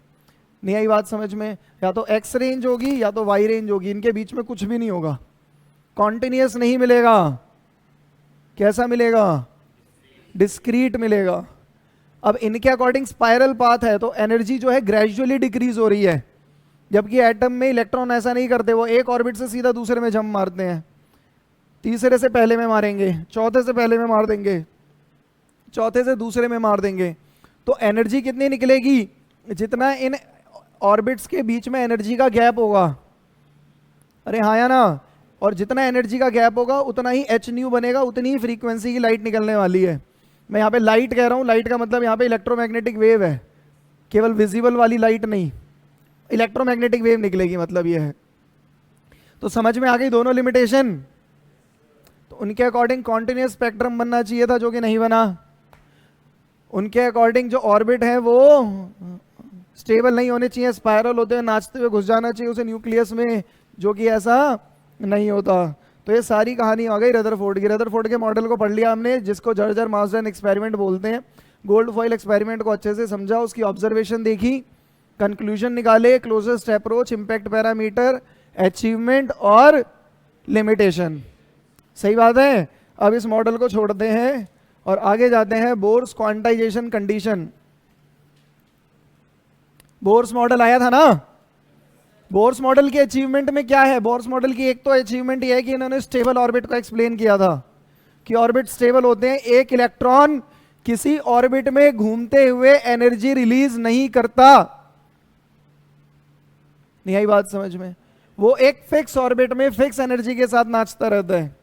आई बात समझ में? या तो एक्स रेंज होगी या तो वाई रेंज होगी, इनके बीच में कुछ भी नहीं होगा, कॉन्टिन्यूस नहीं मिलेगा। कैसा मिलेगा? डिस्क्रीट मिलेगा। अब इनके अकॉर्डिंग स्पाइरल पाथ है तो एनर्जी जो है ग्रेजुअली डिक्रीज हो रही है, जबकि एटम में इलेक्ट्रॉन ऐसा नहीं करते, वो एक ऑर्बिट से सीधा दूसरे में जंप मारते हैं, तीसरे से पहले में मारेंगे, चौथे से पहले में मार देंगे, चौथे से दूसरे में मार देंगे। तो एनर्जी कितनी निकलेगी? जितना इन ऑर्बिट्स के बीच में एनर्जी का गैप होगा, अरे हाँ या ना, और जितना एनर्जी का गैप होगा उतना ही एच न्यू बनेगा, उतनी ही फ्रीक्वेंसी की लाइट निकलने वाली है। मैं यहाँ पे लाइट कह रहा हूँ, लाइट का मतलब यहाँ पे इलेक्ट्रोमैग्नेटिक वेव है, केवल विजिबल वाली लाइट नहीं, इलेक्ट्रोमैग्नेटिक वेव निकलेगी, मतलब ये है। तो समझ में आ गई दोनों लिमिटेशन? तो उनके अकॉर्डिंग कॉन्टिन्यूस स्पेक्ट्रम बनना चाहिए था, जो कि नहीं बना। उनके अकॉर्डिंग जो ऑर्बिट है वो स्टेबल नहीं होने चाहिए, स्पाइरल होते हुए नाचते हुए घुस जाना चाहिए उसे न्यूक्लियस में, जो कि ऐसा नहीं होता। तो ये सारी कहानी आ गई रदरफोर्ड की। रदरफोर्ड के मॉडल को पढ़ लिया हमने, जिसको जर्जर मार्सडेन एक्सपेरिमेंट बोलते हैं। गोल्ड फॉइल एक्सपेरिमेंट को अच्छे से समझा, उसकी ऑब्जर्वेशन देखी, कंक्लूजन निकाले, closest approach, impact parameter, achievement और लिमिटेशन। सही बात है। अब इस मॉडल को छोड़ते हैं और आगे जाते हैं Bohr's quantization condition. Bohr's model आया था ना। बोर्स मॉडल की अचीवमेंट में क्या है? बोर्स मॉडल की एक तो अचीवमेंट ये है कि इन्होंने स्टेबल ऑर्बिट को एक्सप्लेन किया था कि ऑर्बिट स्टेबल होते हैं, एक इलेक्ट्रॉन किसी ऑर्बिट में घूमते हुए एनर्जी रिलीज नहीं करता। नहीं आई बात समझ में? वो एक फिक्स ऑर्बिट में फिक्स एनर्जी के साथ नाचता रहता है।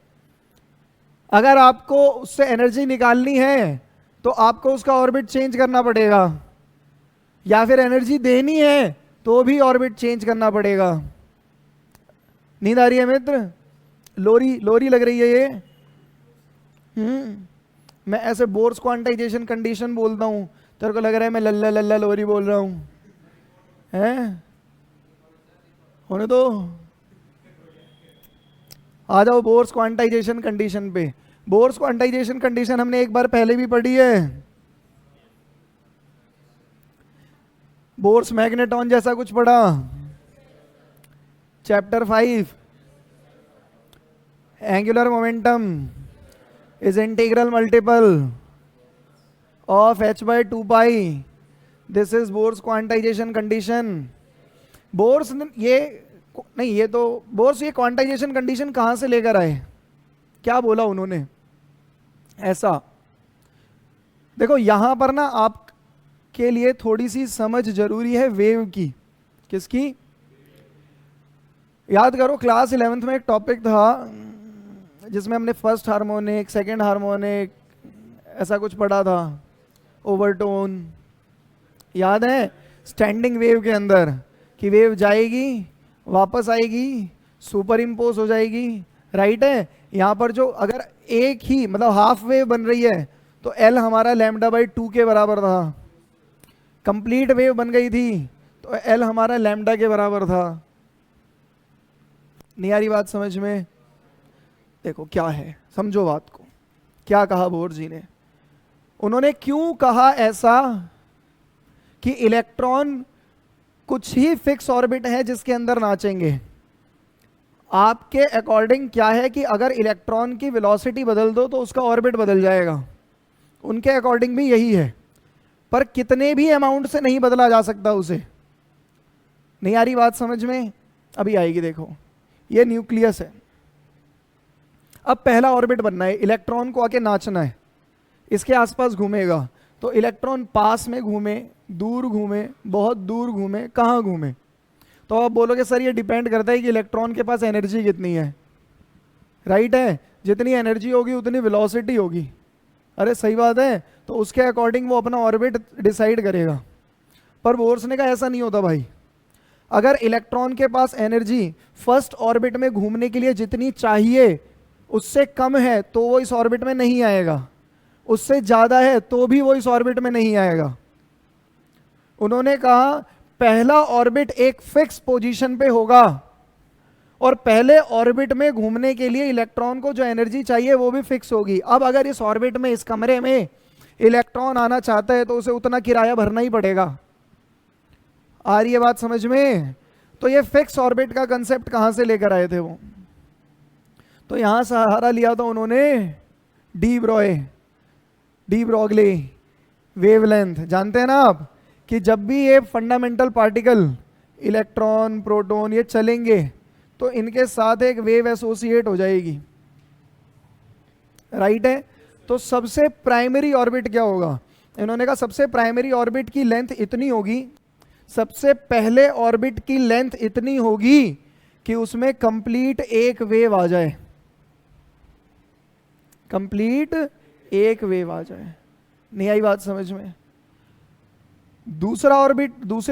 अगर आपको उससे एनर्जी निकालनी है तो आपको उसका ऑर्बिट चेंज करना पड़ेगा, या फिर एनर्जी देनी है तो भी ऑर्बिट चेंज करना पड़ेगा। नींद आ रही है मित्र? लोरी लग रही है ये? मैं ऐसे बोर्स क्वांटाइजेशन कंडीशन बोलता हूं, तेरे को लग रहा है मैं लल्ला लल्ला लोरी बोल रहा हूं? हैं? होने दो, आ जाओ बोर्स क्वांटाइजेशन कंडीशन पे। बोर्स क्वांटाइजेशन कंडीशन हमने एक बार पहले भी पढ़ी है, बोर्स मैग्नेटॉन जैसा कुछ पढ़ा, chapter 5। Angular momentum is integral multiple of h/2π। This is Bohr's quantization condition. Bohr's ये नहीं, ये तो बोर्स ये क्वांटाइजेशन कंडीशन कहां से लेकर आए? क्या बोला उन्होंने ऐसा? देखो यहां पर ना आपके लिए थोड़ी सी समझ जरूरी है वेव की। किसकी? याद करो क्लास 11th में एक टॉपिक था जिसमें हमने फर्स्ट हार्मोनिक, सेकंड हार्मोनिक, ऐसा कुछ पढ़ा था, ओवरटोन। याद है? स्टैंडिंग वेव के अंदर कि वेव जाएगी, वापस आएगी, सुपर इम्पोज हो जाएगी, राइट है। यहाँ पर जो अगर एक ही मतलब हाफ वेव बन रही है तो L हमारा λ/2 के बराबर था। कंप्लीट वेव बन गई थी तो L हमारा लैम्डा के बराबर था। नहीं आ रही बात समझ में? देखो क्या है, समझो बात को। क्या कहा बोर जी ने? उन्होंने क्यों कहा ऐसा कि इलेक्ट्रॉन कुछ ही फिक्स ऑर्बिट है जिसके अंदर नाचेंगे? आपके अकॉर्डिंग क्या है कि अगर इलेक्ट्रॉन की वेलोसिटी बदल दो तो उसका ऑर्बिट बदल जाएगा। उनके अकॉर्डिंग भी यही है, पर कितने भी अमाउंट से नहीं बदला जा सकता उसे। नहीं आ रही बात समझ में? अभी आएगी। देखो ये न्यूक्लियस है, अब पहला ऑर्बिट बनना है, इलेक्ट्रॉन को आके नाचना है, इसके आसपास घूमेगा। तो इलेक्ट्रॉन पास में घूमे, दूर घूमे, बहुत दूर घूमे, कहाँ घूमे? तो आप बोलोगे सर ये डिपेंड करता है कि इलेक्ट्रॉन के पास एनर्जी कितनी है, राइट है, जितनी एनर्जी होगी उतनी वेलोसिटी होगी। अरे सही बात है, तो उसके अकॉर्डिंग वो अपना ऑर्बिट डिसाइड करेगा। पर बोर्स ने कहा ऐसा नहीं होता भाई, अगर इलेक्ट्रॉन के पास एनर्जी फर्स्ट ऑर्बिट में घूमने के लिए जितनी चाहिए उससे कम है तो वो इस ऑर्बिट में नहीं आएगा, उससे ज्यादा है तो भी वो इस ऑर्बिट में नहीं आएगा। उन्होंने कहा पहला ऑर्बिट एक फिक्स पोजीशन पे होगा और पहले ऑर्बिट में घूमने के लिए इलेक्ट्रॉन को जो एनर्जी चाहिए वो भी फिक्स होगी। अब अगर इस ऑर्बिट में, इस कमरे में इलेक्ट्रॉन आना चाहता है तो उसे उतना किराया भरना ही पड़ेगा। आ रही है बात समझ में? तो ये फिक्स ऑर्बिट का कंसेप्ट कहां से लेकर आए थे वो? तो यहां सहारा लिया था उन्होंने डी ब्रॉगली वेवलेंथ। जानते हैं ना आप कि जब भी ये फंडामेंटल पार्टिकल इलेक्ट्रॉन प्रोटॉन ये चलेंगे तो इनके साथ एक वेव एसोसिएट हो जाएगी, राइट है। तो सबसे प्राइमरी ऑर्बिट क्या होगा? इन्होंने कहा सबसे प्राइमरी ऑर्बिट की लेंथ इतनी होगी, सबसे पहले ऑर्बिट की लेंथ इतनी होगी कि उसमें कंप्लीट एक वेव आ जाए, कंप्लीट एक वेव आ जाए। नहीं आई बात समझ में? दूसरे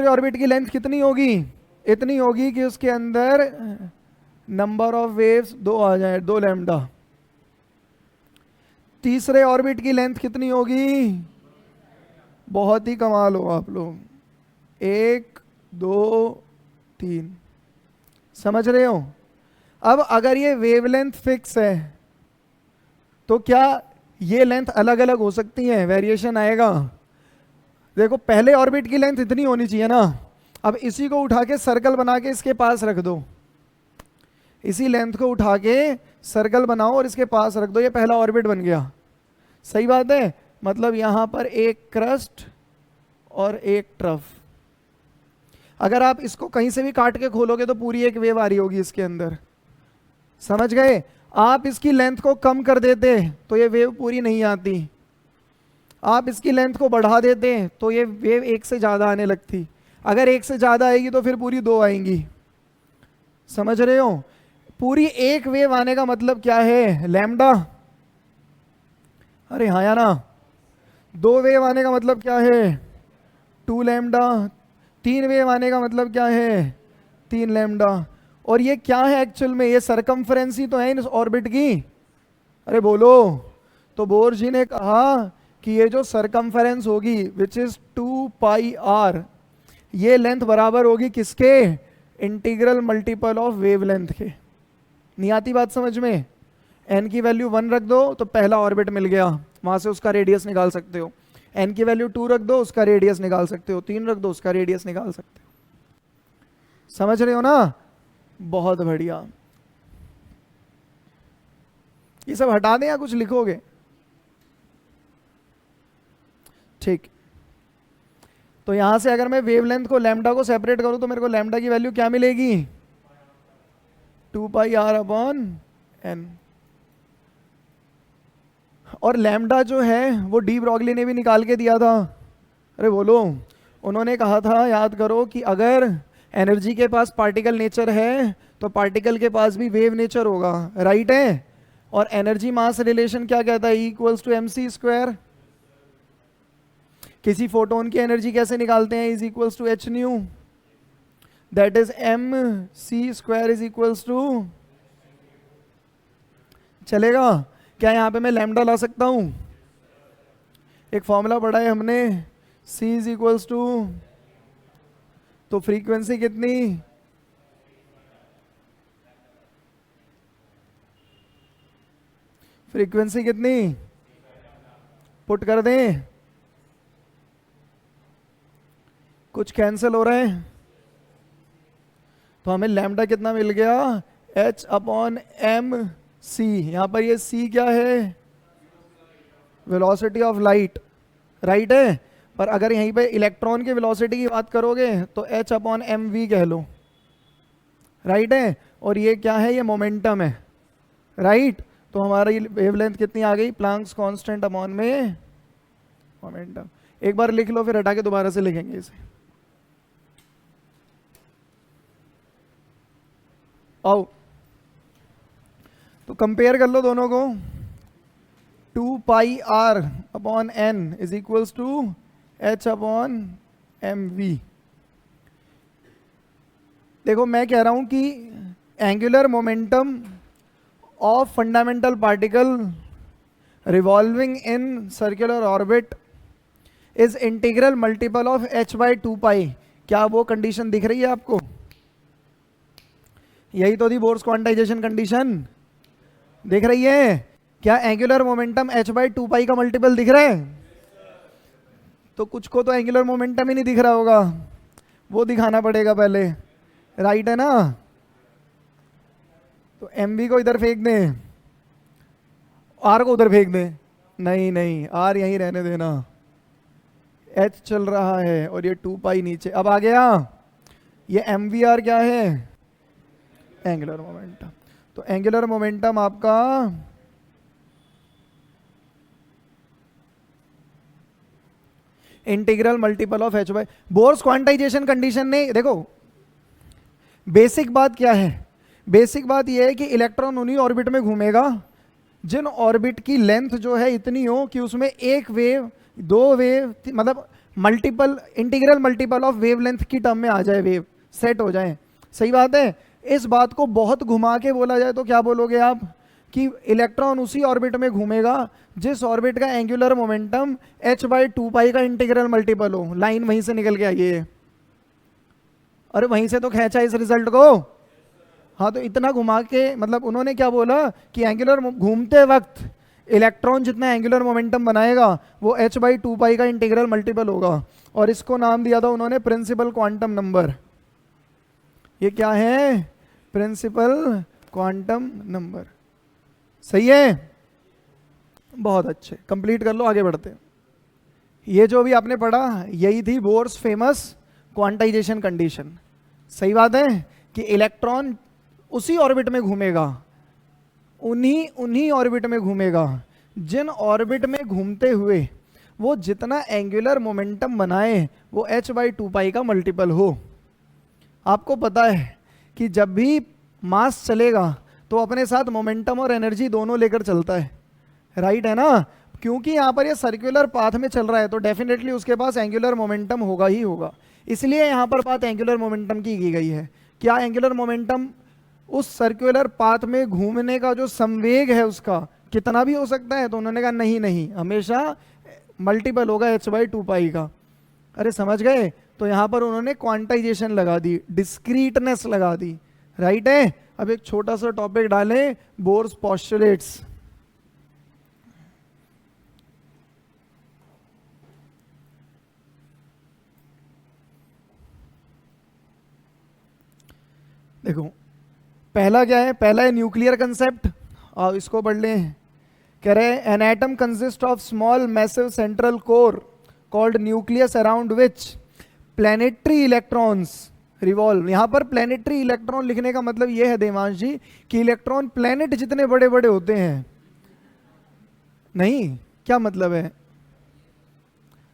ऑर्बिट की लेंथ कितनी होगी? इतनी होगी कि उसके अंदर नंबर ऑफ वेव्स 2 आ जाए, 2 लैम्डा। तीसरे ऑर्बिट की लेंथ कितनी होगी? बहुत ही कमाल हो आप लोग, 1 2 3। समझ रहे हो? अब अगर ये वेवलेंथ फिक्स है तो क्या ये लेंथ अलग अलग हो सकती है? वेरिएशन आएगा। देखो पहले ऑर्बिट की लेंथ इतनी होनी चाहिए ना, अब इसी को उठा के सर्कल बना के इसके पास रख दो, इसी लेंथ को उठा के सर्कल बनाओ और इसके पास रख दो, ये पहला ऑर्बिट बन गया। सही बात है, मतलब यहां पर एक क्रस्ट और एक ट्रफ। अगर आप इसको कहीं से भी काट के खोलोगे तो पूरी एक वेव आ रही होगी इसके अंदर, समझ गए? आप इसकी लेंथ को कम कर देते तो ये वेव पूरी नहीं आती, आप इसकी लेंथ को बढ़ा देते तो ये वेव एक से ज्यादा आने लगती, अगर एक से ज्यादा आएगी तो फिर पूरी 2 आएंगी। समझ रहे हो? पूरी एक वेव आने का मतलब क्या है? लैम्डा। अरे हाँ या ना? 2 वेव आने का मतलब क्या है? 2 लैम्डा। 3 वेव आने का मतलब क्या है? 3 लैम्डा। और ये क्या है एक्चुअल में? ये सरकमफ्रेंस ही तो है इस ऑर्बिट की। अरे बोलो। तो बोर जी ने कहा कि ये जो सरकमफ्रेंस होगी विच इज 2 पाई आर, ये लेंथ बराबर होगी किसके? इंटीग्रल मल्टीपल ऑफ वेवलेंथ के। नहीं आती बात समझ में? n की वैल्यू 1 रख दो तो पहला ऑर्बिट मिल गया, वहां से उसका रेडियस निकाल सकते हो। n की वैल्यू 2 रख दो, उसका रेडियस निकाल सकते हो। 3 रख दो, उसका रेडियस निकाल सकते हो। समझ रहे हो ना? बहुत बढ़िया। ये सब हटा दें या कुछ लिखोगे? ठीक। तो यहां से अगर मैं वेवलेंथ को लैम्डा को सेपरेट करूं तो मेरे को लैम्डा की वैल्यू क्या मिलेगी? 2 पाई आर अपॉन एन। और लैम्डा जो है वो डी ब्रॉगली ने भी निकाल के दिया था। अरे बोलो। उन्होंने कहा था, याद करो, कि अगर एनर्जी के पास पार्टिकल नेचर है तो पार्टिकल के पास भी वेव नेचर होगा, राइट है। और एनर्जी मास रिलेशन क्या कहता है? Equals to mc square. किसी फोटोन की एनर्जी कैसे निकालते हैं? Is equals to h nu, that is mc square is equals to. चलेगा क्या? यहां पे मैं लैम्डा ला सकता हूं, एक फॉर्मूला पढ़ा है हमने, c इज इक्वल्स टू, तो फ्रीक्वेंसी कितनी? फ्रीक्वेंसी कितनी? पुट कर दें, कुछ कैंसिल हो रहा है तो हमें लैम्डा कितना मिल गया? h upon M C. यहां पर ये c क्या है? वेलोसिटी ऑफ लाइट, राइट है। पर अगर यहीं पे इलेक्ट्रॉन की वेलोसिटी की बात करोगे तो h अपॉन एम वी कह लो, राइट है। और ये क्या है? ये मोमेंटम है, राइट। तो हमारी वेवलेंथ कितनी आ गई? प्लैंक्स कांस्टेंट अपॉन में मोमेंटम। एक बार लिख लो फिर हटा के दोबारा से लिखेंगे इसे। आओ तो कंपेयर कर लो दोनों को। 2 pi R upon N is equals to H upon M V. देखो मैं कह रहा हूं कि angular momentum of fundamental particle revolving in circular orbit is integral multiple of h by 2 pi. क्या वो कंडीशन दिख रही है आपको? यही तो थी बोर्स क्वांटाइजेशन कंडीशन, दिख रही है? क्या एंगुलर मोमेंटम h बाई 2 पाई का मल्टीपल दिख रहा है? तो कुछ को तो एंगुलर मोमेंटम ही नहीं दिख रहा होगा, वो दिखाना पड़ेगा पहले, राइट है ना? तो mv को इधर फेंक दें, r को उधर फेंक दें? नहीं नहीं, r यहीं रहने देना, h चल रहा है और ये 2 पाई नीचे। अब आ गया ये mvr क्या है? Angular momentum. तो एंगुलर मोमेंटम आपका integral multiple of h by Bohr's quantization condition ने, देखो बेसिक बात क्या है? बेसिक बात यह है कि इलेक्ट्रॉन उन्हीं ऑर्बिट में घूमेगा जिन ऑर्बिट की लेंथ जो है इतनी हो कि उसमें एक वेव, दो वेव, मतलब multiple, integral multiple of wave length की टर्म में आ जाए, वेव सेट हो जाए। सही बात है? इस बात को बहुत घुमा के बोला जाए तो क्या बोलोगे आप? कि इलेक्ट्रॉन उसी ऑर्बिट में घूमेगा जिस ऑर्बिट का एंगुलर मोमेंटम h बाई 2 पाई का इंटीग्रल मल्टीपल हो। लाइन वहीं से निकल के आई है, अरे वहीं से तो खींचा इस रिजल्ट को। हाँ, तो इतना घुमा के, मतलब उन्होंने क्या बोला कि एंगुलर घूमते वक्त इलेक्ट्रॉन जितना एंगुलर मोमेंटम बनाएगा वो h बाई 2 पाई का इंटीग्रल मल्टीपल होगा, और इसको नाम दिया था उन्होंने प्रिंसिपल क्वांटम नंबर। ये क्या है? Principal quantum number. सही है? बहुत अच्छे, कंप्लीट कर लो, आगे बढ़ते हैं। ये जो भी आपने पढ़ा यही थी बोर्स फेमस क्वांटाइजेशन कंडीशन। सही बात है कि इलेक्ट्रॉन उसी ऑर्बिट में घूमेगा, उन्हीं ऑर्बिट में घूमेगा जिन ऑर्बिट में घूमते हुए वो जितना एंगुलर मोमेंटम बनाए वो h बाई 2 पाई का मल्टीपल हो। आपको पता है कि जब भी मास चलेगा तो अपने साथ मोमेंटम और एनर्जी दोनों लेकर चलता है, राइट है ना? क्योंकि यहाँ पर ये सर्कुलर पाथ में चल रहा है तो डेफिनेटली उसके पास एंगुलर मोमेंटम होगा ही होगा, इसलिए यहाँ पर बात एंगुलर मोमेंटम की गई है। क्या एंगुलर मोमेंटम उस सर्कुलर पाथ में घूमने का जो संवेग है उसका कितना भी हो सकता है? तो उन्होंने कहा नहीं नहीं, हमेशा मल्टीपल होगा h बाई 2 पाई का। अरे समझ गए? तो यहाँ पर उन्होंने क्वांटाइजेशन लगा दी, डिस्क्रीटनेस लगा दी, राइट है? अब एक छोटा सा टॉपिक डालें, बोर्स पोस्टुलेट्स। देखो पहला क्या है? पहला है न्यूक्लियर कंसेप्ट, और इसको पढ़ लें। कह रहे हैं an atom consist of small massive central core called nucleus around which planetary electrons revolve. यहाँ पर प्लैनेटरी इलेक्ट्रॉन लिखने का मतलब ये है देवांश जी कि इलेक्ट्रॉन प्लैनेट जितने बड़े बड़े होते हैं। नहीं, क्या मतलब है?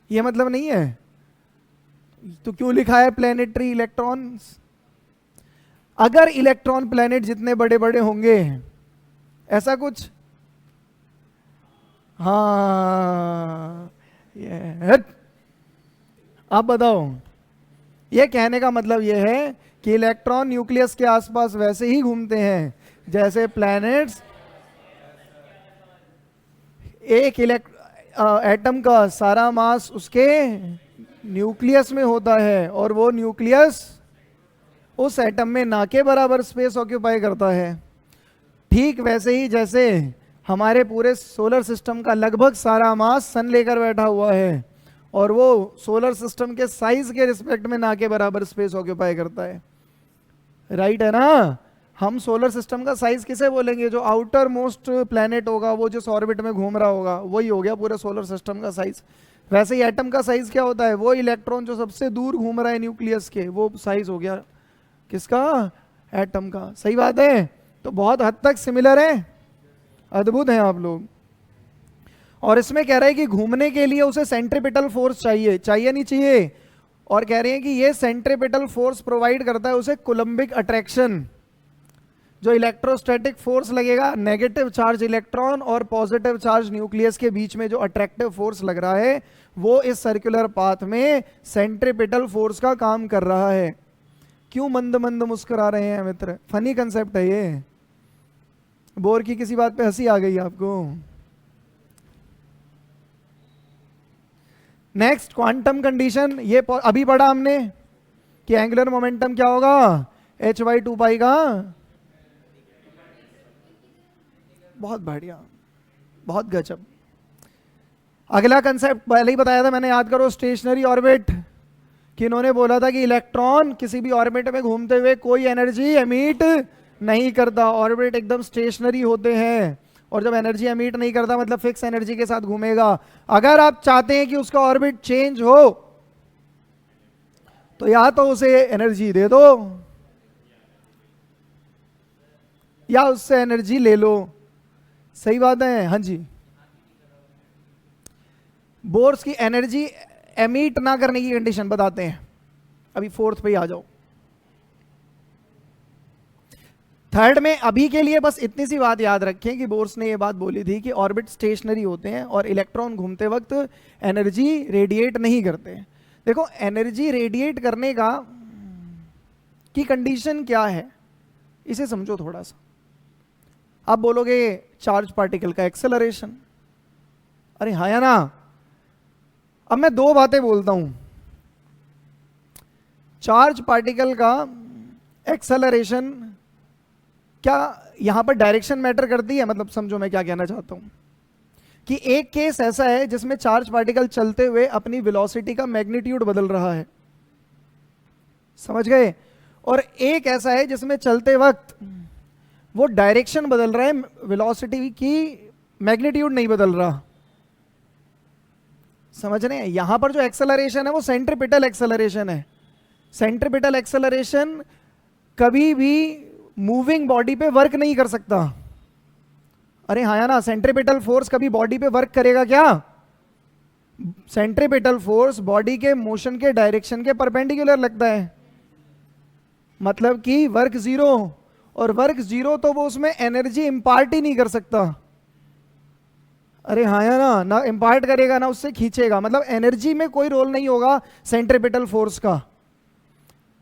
ये मतलब नहीं है तो क्यों लिखा है प्लैनेटरी इलेक्ट्रॉन्स? अगर इलेक्ट्रॉन प्लैनेट जितने बड़े बड़े होंगे, ऐसा कुछ। हाँ, ये आप बताओ। ये कहने का मतलब ये है कि इलेक्ट्रॉन न्यूक्लियस के आसपास वैसे ही घूमते हैं जैसे प्लैनेट्स। एक एटम का सारा मास उसके न्यूक्लियस में होता है और वो न्यूक्लियस उस एटम में ना के बराबर स्पेस ऑक्यूपाई करता है। ठीक वैसे ही जैसे हमारे पूरे सोलर सिस्टम का लगभग सारा मास सन लेकर बैठा हुआ है और वो सोलर सिस्टम के साइज के रिस्पेक्ट में ना के बराबर स्पेस ऑक्यूपाई करता है, राइट है ना? हम सोलर सिस्टम का साइज किसे बोलेंगे? जो आउटर मोस्ट प्लैनेट होगा, वो जिस ऑर्बिट में घूम रहा होगा, वही हो गया पूरे सोलर सिस्टम का साइज। वैसे ही एटम का साइज क्या होता है? वो इलेक्ट्रॉन जो सबसे दूर घूम रहा है न्यूक्लियस के, वो साइज हो गया किसका? एटम का। सही बात है? तो बहुत हद तक सिमिलर है, अद्भुत हैं आप लोग। और इसमें कह रहे हैं कि घूमने के लिए उसे सेंट्रीपिटल फोर्स चाहिए, चाहिए नहीं चाहिए? और कह रहे हैं कि ये सेंट्रीपिटल फोर्स प्रोवाइड करता है उसे कूलम्बिक अट्रैक्शन। जो इलेक्ट्रोस्टैटिक फोर्स लगेगा नेगेटिव चार्ज इलेक्ट्रॉन और पॉजिटिव चार्ज न्यूक्लियस के बीच में जो अट्रैक्टिव फोर्स लग रहा है वो इस सर्कुलर पाथ में सेंट्रीपिटल फोर्स का काम कर रहा है। क्यों मंद मंद मुस्कुरा रहे हैं मित्र? फनी कंसेप्ट है ये। बोर की किसी बात पे हंसी आ गई आपको? नेक्स्ट क्वांटम कंडीशन, ये अभी पढ़ा हमने कि एंगुलर मोमेंटम क्या होगा, h/2 का। बहुत बढ़िया, बहुत गजब। अगला कंसेप्ट पहले ही बताया था मैंने, याद करो, स्टेशनरी ऑर्बिट। कि इन्होंने बोला था कि इलेक्ट्रॉन किसी भी ऑर्बिट में घूमते हुए कोई एनर्जी एमिट नहीं करता, ऑर्बिट एकदम स्टेशनरी होते हैं। और जब एनर्जी एमिट नहीं करता मतलब फिक्स एनर्जी के साथ घूमेगा। अगर आप चाहते हैं कि उसका ऑर्बिट चेंज हो तो या तो उसे एनर्जी दे दो या उससे एनर्जी ले लो। सही बात है? हाँ जी। बोर्स की एनर्जी एमिट ना करने की कंडीशन बताते हैं। अभी फोर्थ पे ही आ जाओ। थर्ड में अभी के लिए बस इतनी सी बात याद रखें कि बोर्स ने ये बात बोली थी कि ऑर्बिट स्टेशनरी होते हैं और इलेक्ट्रॉन घूमते वक्त एनर्जी रेडिएट नहीं करते। देखो एनर्जी रेडिएट करने का की कंडीशन क्या है इसे समझो थोड़ा सा। आप बोलोगे चार्ज पार्टिकल का एक्सेलरेशन। अरे हाँ या ना? अब मैं दो बातें बोलता हूं। चार्ज पार्टिकल का एक्सेलरेशन, क्या यहां पर डायरेक्शन मैटर करती है? मतलब समझो मैं क्या कहना चाहता हूं कि एक केस ऐसा है जिसमें चार्ज पार्टिकल चलते हुए अपनी वेलोसिटी का मैग्नीट्यूड बदल रहा है, समझ गए? और एक ऐसा है जिसमें चलते वक्त वो डायरेक्शन बदल रहा है, वेलोसिटी की मैग्नीट्यूड नहीं बदल रहा। समझ रहे हैं? यहां पर जो एक्सेलरेशन है वो सेंट्रीपिटल एक्सेलरेशन है। सेंट्रीपिटल एक्सेलरेशन कभी भी मूविंग बॉडी पे वर्क नहीं कर सकता। अरे हाँ या ना? सेंट्रीपिटल फोर्स कभी बॉडी पे वर्क करेगा क्या? सेंट्रीपिटल फोर्स बॉडी के मोशन के डायरेक्शन के परपेंडिकुलर लगता है, मतलब कि वर्क जीरो। और वर्क जीरो तो वो उसमें एनर्जी इंपार्ट ही नहीं कर सकता। अरे हाँ या ना? ना इंपार्ट करेगा ना उससे खींचेगा, मतलब एनर्जी में कोई रोल नहीं होगा सेंट्रीपिटल फोर्स का।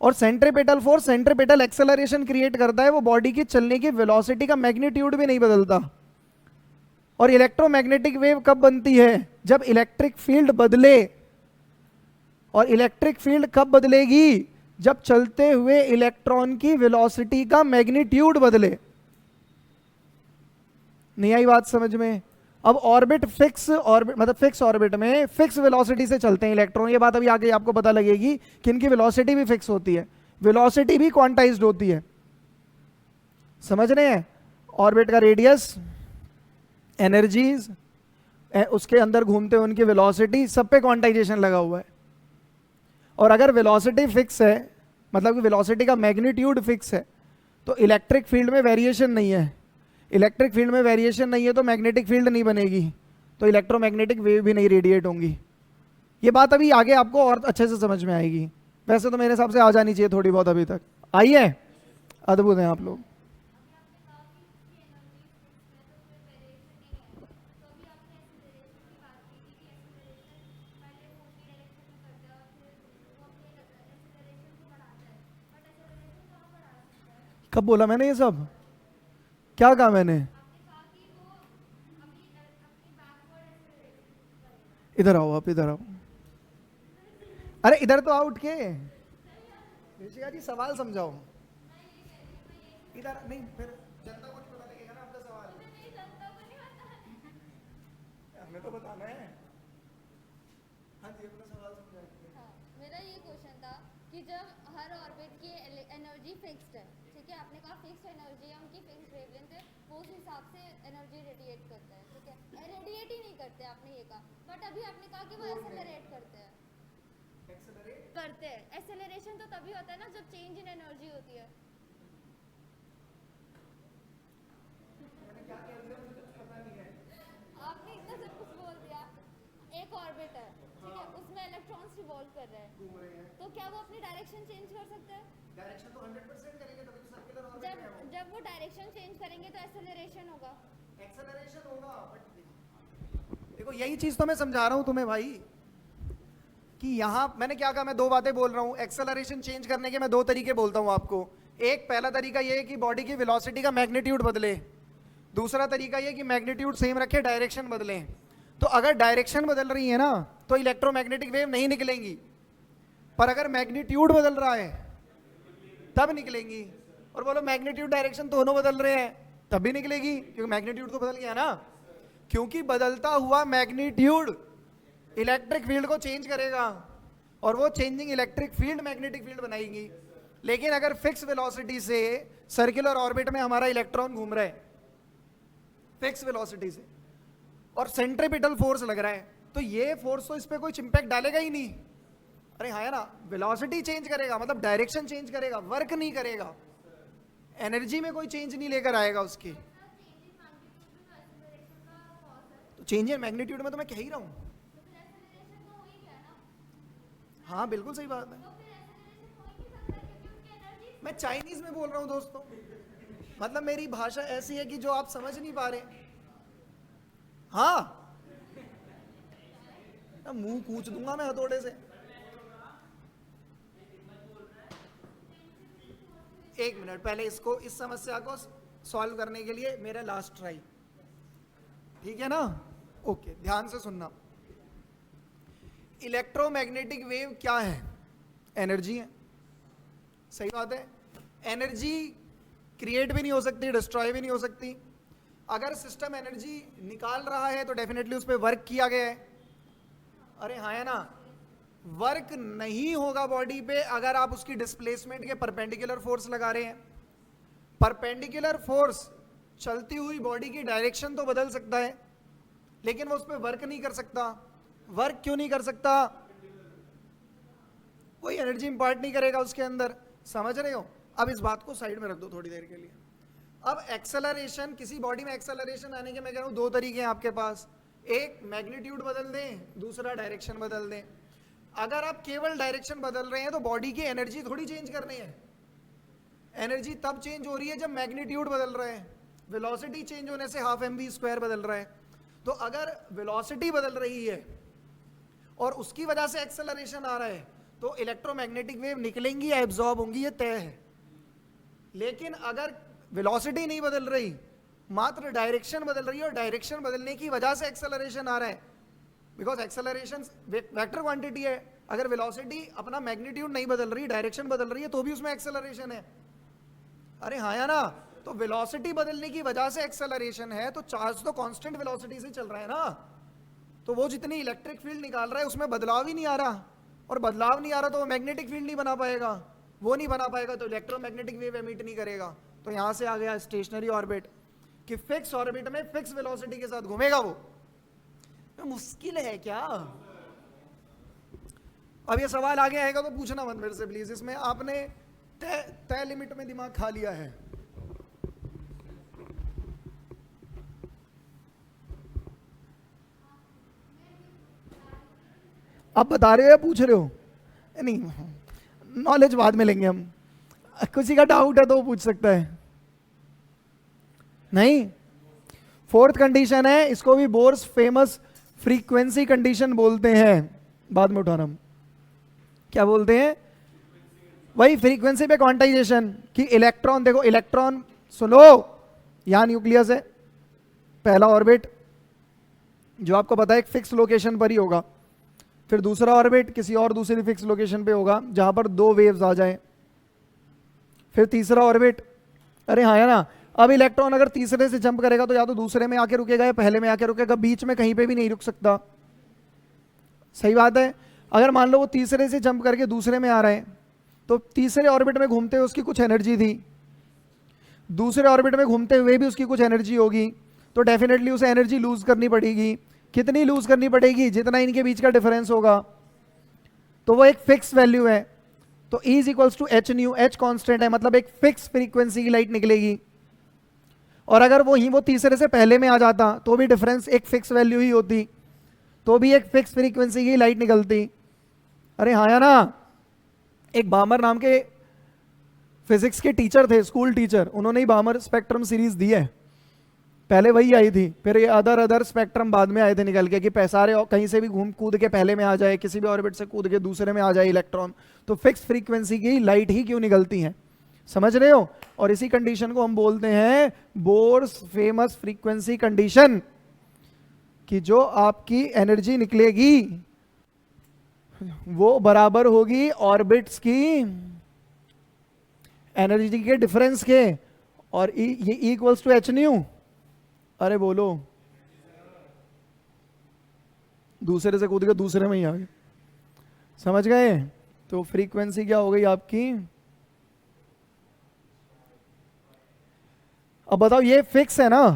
और centripetal force centripetal acceleration create करता है, वो बॉडी की चलने की वेलोसिटी का मैग्नीट्यूड भी नहीं बदलता। और इलेक्ट्रोमैग्नेटिक वेव कब बनती है? जब इलेक्ट्रिक फील्ड बदले। और इलेक्ट्रिक फील्ड कब बदलेगी? जब चलते हुए इलेक्ट्रॉन की वेलोसिटी का मैग्नीट्यूड बदले। नहीं आई बात समझ में? अब ऑर्बिट फिक्स ऑर्बिट, मतलब फिक्स ऑर्बिट में फिक्स वेलोसिटी से चलते हैं इलेक्ट्रॉन। ये बात अभी आगे आपको पता लगेगी कि इनकी वेलोसिटी भी फिक्स होती है, वेलोसिटी भी क्वांटाइज्ड होती है। समझ रहे हैं? ऑर्बिट का रेडियस, एनर्जीज, उसके अंदर घूमते हुए उनकी वेलोसिटी, सब पे क्वांटाइजेशन लगा हुआ है। और अगर वेलोसिटी फिक्स है, मतलब कि वेलोसिटी का मैग्नीट्यूड फिक्स है, तो इलेक्ट्रिक फील्ड में वेरिएशन नहीं है। इलेक्ट्रिक फील्ड में वेरिएशन नहीं है तो मैग्नेटिक फील्ड नहीं बनेगी, तो इलेक्ट्रोमैग्नेटिक वेव भी नहीं रेडिएट होंगी। ये बात अभी आगे आपको और अच्छे से समझ में आएगी। वैसे तो मेरे हिसाब से आ जानी चाहिए थोड़ी बहुत, अभी तक आई है। अद्भुत हैं आप लोग। कब बोला मैंने ये सब? क्या कहा मैंने? इधर आओ, आप इधर आओ। अरे इधर तो आओ उठ के। ऋषिका जी सवाल समझाओ। इधर नहीं, फिर जनता को नहीं पता लगेगा ना आपका सवाल। हमें तो बताना है। हाँ जी, अपना सवाल समझाइए। हाँ, मेरा ये क्वेश्चन था कि जब हर ऑर्बिट की एनर्जी फिक्स्ड है, ठीक है, आपने कहा फिक्स्ड एनर्जी है, उनकी फिक्स्ड वेवलेंथ है, वो उस हिसाब से एनर्जी रेडिएट करता है, ठीक है, रेडिएट ही नहीं करते आपने ये कहा, बट अभी आपने कहा कि वो एक्सेलरेट करते हैं। एक्सेलरेशन तो तभी होता है ना जब चेंज इन एनर्जी होती है। आपने इतना सब कुछ बोल दिया। एक ऑर्बिट है, ठीक है, उसमें इलेक्ट्रॉन्स रिवॉल्व कर रहे हैं, तो क्या वो अपनी डायरेक्शन चेंज कर सकते हैं? डायरेक्शन तो 100% करेंगे, तभी तो सर्कुलर ऑर्बिट में है वो। जब वो डायरेक्शन चेंज करेंगे तो एक्सेलरेशन होगा। एक्सेलरेशन होगा, बट देखो यही चीज तो मैं समझा रहा हूं तुम्हें भाई, कि यहां मैंने क्या कहा, मैं दो बातें बोल रहा हूं। एक्सेलरेशन चेंज करने के मैं दो तरीके बोलता हूं आपको। एक पहला तरीका ये है कि बॉडी की वेलोसिटी का मैग्नीट्यूड बदले, दूसरा तरीका ये कि मैग्नीट्यूड सेम रखे, डायरेक्शन बदले। तो अगर डायरेक्शन बदल रही है ना तो इलेक्ट्रोमैग्नेटिक वेव नहीं निकलेंगी, पर अगर मैग्नीट्यूड बदल रहा है तब निकलेंगी। और बोलो मैग्नीट्यूड डायरेक्शन दोनों बदल रहे हैं तब भी निकलेगी, क्योंकि मैग्नीट्यूड तो बदल गया ना। क्योंकि बदलता हुआ मैग्नीट्यूड इलेक्ट्रिक फील्ड को चेंज करेगा, और वो changing electric field magnetic field बनाएगी। लेकिन अगर फिक्स वेलोसिटी से सर्कुलर ऑर्बिट में हमारा इलेक्ट्रॉन घूम रहा है फिक्स वेलोसिटी से, और सेंट्रीपिटल फोर्स लग रहा है, तो ये फोर्स तो इस पर कोई इम्पैक्ट डालेगा ही नहीं। अरे हाँ है ना, वेलोसिटी चेंज करेगा मतलब डायरेक्शन चेंज करेगा, वर्क नहीं करेगा, एनर्जी में कोई चेंज नहीं लेकर आएगा उसकी। तो चेंज इन मैग्नीट्यूड में तो मैं कह ही रहा हूं। हाँ बिल्कुल सही बात है, मैं चाइनीज में बोल रहा हूं दोस्तों, मतलब मेरी भाषा ऐसी है कि जो आप समझ नहीं पा रहे। हाँ मुंह कूच दूंगा मैं हथौड़े से। एक मिनट, पहले इसको, इस समस्या को सॉल्व करने के लिए मेरा लास्ट ट्राई, ठीक है ना? ओके, ध्यान से सुनना। इलेक्ट्रोमैग्नेटिक वेव क्या है? एनर्जी है, सही बात है। एनर्जी क्रिएट भी नहीं हो सकती, डिस्ट्रॉय भी नहीं हो सकती। अगर सिस्टम एनर्जी निकाल रहा है तो डेफिनेटली उस पर वर्क किया गया है। अरे हाँ है ना, वर्क नहीं होगा बॉडी पे अगर आप उसकी डिस्प्लेसमेंट के परपेंडिकुलर फोर्स लगा रहे हैं। परपेंडिकुलर फोर्स चलती हुई बॉडी की डायरेक्शन तो बदल सकता है, लेकिन वो उस पर वर्क नहीं कर सकता। वर्क क्यों नहीं कर सकता? कोई एनर्जी इंपार्ट नहीं करेगा उसके अंदर, समझ रहे हो? अब इस बात को साइड में रख दो थोड़ी देर के लिए। अब एक्सेलरेशन, किसी बॉडी में एक्सेलरेशन आने के मैं कह रहा हूं दो तरीके हैं आपके पास, एक मैग्नीट्यूड बदल दें, दूसरा डायरेक्शन बदल दें। अगर आप केवल डायरेक्शन बदल रहे हैं तो बॉडी की एनर्जी थोड़ी चेंज करनी है। एनर्जी तब चेंज हो रही है जब मैग्नीट्यूड बदल रहा है, वेलोसिटी चेंज होने से हाफ mv² बदल रहा है। तो अगर वेलोसिटी बदल रही है और उसकी वजह से एक्सेलरेशन आ रहा है तो इलेक्ट्रोमैग्नेटिक वेव निकलेंगी या एब्जॉर्ब होंगी, ये तय है। लेकिन अगर वेलोसिटी नहीं बदल रही, मात्र डायरेक्शन बदल रही है, और डायरेक्शन बदलने की वजह से एक्सेलरेशन आ रहा है, बिकॉज एक्सेलरेशन वेक्टर क्वांटिटी है। अगर वेलोसिटी अपना मैग्नीट्यूड नहीं बदल रही, डायरेक्शन बदल रही है, तो भी उसमें एक्सेलरेशन है। अरे हाँ या ना? तो वेलोसिटी बदलने की वजह से एक्सेलरेशन है, तो चार्ज तो कांस्टेंट वेलोसिटी से चल रहा है ना, तो वो जितनी इलेक्ट्रिक फील्ड निकाल रहा है उसमें बदलाव ही नहीं आ रहा, और बदलाव नहीं आ रहा तो वो मैग्नेटिक फील्ड नहीं बना पाएगा। वो नहीं बना पाएगा तो इलेक्ट्रोमैग्नेटिक वेव एमिट नहीं करेगा। तो यहां से आ गया स्टेशनरी ऑर्बिट, कि फिक्स ऑर्बिट में फिक्स वेलोसिटी के साथ घूमेगा वो। मुश्किल है क्या? अब ये सवाल आगे आएगा तो पूछना मत मेरे से प्लीज, इसमें आपने तय लिमिट में दिमाग खा लिया है। आप बता रहे हो या पूछ रहे हो? नहीं, नॉलेज बाद में लेंगे हम। किसी का डाउट है तो वो पूछ सकता है। नहीं, फोर्थ कंडीशन है, इसको भी बोर्स फेमस फ्रीक्वेंसी कंडीशन बोलते हैं। बाद में उठाना हम क्या बोलते हैं, वही फ्रीक्वेंसी पे क्वांटाइजेशन, कि इलेक्ट्रॉन, देखो इलेक्ट्रॉन सुनो, यहां न्यूक्लियस है, पहला ऑर्बिट जो आपको पता है एक फिक्स लोकेशन पर ही होगा, फिर दूसरा ऑर्बिट किसी और दूसरी फिक्स लोकेशन पे होगा जहां पर दो वेव्स आ जाएं, फिर तीसरा ऑर्बिट। अरे हाँ है ना? अब इलेक्ट्रॉन अगर तीसरे से जंप करेगा तो या तो दूसरे में आके रुकेगा या पहले में आके रुकेगा, बीच में कहीं पे भी नहीं रुक सकता। सही बात है। अगर मान लो वो तीसरे से जंप करके दूसरे में आ रहा है तो तीसरे ऑर्बिट में घूमते हुए उसकी कुछ एनर्जी थी, दूसरे ऑर्बिट में घूमते हुए भी उसकी कुछ एनर्जी होगी, तो डेफिनेटली उसे एनर्जी लूज करनी पड़ेगी। कितनी लूज करनी पड़ेगी? जितना इनके बीच का डिफरेंस होगा। तो वो एक फिक्स वैल्यू है, तो E is equals to H nu, H constant है, मतलब एक फिक्स फ्रीक्वेंसी की लाइट निकलेगी। और अगर वो तीसरे से पहले में आ जाता तो भी डिफरेंस एक फिक्स वैल्यू ही होती, तो भी एक फिक्स फ्रीक्वेंसी की लाइट निकलती। अरे हाँ या ना, एक बामर नाम के फिजिक्स के टीचर थे, स्कूल टीचर, उन्होंने ही बामर स्पेक्ट्रम सीरीज दी है, पहले वही आई थी, फिर ये अदर स्पेक्ट्रम बाद में आए थे निकल के, कि सारे कहीं से भी घूम कूद के पहले में आ जाए, किसी भी ऑर्बिट से कूद के दूसरे में आ जाए इलेक्ट्रॉन, तो फिक्स फ्रीक्वेंसी की लाइट ही क्यों निकलती है, समझ रहे हो। और इसी कंडीशन को हम बोलते हैं बोर्स फेमस फ्रीक्वेंसी कंडीशन, कि जो आपकी एनर्जी निकलेगी वो बराबर होगी ऑर्बिट्स की एनर्जी के डिफरेंस के, और ये इक्वल्स टू एच न्यू। अरे बोलो, दूसरे से कूद के दूसरे में ही आ गए, समझ गए। तो फ्रीक्वेंसी क्या हो गई आपकी, अब बताओ, ये फिक्स है ना,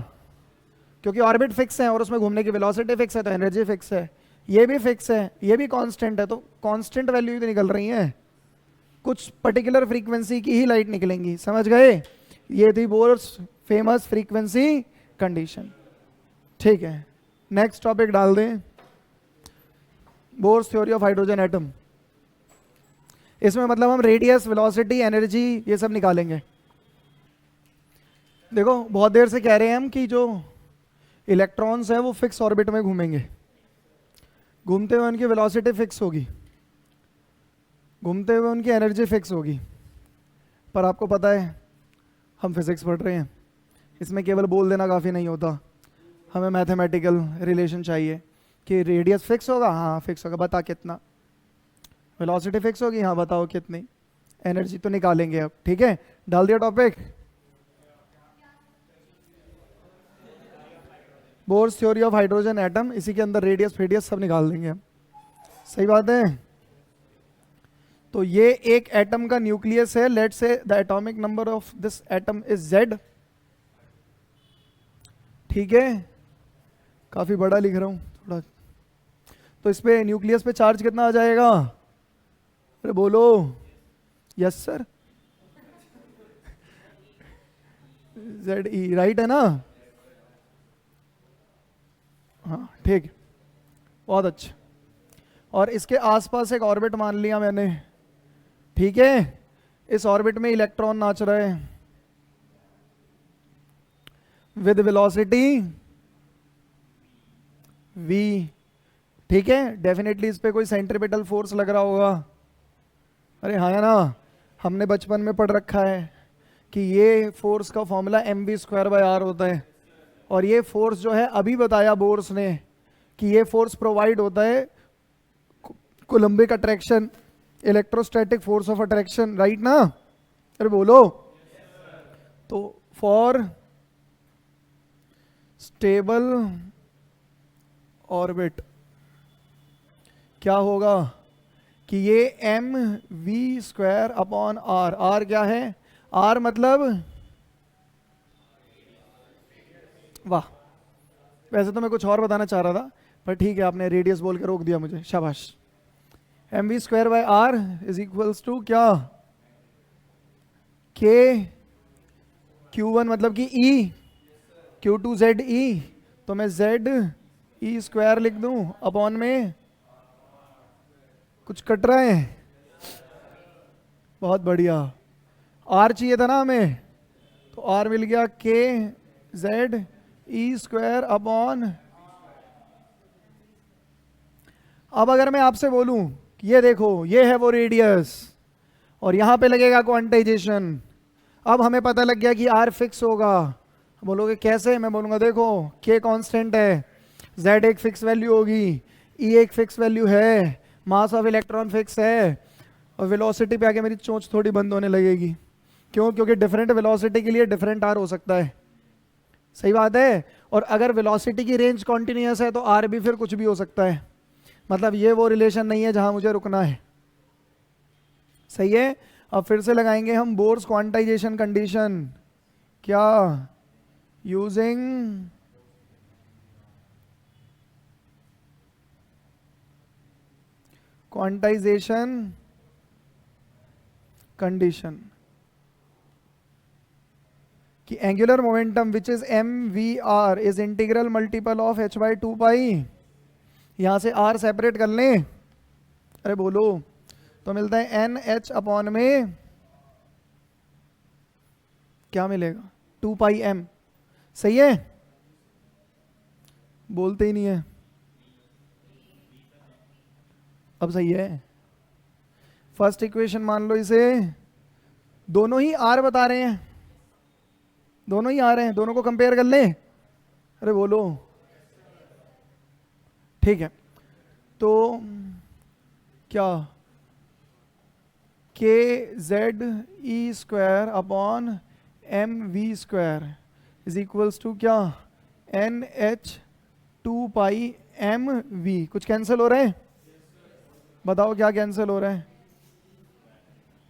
क्योंकि ऑर्बिट फिक्स है और उसमें घूमने की वेलोसिटी फिक्स है, तो एनर्जी फिक्स है, ये भी फिक्स है, ये भी कांस्टेंट है, तो कांस्टेंट वैल्यू तो निकल रही है, कुछ पर्टिकुलर फ्रीक्वेंसी की ही लाइट निकलेंगी, समझ गए। ये थी बोर्स फेमस फ्रीक्वेंसी कंडीशन, ठीक है। नेक्स्ट टॉपिक डाल दें, bourse theory of hydrogen atom. इसमें मतलब हम रेडियस, वेलोसिटी, एनर्जी ये सब निकालेंगे। देखो बहुत देर से कह रहे हैं हम कि जो इलेक्ट्रॉन्स हैं वो फिक्स ऑर्बिट में घूमेंगे, घूमते हुए उनकी वेलोसिटी फिक्स होगी, घूमते हुए उनकी एनर्जी फिक्स होगी, पर आपको पता है हम फिजिक्स पढ़ रहे हैं, इसमें केवल बोल देना काफ़ी नहीं होता, हमें मैथमेटिकल रिलेशन चाहिए कि रेडियस फिक्स होगा, हाँ फिक्स होगा, बता कितना, वेलोसिटी फिक्स होगी, हाँ बताओ कितनी, एनर्जी तो निकालेंगे अब, ठीक है। डाल दिया topic, bourse theory of hydrogen atom, इसी के अंदर रेडियस फेडियस सब निकाल देंगे हम, सही बात है। तो ये एक एटम का न्यूक्लियस है, let's say the atomic number of this atom is Z, ठीक है, काफी बड़ा लिख रहा हूं थोड़ा, तो इस पे न्यूक्लियस पे चार्ज कितना आ जाएगा, अरे बोलो, यस सर, ZE राइट है ना, हाँ ठीक, बहुत अच्छा। और इसके आसपास एक ऑर्बिट मान लिया मैंने, ठीक है, इस ऑर्बिट में इलेक्ट्रॉन नाच रहे हैं विद वेलोसिटी v, ठीक है, डेफिनेटली इस पे कोई सेंट्रीपिटल फोर्स लग रहा होगा, अरे हाँ या ना, हमने बचपन में पढ़ रखा है कि ये फोर्स का फॉर्मूला mv²/r होता है, और ये फोर्स जो है अभी बताया बोर्स ने कि ये फोर्स प्रोवाइड होता है coulombic attraction, electrostatic force of attraction, right ना, अरे बोलो। तो फॉर स्टेबल ऑर्बिट क्या होगा कि ये mv²/r, r क्या है, r मतलब, वाह, वैसे तो मैं कुछ और बताना चाह रहा था, पर ठीक है आपने रेडियस बोल के रोक दिया मुझे, शाबाश। mv²/r इज इक्वल्स टू क्या, k q1 मतलब कि e, q2 ZE, तो मैं ZE² लिख दूं अपॉन में, कुछ कट रहा है, बहुत बढ़िया, r चाहिए था ना हमें, तो r मिल गया k ZE² अपॉन। अब अगर मैं आपसे बोलूं ये देखो ये है वो रेडियस और यहां पे लगेगा क्वांटाइजेशन, अब हमें पता लग गया कि R फिक्स होगा, बोलोगे कैसे, मैं बोलूंगा देखो K कांस्टेंट है, Z एक फिक्स वैल्यू होगी, E एक फिक्स वैल्यू है, मास ऑफ इलेक्ट्रॉन फिक्स है, और वेलोसिटी पे आके मेरी चोंच थोड़ी बंद होने लगेगी, क्यों, क्योंकि डिफरेंट वेलोसिटी के लिए डिफरेंट R हो सकता है, सही बात है। और अगर वेलोसिटी की रेंज कॉन्टिन्यूस है तो R भी फिर कुछ भी हो सकता है, मतलब ये वो रिलेशन नहीं है जहां मुझे रुकना है, सही है। अब फिर से लगाएंगे हम बोर्स क्वांटाइजेशन कंडीशन, क्या, यूजिंग क्वांटाइजेशन कंडीशन कि angular momentum which is mvr is integral multiple of h/2 पाई, यहां से r सेपरेट कर लें, अरे बोलो तो मिलता है एन एच अपॉन में क्या मिलेगा, 2 पाई एम। सही है, बोलते ही नहीं है। अब सही है। फर्स्ट इक्वेशन मान लो इसे, दोनों ही आर बता रहे हैं, दोनों ही आ रहे हैं, दोनों को कंपेयर कर लें। अरे बोलो, ठीक है। तो क्या K Z E square upon M V square is equals to क्या, N H 2 pi M V. कुछ कैंसिल हो रहे हैं, बताओ क्या कैंसिल हो रहा है,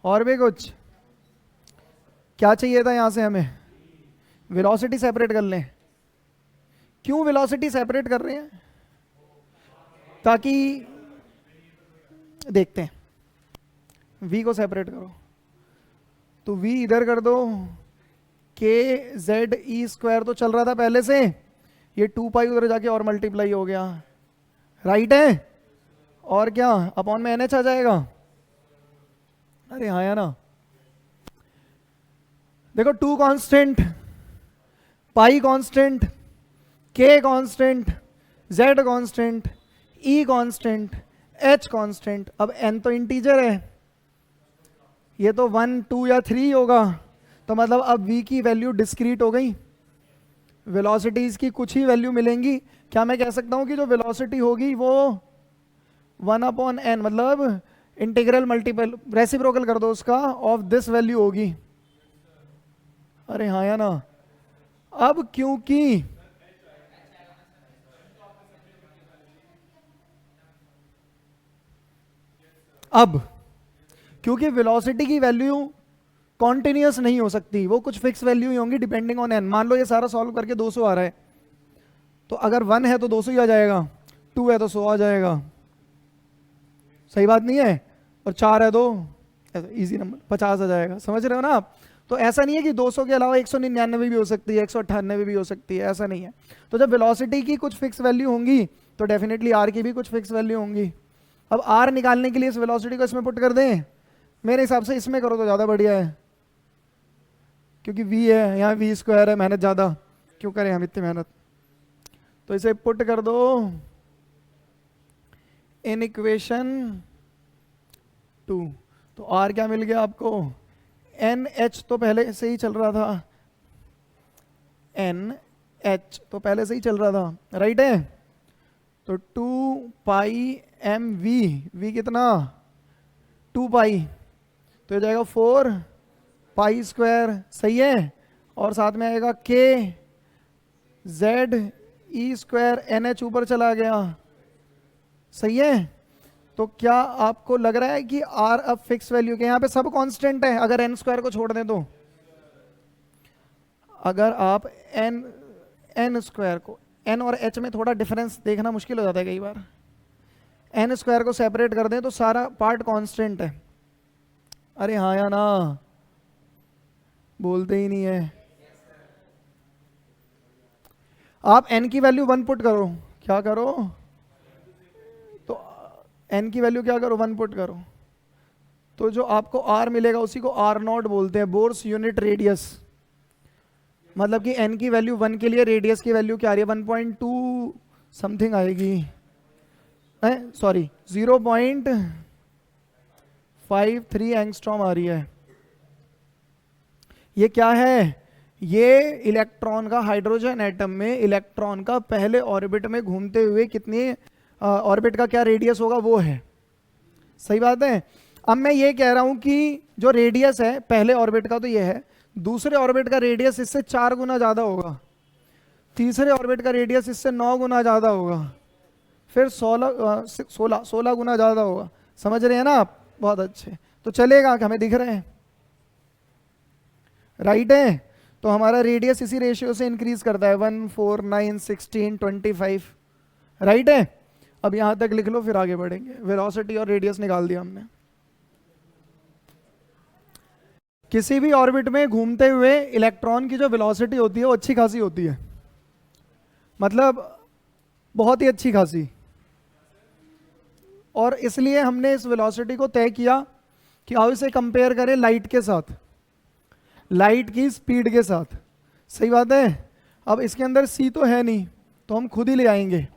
और भी कुछ। क्या चाहिए था यहां से हमें, वेलोसिटी सेपरेट कर लें। क्यों वेलोसिटी सेपरेट कर रहे हैं, ताकि देखते हैं, v को सेपरेट करो तो v इधर कर दो, के जेड ई स्क्वायर तो चल रहा था पहले से, ये 2 पाई उधर जाके और मल्टीप्लाई हो गया, राइट है। और क्या अपॉन में एन एच आ जाएगा। अरे हाँ या ना, देखो 2 कांस्टेंट, पाई कांस्टेंट, के कांस्टेंट, जेड कांस्टेंट, ई कांस्टेंट, एच कांस्टेंट। अब एन तो इंटीजर है, ये तो 1 2 या 3 होगा, तो मतलब अब v की वैल्यू डिस्क्रीट हो गई, वेलोसिटीज की कुछ ही वैल्यू मिलेंगी। क्या मैं कह सकता हूं कि जो वेलोसिटी होगी वो 1 अपॉन एन, मतलब इंटीग्रल मल्टीपल रेसिप्रोकल कर दो उसका, ऑफ दिस वैल्यू होगी। अरे हाँ या ना। अब क्योंकि क्योंकि वेलोसिटी की वैल्यू कॉन्टिन्यूस नहीं हो सकती, वो कुछ फिक्स वैल्यू ही होंगी डिपेंडिंग ऑन एन। मान लो ये सारा सॉल्व करके 200 आ रहा है, तो अगर 1 है तो 200 ही आ जाएगा, 2 है तो 100 आ जाएगा, सही बात नहीं है। और 4 है तो इजी नंबर 50 आ जाएगा, समझ रहे हो ना आप। तो ऐसा नहीं है कि 200 के अलावा 199 भी हो सकती है, 198 भी हो सकती है, ऐसा नहीं है। तो जब वेलोसिटी की कुछ फिक्स वैल्यू होंगी तो डेफिनेटली आर की भी कुछ फिक्स वैल्यू होंगी। अब आर निकालने के लिए इस वेलोसिटी को इसमें पुट कर दें, मेरे हिसाब से इसमें करो तो ज़्यादा बढ़िया है, क्योंकि v है यहाँ, v स्क्वायर है, मेहनत ज़्यादा क्यों करें हम इतनी मेहनत। तो इसे पुट कर दो इन इक्वेशन 2। तो r क्या मिल गया आपको, एन एच तो पहले से ही चल रहा था, एन एच तो पहले से ही चल रहा था, राइट है। तो 2 पाई एम वी, वी कितना 2 पाई, तो ये जाएगा 4 पाई स्क्वायर, सही है। और साथ में आएगा के Z E square, N H ऊपर चला गया, सही है। तो क्या आपको लग रहा है कि आर अब फिक्स वैल्यू के, यहाँ पे सब कांस्टेंट है, अगर एन स्क्वायर को छोड़ दें तो, अगर आप एन स्क्वायर को, एन और एच में थोड़ा डिफरेंस देखना मुश्किल हो जाता है कई बार, एन स्क्वायर को सेपरेट कर दें तो सारा पार्ट कांस्टेंट है। अरे हाँ या ना, बोलते ही नहीं है। आप n की वैल्यू 1 पुट करो, क्या करो, तो n की वैल्यू क्या करो, 1 पुट करो, तो जो आपको r मिलेगा उसी को r नॉट बोलते हैं, बोर्स यूनिट रेडियस। मतलब कि n की वैल्यू 1 के लिए रेडियस की वैल्यू क्या आ रही है, 1.2 समथिंग आएगी, सॉरी 0.53 एंगस्ट्रॉम आ रही है। ये क्या है, ये इलेक्ट्रॉन का, हाइड्रोजन एटम में इलेक्ट्रॉन का पहले ऑर्बिट में घूमते हुए कितनी ऑर्बिट का क्या रेडियस होगा वो है, सही बात है। अब मैं ये कह रहा हूं कि जो रेडियस है पहले ऑर्बिट का तो ये है, दूसरे ऑर्बिट का रेडियस इससे 4 गुना ज़्यादा होगा, तीसरे ऑर्बिट का रेडियस इससे 9 गुना ज़्यादा होगा, फिर 16 गुना ज़्यादा होगा। समझ रहे हैं ना आप, बहुत अच्छे। तो चलेगा कि हमें दिख रहे हैं, राइट है। तो हमारा रेडियस इसी रेशियो से इंक्रीज करता है, 1 4 9 16 25, राइट है। अब यहां तक लिख लो, फिर आगे बढ़ेंगे। वेलोसिटी और रेडियस निकाल दिया हमने। किसी भी ऑर्बिट में घूमते हुए इलेक्ट्रॉन की जो वेलोसिटी होती है वो अच्छी खासी होती है, मतलब बहुत ही अच्छी खासी। और इसलिए हमने इस वेलोसिटी को तय किया कि आओ इसे कंपेयर करें लाइट के साथ, लाइट की स्पीड के साथ। सही बात है। अब इसके अंदर c तो है नहीं, तो हम खुद ही ले आएंगे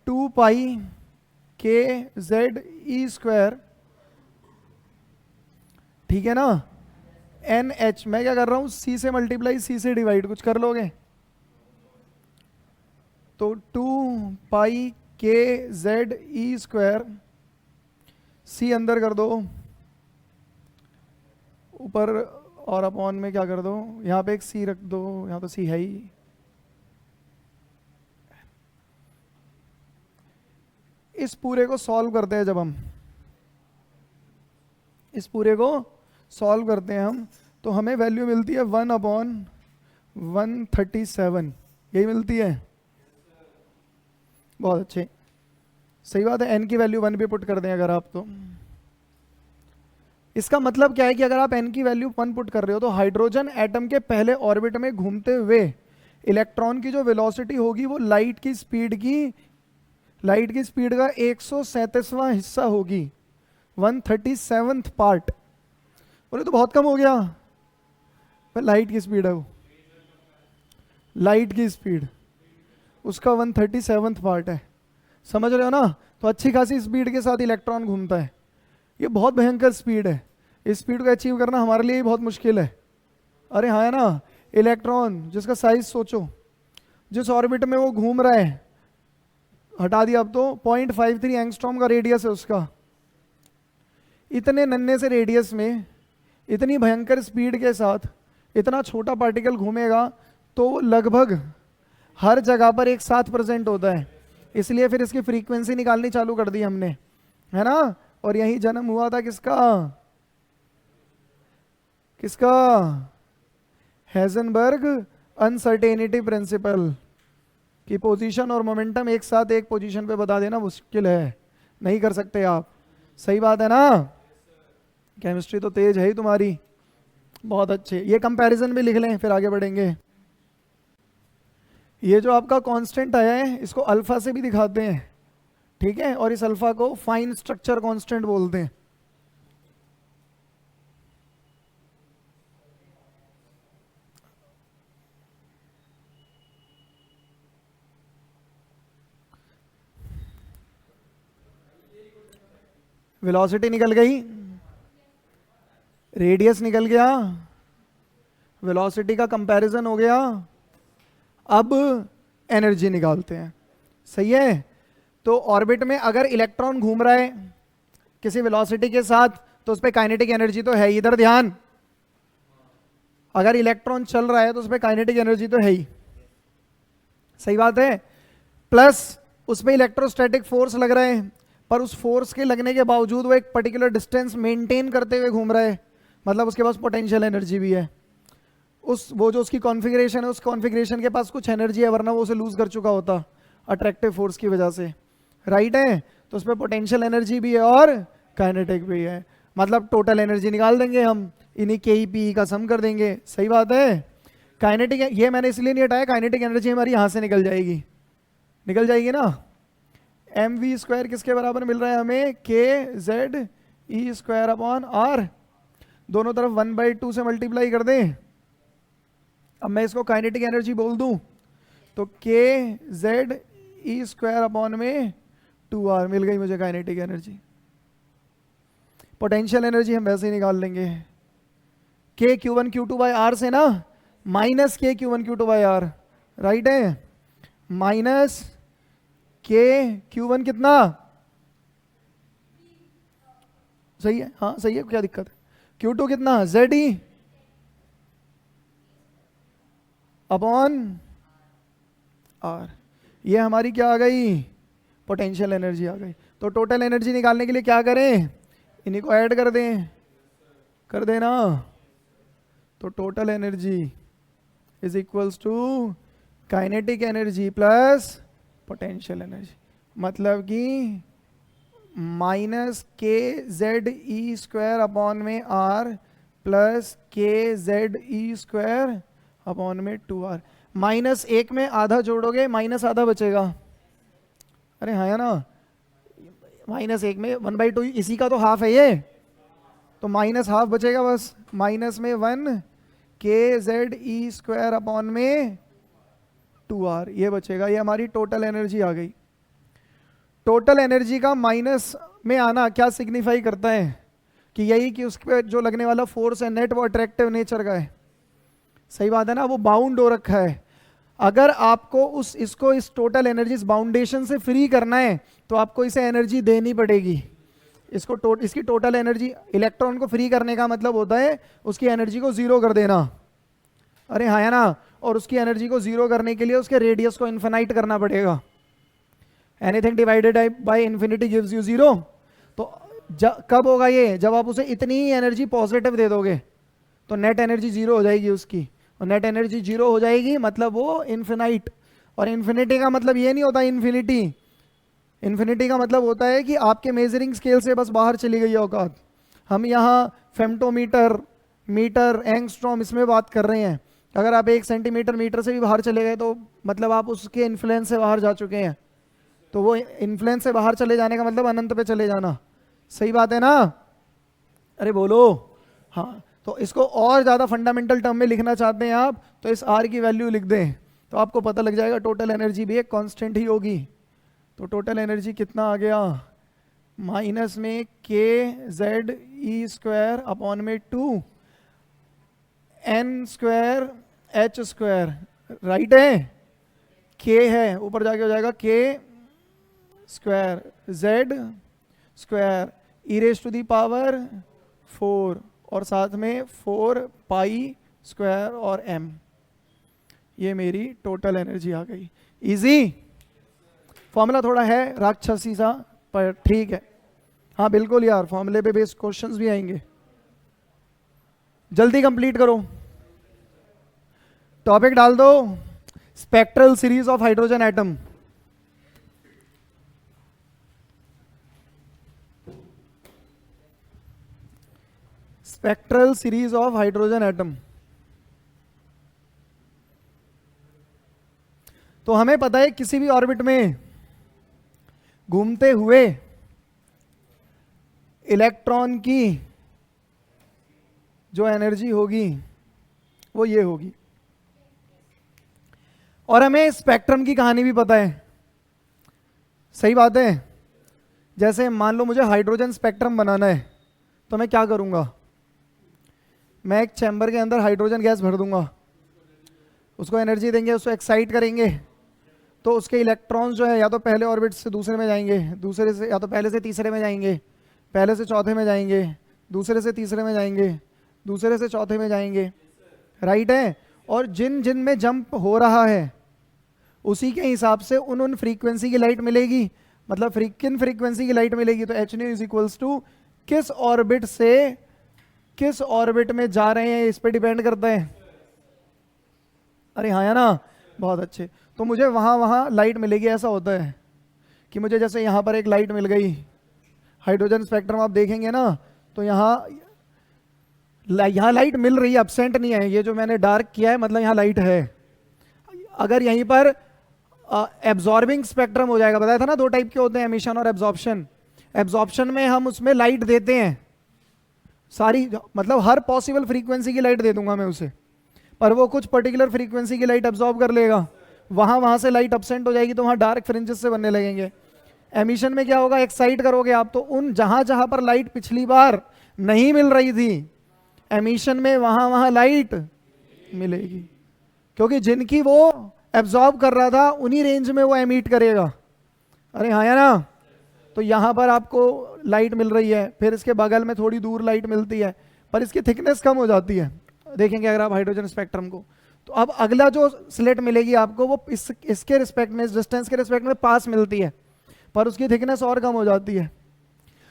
2 पाई के जेड ई स्क्वायर, ठीक है ना, एन एच। मैं क्या कर रहा हूं, c से मल्टीप्लाई c से डिवाइड, कुछ कर लोगे तो 2 पाई के जेड ई स्क्वायर, c अंदर कर दो, ऊपर और अपॉन में क्या कर दो, यहाँ पे एक c रख दो, यहाँ तो c है ही। इस पूरे को सॉल्व करते हैं, जब हम इस पूरे को सॉल्व करते हैं हम, तो हमें वैल्यू मिलती है 1/137, यही मिलती है। बहुत अच्छे, सही बात है। n की वैल्यू 1 पे पुट कर दें अगर आप, तो इसका मतलब क्या है कि अगर आप n की वैल्यू 1 पुट कर रहे हो तो हाइड्रोजन एटम के पहले ऑर्बिट में घूमते हुए इलेक्ट्रॉन की जो वेलोसिटी होगी वो लाइट की स्पीड का 137वां हिस्सा होगी, 137th पार्ट। बोले तो बहुत कम हो गया, पर लाइट की स्पीड है वो, लाइट की स्पीड उसका 137th पार्ट है। समझ रहे हो ना? तो अच्छी खासी स्पीड के साथ इलेक्ट्रॉन घूमता है, ये बहुत भयंकर स्पीड है। इस स्पीड को अचीव करना हमारे लिए बहुत मुश्किल है। अरे हाँ है ना, इलेक्ट्रॉन जिसका साइज सोचो, जिस ऑर्बिट में वो घूम रहा है, हटा दिया अब तो 0.53 एंगस्ट्रॉम का रेडियस है उसका। इतने नन्हे से रेडियस में इतनी भयंकर स्पीड के साथ इतना छोटा पार्टिकल घूमेगा तो लगभग हर जगह पर एक साथ प्रेजेंट होता है। इसलिए फिर इसकी फ्रीक्वेंसी निकालनी चालू कर दी हमने, है ना। और यही जन्म हुआ था किसका, हेजनबर्ग अनसर्टेनिटी प्रिंसिपल कि पोजीशन और मोमेंटम एक साथ एक पोजीशन पे बता देना मुश्किल है, नहीं कर सकते आप। सही बात है ना? केमिस्ट्री तो तेज है ही तुम्हारी, बहुत अच्छे। ये कंपैरिजन भी लिख लें फिर आगे बढ़ेंगे। ये जो आपका कांस्टेंट आया है इसको अल्फा से भी दिखाते हैं, ठीक है, और इस अल्फा को फाइन स्ट्रक्चर कांस्टेंट बोलते हैं। वेलोसिटी निकल गई, रेडियस निकल गया, वेलोसिटी का कंपैरिजन हो गया। अब एनर्जी निकालते हैं, सही है। तो ऑर्बिट में अगर इलेक्ट्रॉन घूम रहा है किसी वेलोसिटी के साथ तो उस पर काइनेटिक एनर्जी तो है ही, इधर ध्यान। अगर इलेक्ट्रॉन चल रहा है तो उस पर काइनेटिक एनर्जी तो है ही, सही बात है। प्लस उस पर इलेक्ट्रोस्टैटिक फोर्स लग रहा है, पर उस फोर्स के लगने के बावजूद वो एक पर्टिकुलर डिस्टेंस मेंटेन करते हुए घूम रहा है, मतलब उसके पास पोटेंशियल एनर्जी भी है। वो जो उसकी कॉन्फ़िगरेशन है, उस कॉन्फ़िगरेशन के पास कुछ एनर्जी है, वरना वो उसे लूज कर चुका होता अट्रैक्टिव फोर्स की वजह से, राइट है। तो उसमें पोटेंशियल एनर्जी भी है और काइनेटिक भी है, मतलब टोटल एनर्जी निकाल देंगे हम, इन्हीं के ही पी का सम कर देंगे। सही बात है। काइनेटिक, ये मैंने इसलिए नहीं हटाया, काइनेटिक एनर्जी हमारी यहाँ से निकल जाएगी ना। एम वी स्क्वायर किसके बराबर मिल रहा है हमें, K Z E square upon R, दोनों तरफ 1/2 से मल्टीप्लाई कर दें। अब मैं इसको काइनेटिक एनर्जी बोल दूं तो के जेड ई स्क्वायर अपॉन में 2r मिल गई मुझे काइनेटिक एनर्जी। पोटेंशियल एनर्जी हम वैसे ही निकाल लेंगे, के Q1 Q2 बाई आर से ना, minus K Q1 Q2 by R, right है, माइनस के Q1 कितना, सही है, हाँ सही है, क्या दिक्कत है। Q2 कितना, जेड ई अपॉन आर, ये हमारी क्या आ गई, पोटेंशियल एनर्जी आ गई। तो टोटल एनर्जी निकालने के लिए क्या करें, इन्हीं को ऐड कर देना। तो total energy is equals to kinetic energy plus potential energy, मतलब कि minus K Z E square upon में R plus K Z E square upon में 2r। माइनस 1 में आधा जोड़ोगे माइनस आधा बचेगा, अरे हाँ या ना, -1 में 1/2 इसी का तो हाफ है ये, तो माइनस हाफ बचेगा बस, माइनस में 1 kZe² अपॉन में 2R ये बचेगा। ये हमारी टोटल एनर्जी आ गई। टोटल एनर्जी का माइनस में आना क्या सिग्निफाई करता है कि यही कि उस पर जो लगने वाला फोर्स है नेट वो अट्रैक्टिव नेचर का है। सही बात है ना, वो बाउंड हो रखा है। अगर आपको इसको इस टोटल एनर्जी इस बाउंडेशन से फ्री करना है तो आपको इसे एनर्जी देनी पड़ेगी। इसकी टोटल एनर्जी, इलेक्ट्रॉन को फ्री करने का मतलब होता है उसकी एनर्जी को जीरो कर देना। अरे हाँ है ना, और उसकी एनर्जी को जीरो करने के लिए उसके रेडियस को इन्फिनाइट करना पड़ेगा। Anything divided by infinity gives you zero. तो कब होगा ये, जब आप उसे इतनी ही एनर्जी पॉजिटिव दे दोगे तो नेट एनर्जी जीरो हो जाएगी उसकी, और नेट एनर्जी जीरो हो जाएगी मतलब वो इन्फिनाइट। और इन्फिनिटी का मतलब ये नहीं होता इन्फिनिटी, इन्फिनिटी का मतलब होता है कि आपके मेजरिंग स्केल से बस बाहर चली गई औकात। हम यहाँ फेम्टोमीटर, मीटर, एंगस्ट्रॉम इसमें बात कर रहे हैं। अगर आप 1 सेंटीमीटर मीटर से भी बाहर चले गए तो मतलब आप उसके इन्फ्लुएंस से बाहर जा चुके हैं। तो वो इन्फ्लुएंस से बाहर चले जाने का मतलब अनंत पे चले जाना। सही बात है ना, अरे बोलो। हाँ, तो इसको और ज़्यादा फंडामेंटल टर्म में लिखना चाहते हैं आप तो इस R की वैल्यू लिख दें तो आपको पता लग जाएगा टोटल एनर्जी भी एक कांस्टेंट ही होगी। तो टोटल एनर्जी कितना आ गया, माइनस में kZe² अपॉन में 2 n² h², राइट है, k है ऊपर जाके हो जाएगा k² z² e⁻⁴ और साथ में 4π² और m। ये मेरी टोटल एनर्जी आ गई। इजी फॉर्मूला थोड़ा है राक्षसी सा पर ठीक है। हाँ बिल्कुल यार, फॉर्मूले पे बेस्ड क्वेश्चंस भी आएंगे। जल्दी कंप्लीट करो, टॉपिक डाल दो, spectral series of hydrogen atom. Spectral series of hydrogen atom. तो हमें पता है किसी भी ऑर्बिट में घूमते हुए इलेक्ट्रॉन की जो एनर्जी होगी वो ये होगी। और हमें स्पेक्ट्रम की कहानी भी पता है। सही बात है, जैसे मान लो मुझे हाइड्रोजन स्पेक्ट्रम बनाना है तो मैं क्या करूंगा, मैं एक चैम्बर के अंदर हाइड्रोजन गैस भर दूंगा, उसको एनर्जी देंगे, उसको एक्साइट करेंगे तो उसके इलेक्ट्रॉन्स जो है या तो पहले ऑर्बिट से दूसरे में जाएंगे, दूसरे से या तो पहले से तीसरे में जाएंगे, पहले से चौथे में जाएंगे, दूसरे से तीसरे में जाएंगे, दूसरे से चौथे में जाएंगे, राइट है। और जिन जिन में जंप हो रहा है उसी के हिसाब से उन फ्रीक्वेंसी की लाइट मिलेगी। मतलब किन फ्रीक्वेंसी की लाइट मिलेगी, तो h nu is equals to किस ऑर्बिट से किस ऑर्बिट में जा रहे हैं इस पे डिपेंड करता है। अरे हाँ है ना, बहुत अच्छे। तो मुझे वहाँ लाइट मिलेगी। ऐसा होता है कि मुझे जैसे यहाँ पर एक लाइट मिल गई, हाइड्रोजन स्पेक्ट्रम आप देखेंगे ना तो यहाँ लाइट मिल रही है, एब्सेंट नहीं है। ये जो मैंने डार्क किया है मतलब यहाँ लाइट है। अगर यहीं पर एब्जॉर्बिंग स्पेक्ट्रम हो जाएगा, बताया था ना 2 टाइप के होते हैं, एमिशन और एब्जॉर्प्शन। एब्जॉर्प्शन में हम उसमें लाइट देते हैं सारी, मतलब हर पॉसिबल फ्रीक्वेंसी की लाइट दे दूंगा मैं उसे, पर वो कुछ पर्टिकुलर फ्रीक्वेंसी की लाइट एब्जॉर्ब कर लेगा। वहां से लाइट एब्सेंट हो जाएगी तो वहां डार्क फ्रिंजेस से बनने लगेंगे। एमिशन में क्या होगा, एक्साइट करोगे आप तो उन जहां पर लाइट पिछली बार नहीं मिल रही थी, एमिशन में वहां लाइट मिलेगी, क्योंकि जिनकी वो एब्जॉर्ब कर रहा था उन्हीं रेंज में वो एमिट करेगा। अरे हाँ या ना, तो यहाँ पर आपको लाइट मिल रही है, फिर इसके बगल में थोड़ी दूर लाइट मिलती है, पर इसकी थिकनेस कम हो जाती है। देखेंगे अगर आप हाइड्रोजन स्पेक्ट्रम को, तो अब अगला जो स्लिट मिलेगी आपको वो इसके रिस्पेक्ट में, इस डिस्टेंस के रिस्पेक्ट में पास मिलती है, पर उसकी थिकनेस और कम हो जाती है।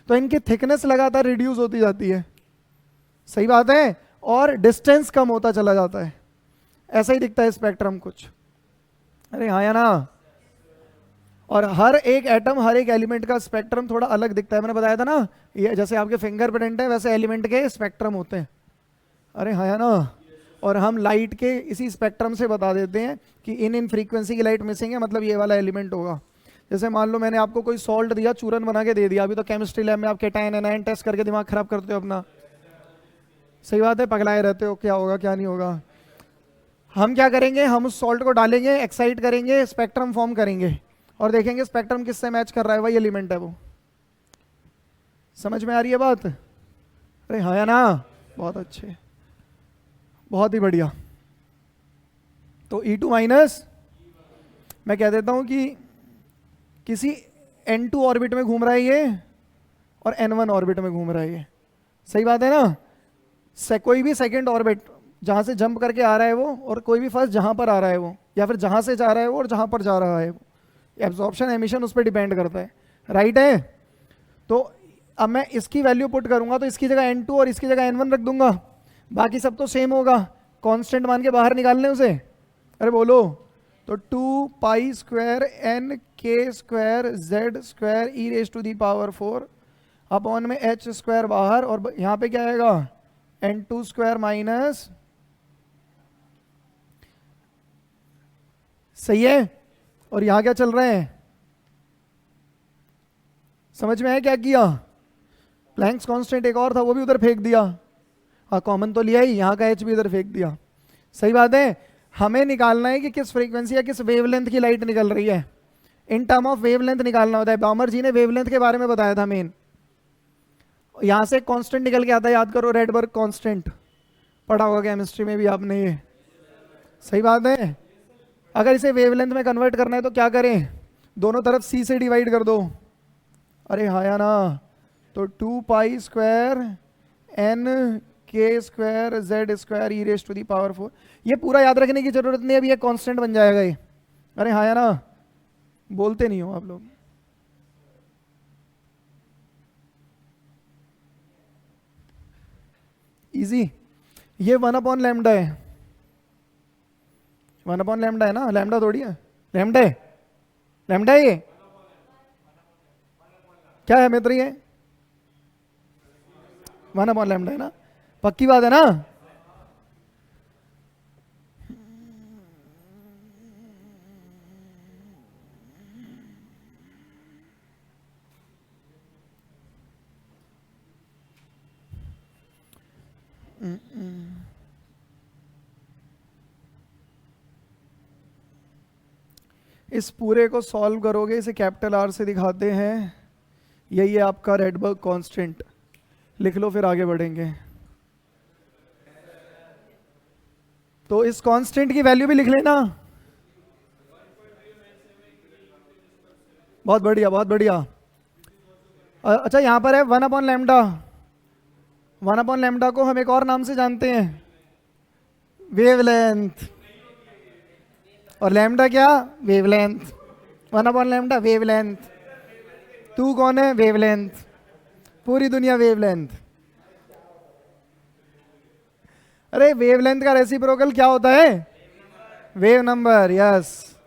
तो इनकी थिकनेस लगातार रिड्यूस होती जाती है। सही बात है, और डिस्टेंस कम होता चला जाता है। ऐसा ही दिखता है स्पेक्ट्रम कुछ। अरे हाँ या ना, और हर एक एटम, हर एक एलिमेंट का स्पेक्ट्रम थोड़ा अलग दिखता है। मैंने बताया था ना, ये जैसे आपके फिंगरप्रिंट है वैसे एलिमेंट के स्पेक्ट्रम होते हैं। अरे हाँ या ना, और हम लाइट के इसी स्पेक्ट्रम से बता देते हैं कि इन फ्रीक्वेंसी की लाइट मिसिंग है, मतलब ये वाला एलिमेंट होगा। जैसे मान लो मैंने आपको कोई सॉल्ट दिया, चूरन बना के दे दिया, अभी तो केमिस्ट्री लैब में आप केटायन एनायन टेस्ट करके दिमाग खराब करते हो अपना। सही बात है, पगलाए रहते हो क्या होगा क्या नहीं होगा। हम क्या करेंगे, हम उस सॉल्ट को डालेंगे, एक्साइट करेंगे, स्पेक्ट्रम फॉर्म करेंगे और देखेंगे स्पेक्ट्रम किससे मैच कर रहा है, वही एलिमेंट है वो। समझ में आ रही है बात? अरे हाँ या ना? बहुत अच्छे, बहुत ही बढ़िया। तो E2 माइनस, मैं कह देता हूं कि किसी N2 ऑर्बिट में घूम रहा है ये और N1 ऑर्बिट में घूम रहा है ये। सही बात है ना? कोई भी सेकंड ऑर्बिट जहां से जंप करके आ रहा है वो, और कोई भी फर्स्ट जहां पर आ रहा है वो, या फिर जहां से जा रहा है वो और जहां पर जा रहा है वो, एब्जॉर्प्शन एमिशन उस पर डिपेंड करता है। राइट है? तो अब मैं इसकी वैल्यू पुट करूंगा तो इसकी जगह N2 और इसकी जगह N1 रख दूंगा, बाकी सब तो सेम होगा, कांस्टेंट मान के बाहर निकालने उसे। अरे बोलो, तो 2 pi square n k square z square e raise to the power 4 upon में h स्क्वायर बाहर, और यहाँ पे क्या आएगा, N2 स्क्वायर माइनस, सही है। और यहाँ क्या चल रहे हैं, समझ में आया क्या किया? प्लैंक्स कांस्टेंट एक और था वो भी उधर फेंक दिया, हाँ कॉमन तो लिया ही, यहाँ का h भी इधर फेंक दिया। सही बात है। हमें निकालना है कि किस फ्रीक्वेंसी या किस वेवलेंथ की लाइट निकल रही है, इन टर्म ऑफ वेवलेंथ निकालना होता है। बामर जी ने वेवलेंथ के बारे में बताया था मेन। यहाँ से कांस्टेंट निकल के आता है, याद करो, रेडबर्ग कांस्टेंट, पढ़ा होगा केमिस्ट्री में भी आपने ये। सही बात है। अगर इसे वेवलेंथ में कन्वर्ट करना है तो क्या करें, दोनों तरफ c से डिवाइड कर दो। अरे हाँ या ना? तो 2 pi square n k square z square e raise to the power 4, ये पूरा याद रखने की जरूरत नहीं है, अभी ये कांस्टेंट बन जाएगा ये। अरे हाँ या ना? बोलते नहीं हो आप लोग। इजी, ये 1 अपॉन लैम्डा है, 1 अपॉन लैम्डा है ना, लैम्डा थोड़ी है, लैम्डा है, लैम्डा है ये। क्या है मित्र, ये 1 अपॉन लैम्डा है ना, पक्की बात है ना? इस पूरे को सॉल्व करोगे, इसे कैपिटल R से दिखाते हैं, यही है आपका रेडबर्ग कांस्टेंट। लिख लो फिर आगे बढ़ेंगे। तो इस कांस्टेंट की वैल्यू भी लिख लेना। बहुत बढ़िया बहुत बढ़िया। अच्छा यहाँ पर है 1 अपॉन लैम्डा, 1 अपॉन लैम्डा को हम एक और नाम से जानते हैं, वेवलेंथ। और लैम्डा क्या, वेवलेंथ। 1 upon lambda wavelength. तू कौन है, वेवलेंथ। पूरी दुनिया वेवलेंथ। अरे वेवलेंथ का रेसिप्रोकल क्या होता है, वेव नंबर। यस,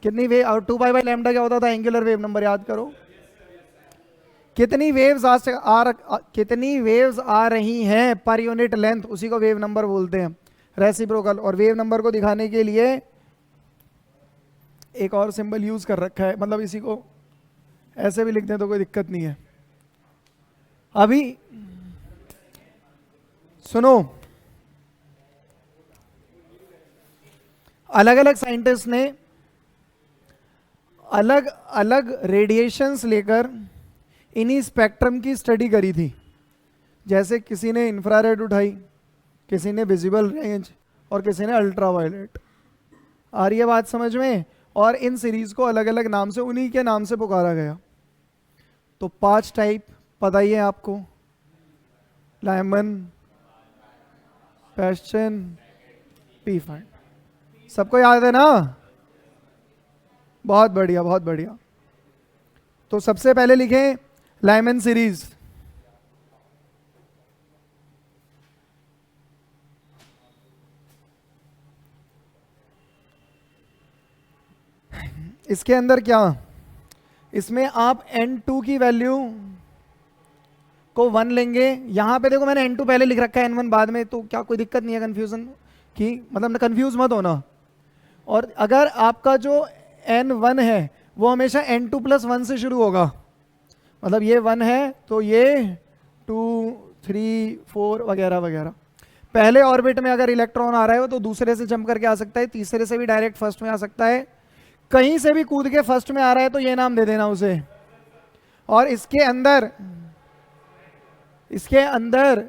कितनी वेव, और 2 पाई बाई लैम्डा क्या होता था, एंगुलर वेव नंबर। याद करो कितनी वेव्स आ रही हैं पर यूनिट लेंथ, उसी को वेव नंबर बोलते हैं, रेसिप्रोकल। और वेव नंबर को दिखाने के लिए एक और सिंबल यूज कर रखा है, मतलब इसी को ऐसे भी लिखते हैं तो कोई दिक्कत नहीं है। अभी सुनो, अलग अलग साइंटिस्ट ने अलग अलग रेडिएशंस लेकर इन्हीं स्पेक्ट्रम की स्टडी करी थी। जैसे किसी ने इंफ्रारेड उठाई, किसी ने विजिबल रेंज, और किसी ने अल्ट्रावायलेट। आ रही है बात समझ में? और इन सीरीज को अलग अलग नाम से, उन्हीं के नाम से पुकारा गया। तो 5 टाइप पता ही है आपको, लायमन, पैशन, पी फाइंड, सबको याद है ना? बहुत बढ़िया बहुत बढ़िया। तो सबसे पहले लिखें लायमन सीरीज। इसके अंदर क्या, इसमें आप n2 की वैल्यू को 1 लेंगे। यहां पे देखो मैंने n2 पहले लिख रखा है, n1 बाद में, तो क्या कोई दिक्कत नहीं है कंफ्यूजन की, मतलब कंफ्यूज मत होना। और अगर आपका जो n1 है वो हमेशा n2+1 से शुरू होगा। मतलब ये 1 है तो ये 2 3 4 वगैरह वगैरह। पहले ऑर्बिट में अगर इलेक्ट्रॉन आ रहा है तो दूसरे से जंप करके आ सकता है, तीसरे से भी डायरेक्ट फर्स्ट में आ सकता है, कहीं से भी कूद के फर्स्ट में आ रहा है तो ये नाम दे देना उसे। और इसके अंदर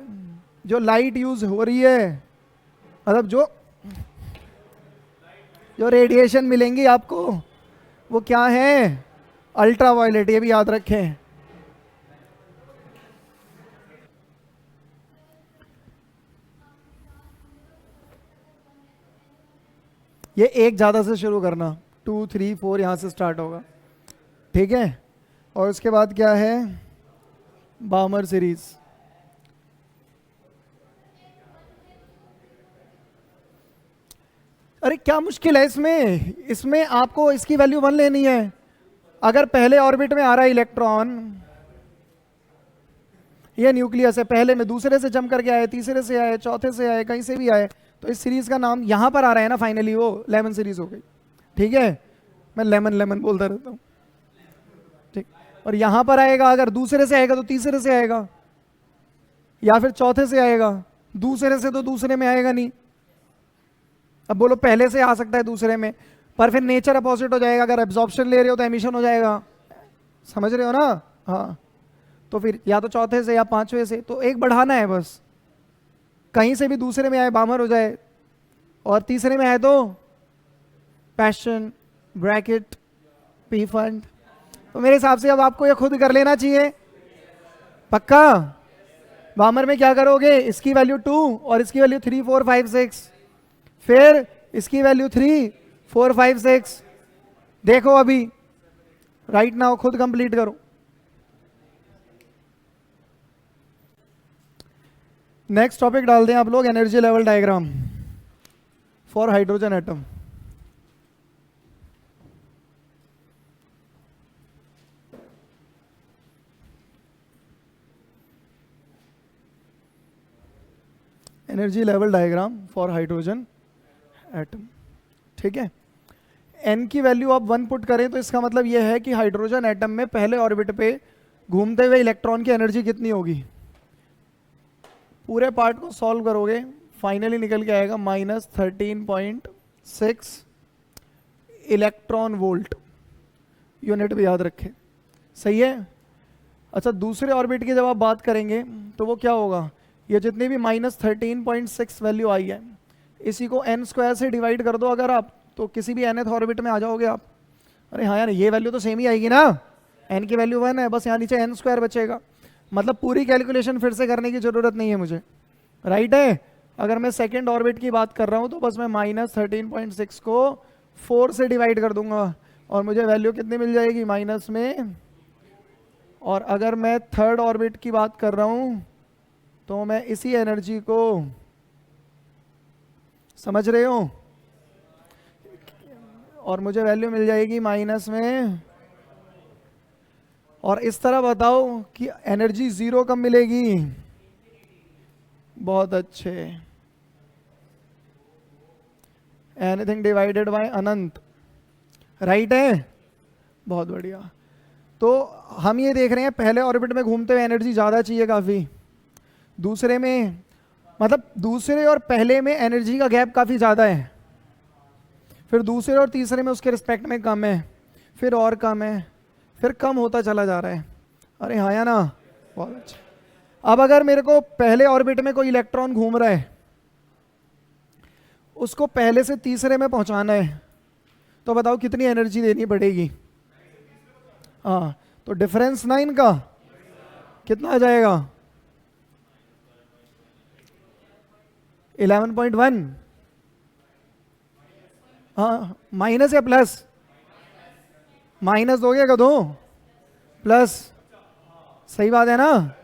जो लाइट यूज हो रही है, मतलब जो रेडिएशन मिलेंगी आपको वो क्या है? Ultraviolet. ये भी याद रखें। ये एक ज़्यादा से शुरू करना, 2 3 4 यहाँ से स्टार्ट होगा, ठीक है। और उसके बाद क्या है? बामर सीरीज। अरे क्या मुश्किल है इसमें आपको इसकी वैल्यू 1 लेनी है। अगर पहले ऑर्बिट में आ रहा है इलेक्ट्रॉन, ये न्यूक्लियस है, पहले में दूसरे से जंप करके आए, तीसरे से आए, चौथे से आए, कहीं से भी आए, तो इस सीरीज का नाम यहां पर आ रहा है ना, फाइनली वो लेमन सीरीज हो गई, ठीक है। मैं लेमन बोलता रहता हूं, ठीक। और यहां पर आएगा, अगर दूसरे से आएगा तो तीसरे से आएगा, या फिर चौथे से आएगा, दूसरे से तो दूसरे में आएगा नहीं। अब बोलो पहले से आ सकता है दूसरे में, पर फिर नेचर अपोजिट हो जाएगा। अगर एब्जॉर्प्शन ले रहे हो तो एमिशन हो जाएगा, समझ रहे हो ना? हाँ, तो फिर या तो चौथे से या पांचवे से, तो एक बढ़ाना है बस, कहीं से भी दूसरे में आए बामर हो जाए, और तीसरे में आए तो पैशन ब्रैकेट पी फंड। तो मेरे हिसाब से अब आपको ये खुद कर लेना चाहिए, पक्का। बामर में क्या करोगे? इसकी वैल्यू 2 और इसकी वैल्यू 3 4 5 6, फिर इसकी वैल्यू 3 4 5 6। देखो अभी राइट नाउ खुद कंप्लीट करो। नेक्स्ट टॉपिक डाल दें आप लोग, energy level diagram for hydrogen atom. Energy level diagram for hydrogen atom, ठीक है। एन की वैल्यू आप 1 पुट करें तो इसका मतलब यह है कि हाइड्रोजन एटम में पहले ऑर्बिट पे घूमते हुए इलेक्ट्रॉन की एनर्जी कितनी होगी। पूरे पार्ट को सॉल्व करोगे, फाइनली निकल के आएगा -13.6 इलेक्ट्रॉन वोल्ट। यूनिट भी याद रखें, सही है। अच्छा, दूसरे ऑर्बिट की जब आप बात करेंगे तो वो क्या होगा? ये जितनी भी -13.6 वैल्यू आई है, इसी को n² से डिवाइड कर दो अगर आप, तो किसी भी nth ऑर्बिट में आ जाओगे आप। अरे हाँ यार, ये वैल्यू तो सेम ही आएगी ना, n की वैल्यू 1 है, बस यहाँ नीचे n² बचेगा। मतलब पूरी कैलकुलेशन फिर से करने की जरूरत नहीं है मुझे, राइट है। अगर मैं सेकेंड ऑर्बिट की बात कर रहा हूँ तो बस मैं -13.6 को 4 से डिवाइड कर दूंगा और मुझे वैल्यू कितनी मिल जाएगी? माइनस में। और अगर मैं थर्ड ऑर्बिट की बात कर रहा हूँ तो मैं इसी एनर्जी को, समझ रहे हो, और मुझे वैल्यू मिल जाएगी माइनस में। और इस तरह बताओ कि एनर्जी 0 कब मिलेगी? बहुत अच्छे, anything divided by Anant, right है, बहुत बढ़िया। तो हम ये देख रहे हैं पहले ऑर्बिट में घूमते हुए एनर्जी ज़्यादा चाहिए काफ़ी, दूसरे में, मतलब दूसरे और पहले में एनर्जी का गैप काफ़ी ज़्यादा है, फिर दूसरे और तीसरे में उसके रिस्पेक्ट में कम है, फिर और कम है, फिर कम होता चला जा रहा है। अरे हाँ या ना, बहुत अच्छा। अब अगर मेरे को पहले ऑर्बिट में कोई इलेक्ट्रॉन घूम रहा है, उसको पहले से तीसरे में पहुंचाना है, तो बताओ कितनी एनर्जी देनी पड़ेगी? हाँ, तो डिफरेंस ना इनका कितना आ जाएगा? 11.1। हाँ, माइनस या प्लस? माइनस दोगे क्या? दो प्लस, सही बात है ना,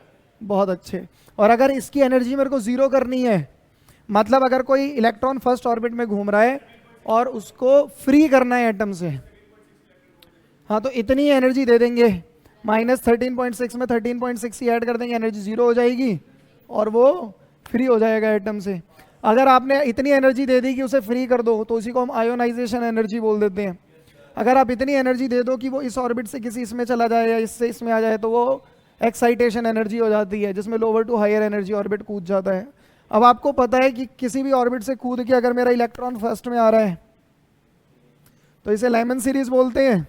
बहुत अच्छे। और अगर इसकी एनर्जी मेरे को 0 करनी है, मतलब अगर कोई इलेक्ट्रॉन फर्स्ट ऑर्बिट में घूम रहा है और उसको फ्री करना है एटम से, हाँ, तो इतनी एनर्जी दे देंगे, -13.6 में 13.6 ही ऐड कर देंगे, एनर्जी 0 हो जाएगी और वो फ्री हो जाएगा एटम से। अगर आपने इतनी एनर्जी दे दी कि उसे फ्री कर दो, तो उसी को हम आयोनाइजेशन एनर्जी बोल देते हैं। अगर आप इतनी एनर्जी दे दो कि वो इस ऑर्बिट से किसी इसमें चला जाए या इससे इसमें आ जाए, तो वो एक्साइटेशन एनर्जी हो जाती है, जिसमें lower to higher energy orbit कूद जाता है। अब आपको पता है कि किसी भी ऑर्बिट से कूद के अगर मेरा इलेक्ट्रॉन फर्स्ट में आ रहा है तो इसे लेमन सीरीज बोलते हैं।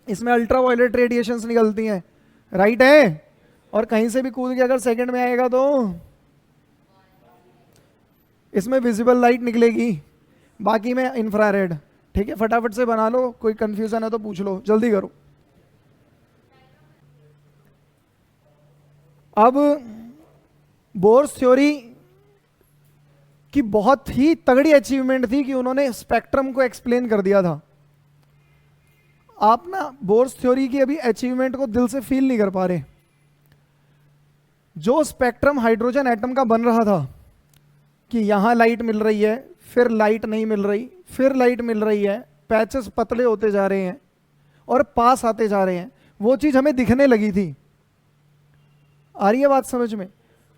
इसमें अल्ट्रावायलेट रेडिएशंस निकलती हैं, राइट है। और कहीं से भी कूद के अगर सेकंड में आएगा तो इसमें विजिबल लाइट निकलेगी, बाकी में इंफ्रारेड। ठीक है, फटाफट से बना लो, कोई कंफ्यूजन है तो पूछ लो, जल्दी करो। अब बोर्स थ्योरी की बहुत ही तगड़ी अचीवमेंट थी कि उन्होंने स्पेक्ट्रम को एक्सप्लेन कर दिया था। आप ना बोर्स थ्योरी की अभी अचीवमेंट को दिल से फील नहीं कर पा रहे। जो स्पेक्ट्रम हाइड्रोजन एटम का बन रहा था कि यहां लाइट मिल रही है, फिर लाइट नहीं मिल रही, फिर लाइट मिल रही है, पैचेस पतले होते जा रहे हैं और पास आते जा रहे हैं, वो चीज हमें दिखने लगी थी। आ रही है बात समझ में?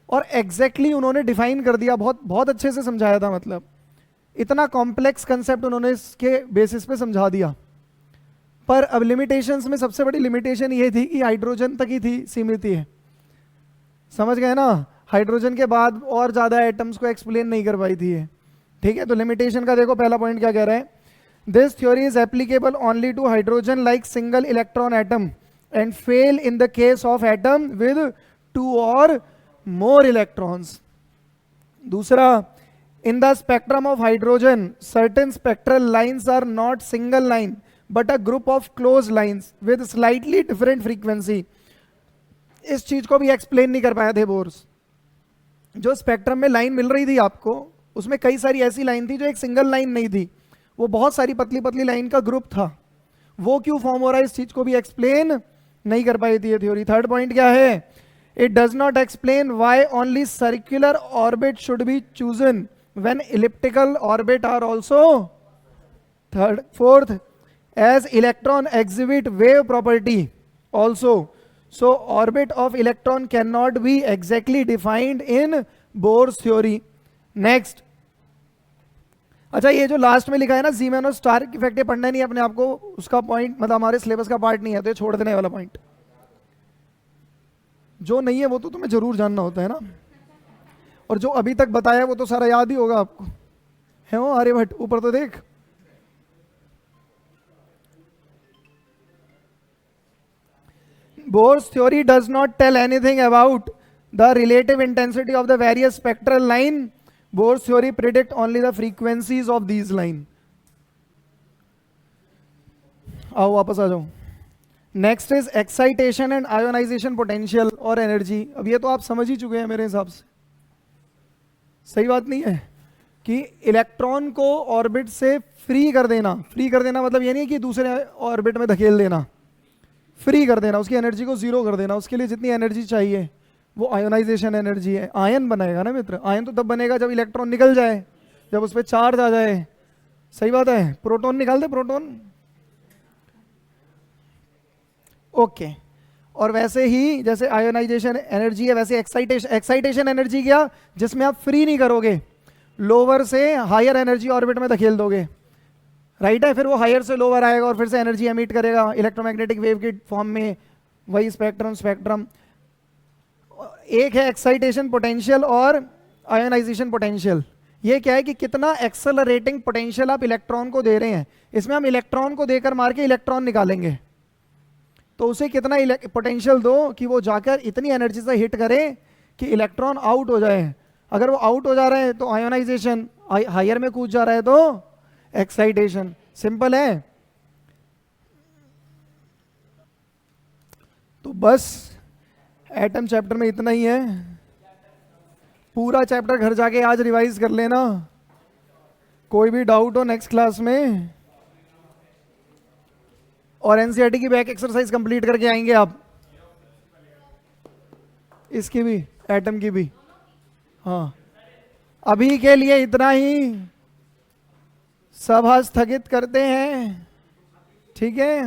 और एग्जैक्टली उन्होंने डिफाइन कर दिया, बहुत बहुत अच्छे से समझाया था। मतलब इतना कॉम्प्लेक्स कंसेप्ट उन्होंने इसके बेसिस पे समझा दिया। पर अब लिमिटेशंस में सबसे बड़ी लिमिटेशन ये थी कि हाइड्रोजन तक ही थी, सीमित ही है। समझ गए ना? हाइड्रोजन के बाद और ज्यादा एटम्स को एक्सप्लेन नहीं कर पाई थी ये। ठीक है, तो लिमिटेशन का देखो पहला पॉइंट क्या कह रहा है। This theory is applicable only to hydrogen like single electron atom and fail in the case of atom with 2 और more electrons. दूसरा, in the spectrum of hydrogen certain spectral lines are not single line but a group of close lines with slightly different frequency. इस चीज को भी explain नहीं कर पाए थे बोर्स। जो स्पेक्ट्रम में लाइन मिल रही थी आपको, उसमें कई सारी ऐसी लाइन थी जो एक सिंगल लाइन नहीं थी, वो बहुत सारी पतली पतली लाइन का ग्रुप था। वो क्यों फॉर्म हो रहा है, इस चीज को भी एक्सप्लेन नहीं कर पाई थी ये थ्योरी। थर्ड पॉइंट क्या है? It does not explain why only circular orbit should be chosen when elliptical orbit are also. Fourth, as electron exhibit wave property also, so orbit of electron cannot be exactly defined in Bohr's theory. Next, अच्छा ये जो last में लिखा है ना Zeeman और Stark effect, ये पढ़ना नहीं अपने आप को, उसका पॉइंट मतलब हमारे सिलेबस का पार्ट नहीं है, तो ये छोड़ देने वाला पॉइंट। जो नहीं है वो तो तुम्हें जरूर जानना होता है ना, और जो अभी तक बताया वो तो सारा याद ही होगा आपको, है वो? आर्यभट्ट ऊपर तो देख। Bohr's theory does not tell anything about the relative intensity of the various spectral line. Bohr's theory predict only the frequencies of these line. आओ वापस आ जाओ। Next is excitation and ionization potential और एनर्जी। अब ये तो आप समझ ही चुके हैं मेरे हिसाब से, सही बात नहीं है? कि इलेक्ट्रॉन को ऑर्बिट से फ्री कर देना, फ्री कर देना मतलब ये नहीं कि दूसरे ऑर्बिट में धकेल देना, फ्री कर देना, उसकी एनर्जी को जीरो कर देना। उसके लिए जितनी एनर्जी चाहिए वो आयोनाइजेशन एनर्जी है। आयन बनाएगा ना मित्र, आयन तो तब बनेगा जब इलेक्ट्रॉन निकल जाए, जब उस पर चार्ज आ जाए। सही बात है? प्रोटॉन निकाल दे, प्रोटॉन। ओके और वैसे ही जैसे आयोनाइजेशन एनर्जी है, वैसे एक्साइटेशन एनर्जी क्या, जिसमें आप फ्री नहीं करोगे, लोअर से हायर एनर्जी ऑर्बिट में धकेल दोगे, राइट है? फिर वो हायर से लोअर आएगा और फिर से एनर्जी एमिट करेगा इलेक्ट्रोमैग्नेटिक वेव के फॉर्म में, वही स्पेक्ट्रम। एक है एक्साइटेशन पोटेंशियल और आयोनाइजेशन पोटेंशियल। ये क्या है कि कितना एक्सेलरेटिंग पोटेंशियल आप इलेक्ट्रॉन को दे रहे हैं। इसमें हम इलेक्ट्रॉन को देकर मार के इलेक्ट्रॉन निकालेंगे, तो उसे कितना पोटेंशियल दो कि वो जाकर इतनी एनर्जी से हिट करे कि इलेक्ट्रॉन आउट हो जाए। अगर वो आउट हो जा रहा है तो आयोनाइजेशन, हायर में कूद जा रहा है तो एक्साइटेशन। सिंपल है। तो बस एटम चैप्टर में इतना ही है। पूरा चैप्टर घर जाके आज रिवाइज कर लेना। कोई भी डाउट हो नेक्स्ट क्लास में, और एनसीईआरटी की बैक एक्सरसाइज कंप्लीट करके आएंगे आप, इसकी भी, एटम की भी। हाँ, अभी के लिए इतना ही, सभा स्थगित करते हैं, ठीक है?